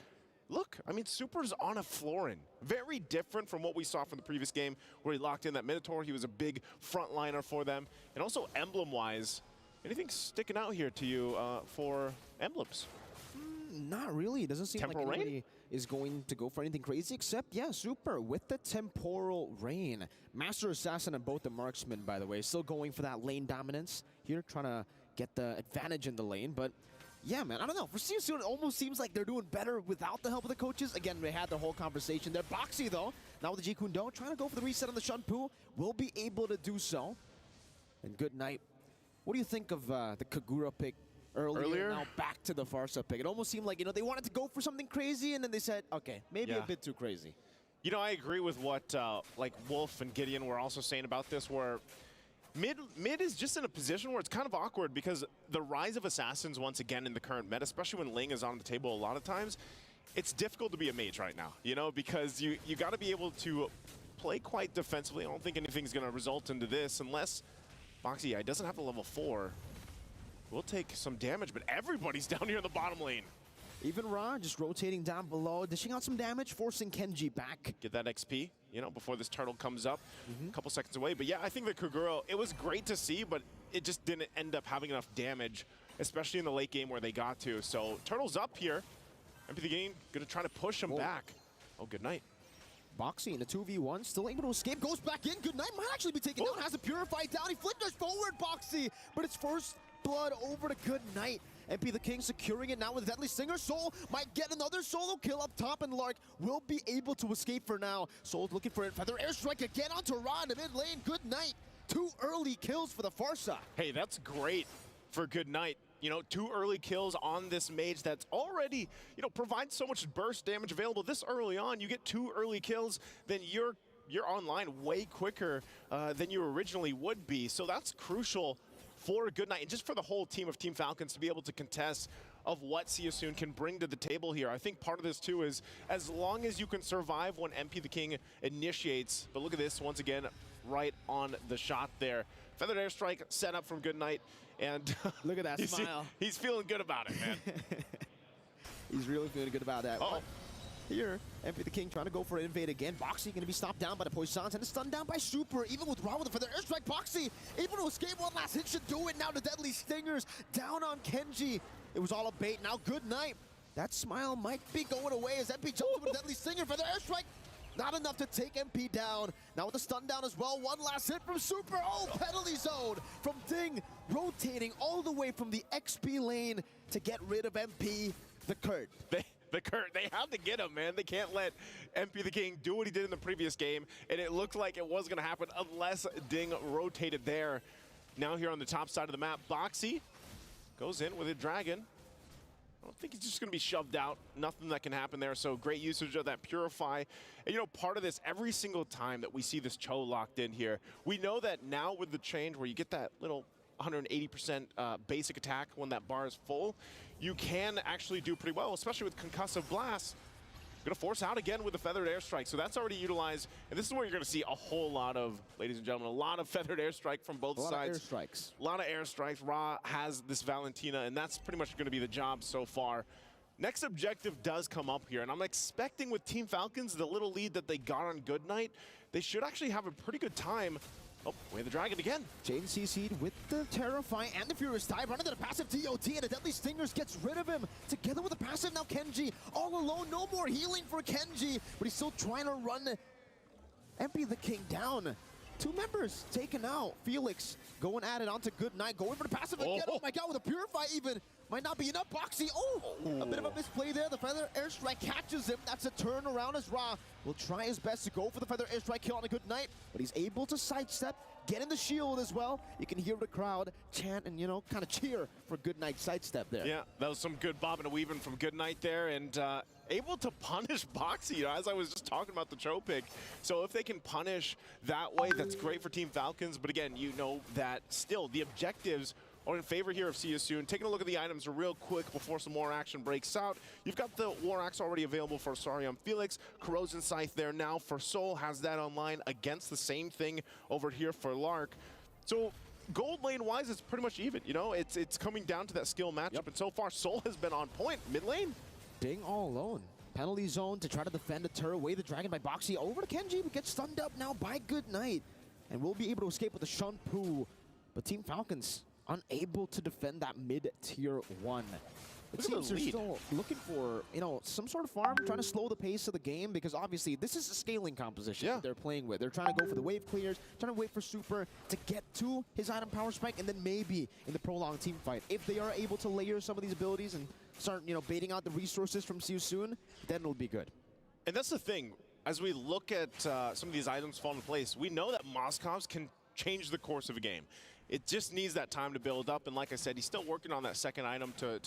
look, I mean, Super's on a Florin. Very different from what we saw from the previous game where he locked in that Minotaur. He was a big frontliner for them. And also emblem-wise, anything sticking out here to you for emblems? Not really. It doesn't seem Temporal like Rain? anybody is going to go for anything crazy, except, yeah, Super with the Temporal Rain. Master Assassin and both the Marksmen, by the way, still going for that lane dominance here, trying to get the advantage in the lane. But, yeah, man, I don't know. For CSU, it almost seems like they're doing better without the help of the coaches. Again, they had the whole conversation there. Boxy, though, now with the Jikundo, trying to go for the reset on the Shunpu, will be able to do so. And good night. What do you think of the Kagura pick earlier? Now back to the Farsa pick? It almost seemed like, you know, they wanted to go for something crazy, and then they said, okay, maybe a bit too crazy. You know, I agree with what like Wolf and Gideon were also saying about this, where mid is just in a position where it's kind of awkward because the rise of assassins once again in the current meta, especially when Ling is on the table a lot of times, it's difficult to be a mage right now, you know, because you got to be able to play quite defensively. I don't think anything's going to result into this unless Boxy doesn't have the level 4. We'll take some damage, but everybody's down here in the bottom lane. Even Ra just rotating down below, dishing out some damage, forcing Kenji back. Get that XP, you know, before this turtle comes up. A couple seconds away. But yeah, I think the Kagura, it was great to see, but it just didn't end up having enough damage, especially in the late game where they got to. So turtle's up here. Empty the game, gonna try to push him back. Oh, good night. Boxy in a 2v1, still able to escape, goes back in. Good night, might actually be taken down, has a Purify down. He flickers forward, Boxy, but it's first blood over to Good Night. MP the King securing it now with Deadly Stinger. Soul might get another solo kill up top, and Lark will be able to escape for now. Soul's looking for it. Feather Airstrike again onto Ra in the mid lane. Good Night. 2 early kills for the Farsa. Hey, that's great for Good Night. You know, 2 early kills on this mage that's already, you know, provides so much burst damage available this early on. You get 2 early kills, then you're online way quicker than you originally would be. So that's crucial for Good Night and just for the whole team of Team Falcons to be able to contest of what Seosun can bring to the table here. I think part of this too is as long as you can survive when MP the King initiates. But look at this once again, right on the shot there. Feathered Airstrike set up from Good Night, and look at that smile. He's feeling good about it, man. He's really feeling good about that. Oh. Here, MP the King trying to go for an invade again. Boxy going to be stopped down by the Poisons and stunned down by Super. Even with Ra with the Feather Airstrike, Boxy able to escape. One last hit should do it. Now the Deadly Stingers down on Kenji. It was all a bait. Now Good Night. That smile might be going away as MP jumps with a Deadly Stinger. Feather Airstrike, not enough to take MP down. Now with the stun down as well. One last hit from Super. Oh, penalty zone from Ding, rotating all the way from the XP lane to get rid of MP the Kurt. They have to get him, man. They can't let MP the King do what he did in the previous game, and it looked like it was going to happen unless Ding rotated there. Now here on the top side of the map, Boxy goes in with a dragon. I don't think he's just going to be shoved out. Nothing that can happen there, so great usage of that Purify. And, you know, part of this, every single time that we see this Cho locked in here, we know that now with the change where you get that little 180% basic attack when that bar is full, you can actually do pretty well, especially with Concussive Blast. Gonna force out again with the Feathered Airstrike, so that's already utilized, and this is where you're gonna see a whole lot of, ladies and gentlemen, a lot of Feathered Airstrike from both sides. A lot of airstrikes. A lot of airstrikes. Ra has this Valentina, and that's pretty much gonna be the job so far. Next objective does come up here, and I'm expecting with Team Falcons, the little lead that they got on Good Night, they should actually have a pretty good time. Oh, we have the dragon again. Jaden CC'd with the Terrify and the Furious Dive, running to the passive TOT, and the Deadly Stingers gets rid of him. Together with the passive, now Kenji all alone, no more healing for Kenji, but he's still trying to run MP the King down. 2 members taken out. Felix going at it onto Good Night, going for the passive again. Oh my god, with a Purify even. Might not be enough. Boxy, a bit of a misplay there. The Feather Airstrike catches him. That's a turnaround as Ra will try his best to go for the Feather Airstrike kill on a Good Night, but he's able to sidestep, get in the shield as well. You can hear the crowd chant and, you know, kind of cheer for Good Night sidestep there. Yeah, that was some good bobbing and weaving from Good Night there, and able to punish Boxy, you know, as I was just talking about the Cho pick. So if they can punish that way, that's great for Team Falcons, but again, you know that still the objectives are in favor here of Seosun. Taking a look at the items real quick before some more action breaks out. You've got the War Axe already available for Sarion Felix. Corrosion Scythe there now for Soul, has that online against the same thing over here for Lark. So gold lane wise, it's pretty much even. You know, it's coming down to that skill matchup, and so far Soul has been on point. Mid lane, Ding all alone. Penalty zone to try to defend the turret. Away the dragon by Boxy. Over to Kenji, but gets stunned up now by Good Night. And will be able to escape with the Shunpu. But Team Falcons unable to defend that mid-tier 1. It seems they're still looking for, you know, some sort of farm, trying to slow the pace of the game, because obviously this is a scaling composition that they're playing with. They're trying to go for the wave clears, trying to wait for Super to get to his item power spike, and then maybe in the prolonged team fight, if they are able to layer some of these abilities and start, you know, baiting out the resources from Soon, then it'll be good. And that's the thing. As we look at some of these items fall into place, we know that Moscov's can change the course of a game. It just needs that time to build up, and like I said, he's still working on that second item to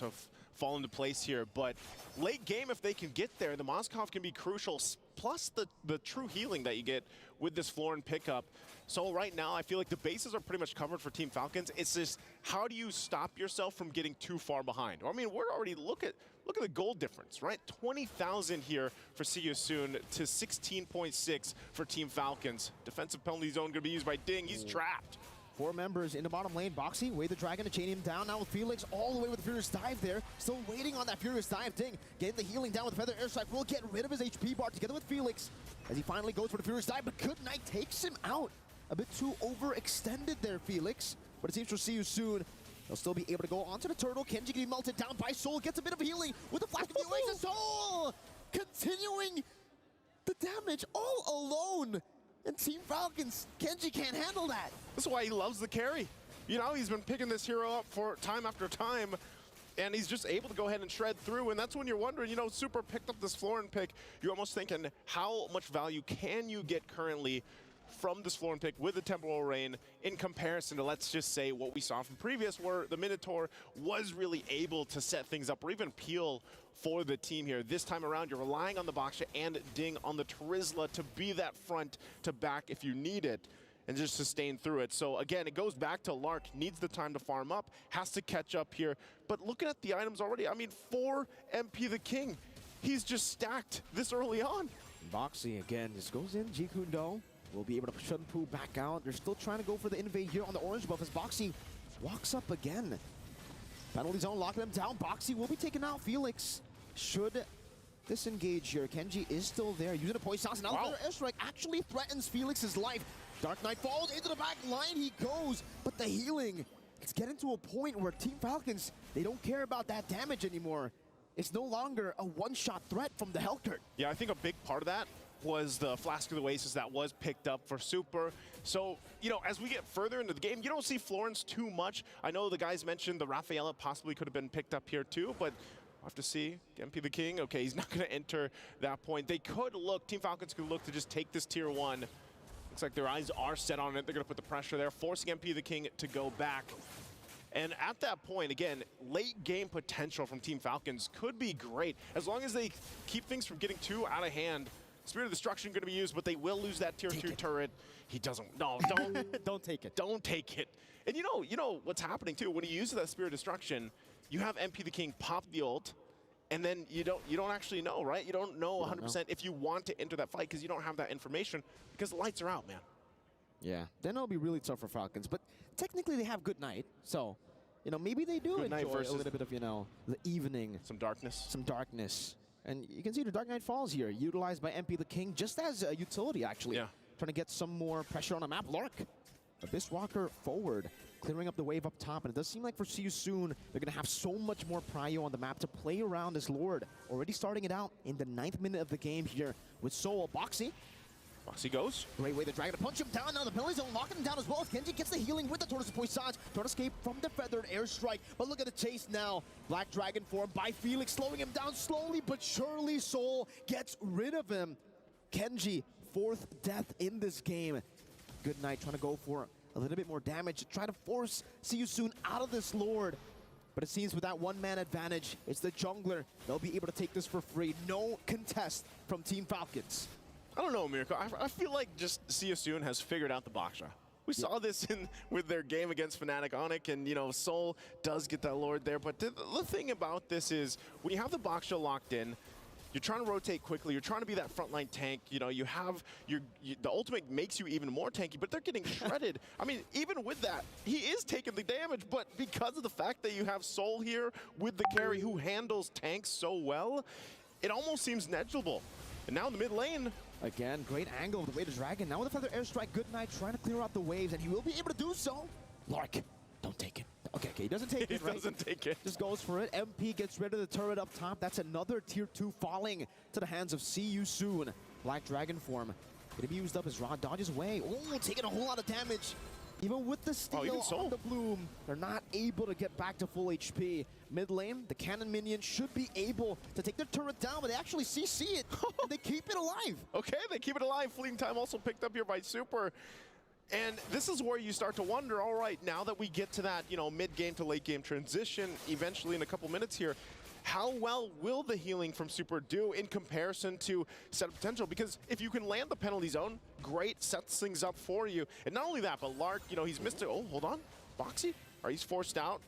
fall into place here. But late game, if they can get there, the Moskov can be crucial, plus the true healing that you get with this Florin pickup. So right now, I feel like the bases are pretty much covered for Team Falcons. It's just, how do you stop yourself from getting too far behind? I mean, we're already, look at the gold difference, right? 20,000 here for See You Soon to 16.6 for Team Falcons. Defensive penalty zone gonna be used by Ding. He's trapped. 4 members in the bottom lane. Boxy, way the dragon to chain him down. Now with Felix all the way with the Furious Dive there. Still waiting on that Furious Dive. Ding getting the healing down with Feather Airstrike. Will get rid of his HP bar together with Felix as he finally goes for the Furious Dive. But Good Night takes him out. A bit too overextended there, Felix. But it seems for See You Soon, they'll still be able to go onto the turtle. Kenji getting melted down by Soul. Gets a bit of healing with the flash of the Oasis. Soul continuing the damage all alone. And Team Falcons, Kenji can't handle that. That's why he loves the carry. You know, he's been picking this hero up for time after time, and he's just able to go ahead and shred through. And that's when you're wondering, you know, Super picked up this Florin pick. You're almost thinking, how much value can you get currently from this Florin pick with the Temporal Rain in comparison to, let's just say, what we saw from previous, where the Minotaur was really able to set things up or even peel for the team here. This time around, you're relying on the Baksha and Ding on the Terizla to be that front to back if you need it and just sustain through it. So again, it goes back to Lark, needs the time to farm up, has to catch up here. But looking at the items already, I mean, for MP the King, he's just stacked this early on. Boxy again just goes in. Jikundo will be able to Shunpu back out. They're still trying to go for the invade here on the orange buff as Boxy walks up again. Penalty zone locking them down. Boxy will be taken out. Felix should disengage here. Kenji is still there, using a poison sauce. Now the airstrike actually threatens Felix's life. Dark Knight falls into the back line. He goes, but the healing, it's getting to a point where Team Falcons, they don't care about that damage anymore. It's no longer a one-shot threat from the Hellkurt. Yeah, I think a big part of that was the Flask of the Oasis that was picked up for Super. So, you know, as we get further into the game, you don't see Florence too much. I know the guys mentioned the Rafaela possibly could have been picked up here too, but we'll have to see. MP the King, okay, he's not gonna enter that point. They could look, Team Falcons could look to just take this tier 1. Looks like their eyes are set on it. They're gonna put the pressure there, forcing MP the King to go back. And at that point, again, late game potential from Team Falcons could be great. As long as they keep things from getting too out of hand. Spirit of Destruction going to be used, but they will lose that tier 2 turret. He doesn't, no, don't. Don't take it. Don't take it. And you know what's happening too, when he uses that Spirit of Destruction, you have MP the King pop the ult, and then you don't actually know, right? You don't know 100% if you want to enter that fight because you don't have that information because the lights are out, man. Yeah, then it'll be really tough for Falcons, but technically they have Good Night, so, you know, maybe they do enjoy a little bit of, you know, the evening. Some darkness. Some darkness. And you can see the Dark Knight Falls here, utilized by MP the King, just as a utility, actually. Yeah. Trying to get some more pressure on the map. Lark, Abyss Walker forward, clearing up the wave up top. And it does seem like for See You Soon, they're going to have so much more prio on the map to play around this Lord. Already starting it out in the 9th minute of the game here with Soul. Boxy. Boxy goes. Great way the Dragon to punch him down. Now the penalty zone locking him down as well. Kenji gets the healing with the Tortoise Poissage. Trying to escape from the Feathered Airstrike. But look at the chase now. Black Dragon form by Felix, slowing him down slowly but surely. Soul gets rid of him. Kenji, 4th death in this game. Good Night trying to go for a little bit more damage to try to force See You Soon out of this Lord. But it seems with that one-man advantage, it's the jungler. They'll be able to take this for free. No contest from Team Falcons. I don't know, Miracle. I feel like just See You Soon has figured out the Baksha. We saw this with their game against Fnatic Onic, and, you know, Soul does get that Lord there. But the thing about this is, when you have the Baksha locked in, you're trying to rotate quickly. You're trying to be that frontline tank. You know, you have the ultimate makes you even more tanky, but they're getting shredded. I mean, even with that, he is taking the damage, but because of the fact that you have Soul here with the carry who handles tanks so well, it almost seems negligible. And now in the mid lane, again, great angle of the way to Dragon. Now with the Feather Airstrike, Good Knight trying to clear out the waves, and he will be able to do so. Lark, don't take it. Okay, he doesn't take it, right? He doesn't take it. Just goes for it. MP gets rid of the turret up top. That's another tier 2 falling to the hands of See You Soon. Black Dragon form. Gonna be used up as Rod dodges away. Oh, taking a whole lot of damage. Even with the steal on the Bloom, they're not able to get back to full HP. Mid lane, the cannon minion should be able to take their turret down, but they actually CC it, and they keep it alive. Okay, they keep it alive. Fleeting time also picked up here by Super. And this is where you start to wonder, all right, now that we get to that, you know, mid-game to late-game transition, eventually in a couple minutes here, how well will the healing from Super do in comparison to set potential? Because if you can land the penalty zone, great, sets things up for you. And not only that, but Lark, you know, he's missed it. Oh, hold on. Boxy? Or he's forced out.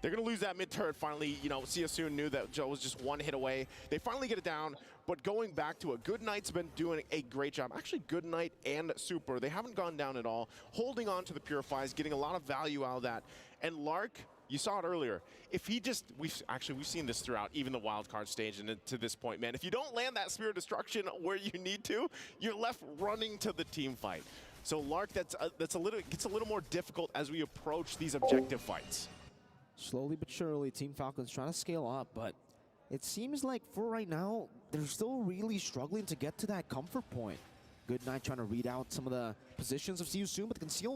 They're going to lose that mid-turret finally. You know, See You Soon knew that Joe was just one hit away. They finally get it down, but going back to it, Good Knight's been doing a great job. Actually, Good Knight and Super, they haven't gone down at all. Holding on to the Purifies, getting a lot of value out of that. And Lark, you saw it earlier. If he just, we've seen this throughout even the wild card stage and to this point, man. If you don't land that Spear of Destruction where you need to, you're left running to the team fight. So Lark, gets a little more difficult as we approach these objective fights. Slowly but surely, Team Falcons trying to scale up, but it seems like for right now, they're still really struggling to get to that comfort point. Good Knight trying to read out some of the positions of See You Soon, but the conceal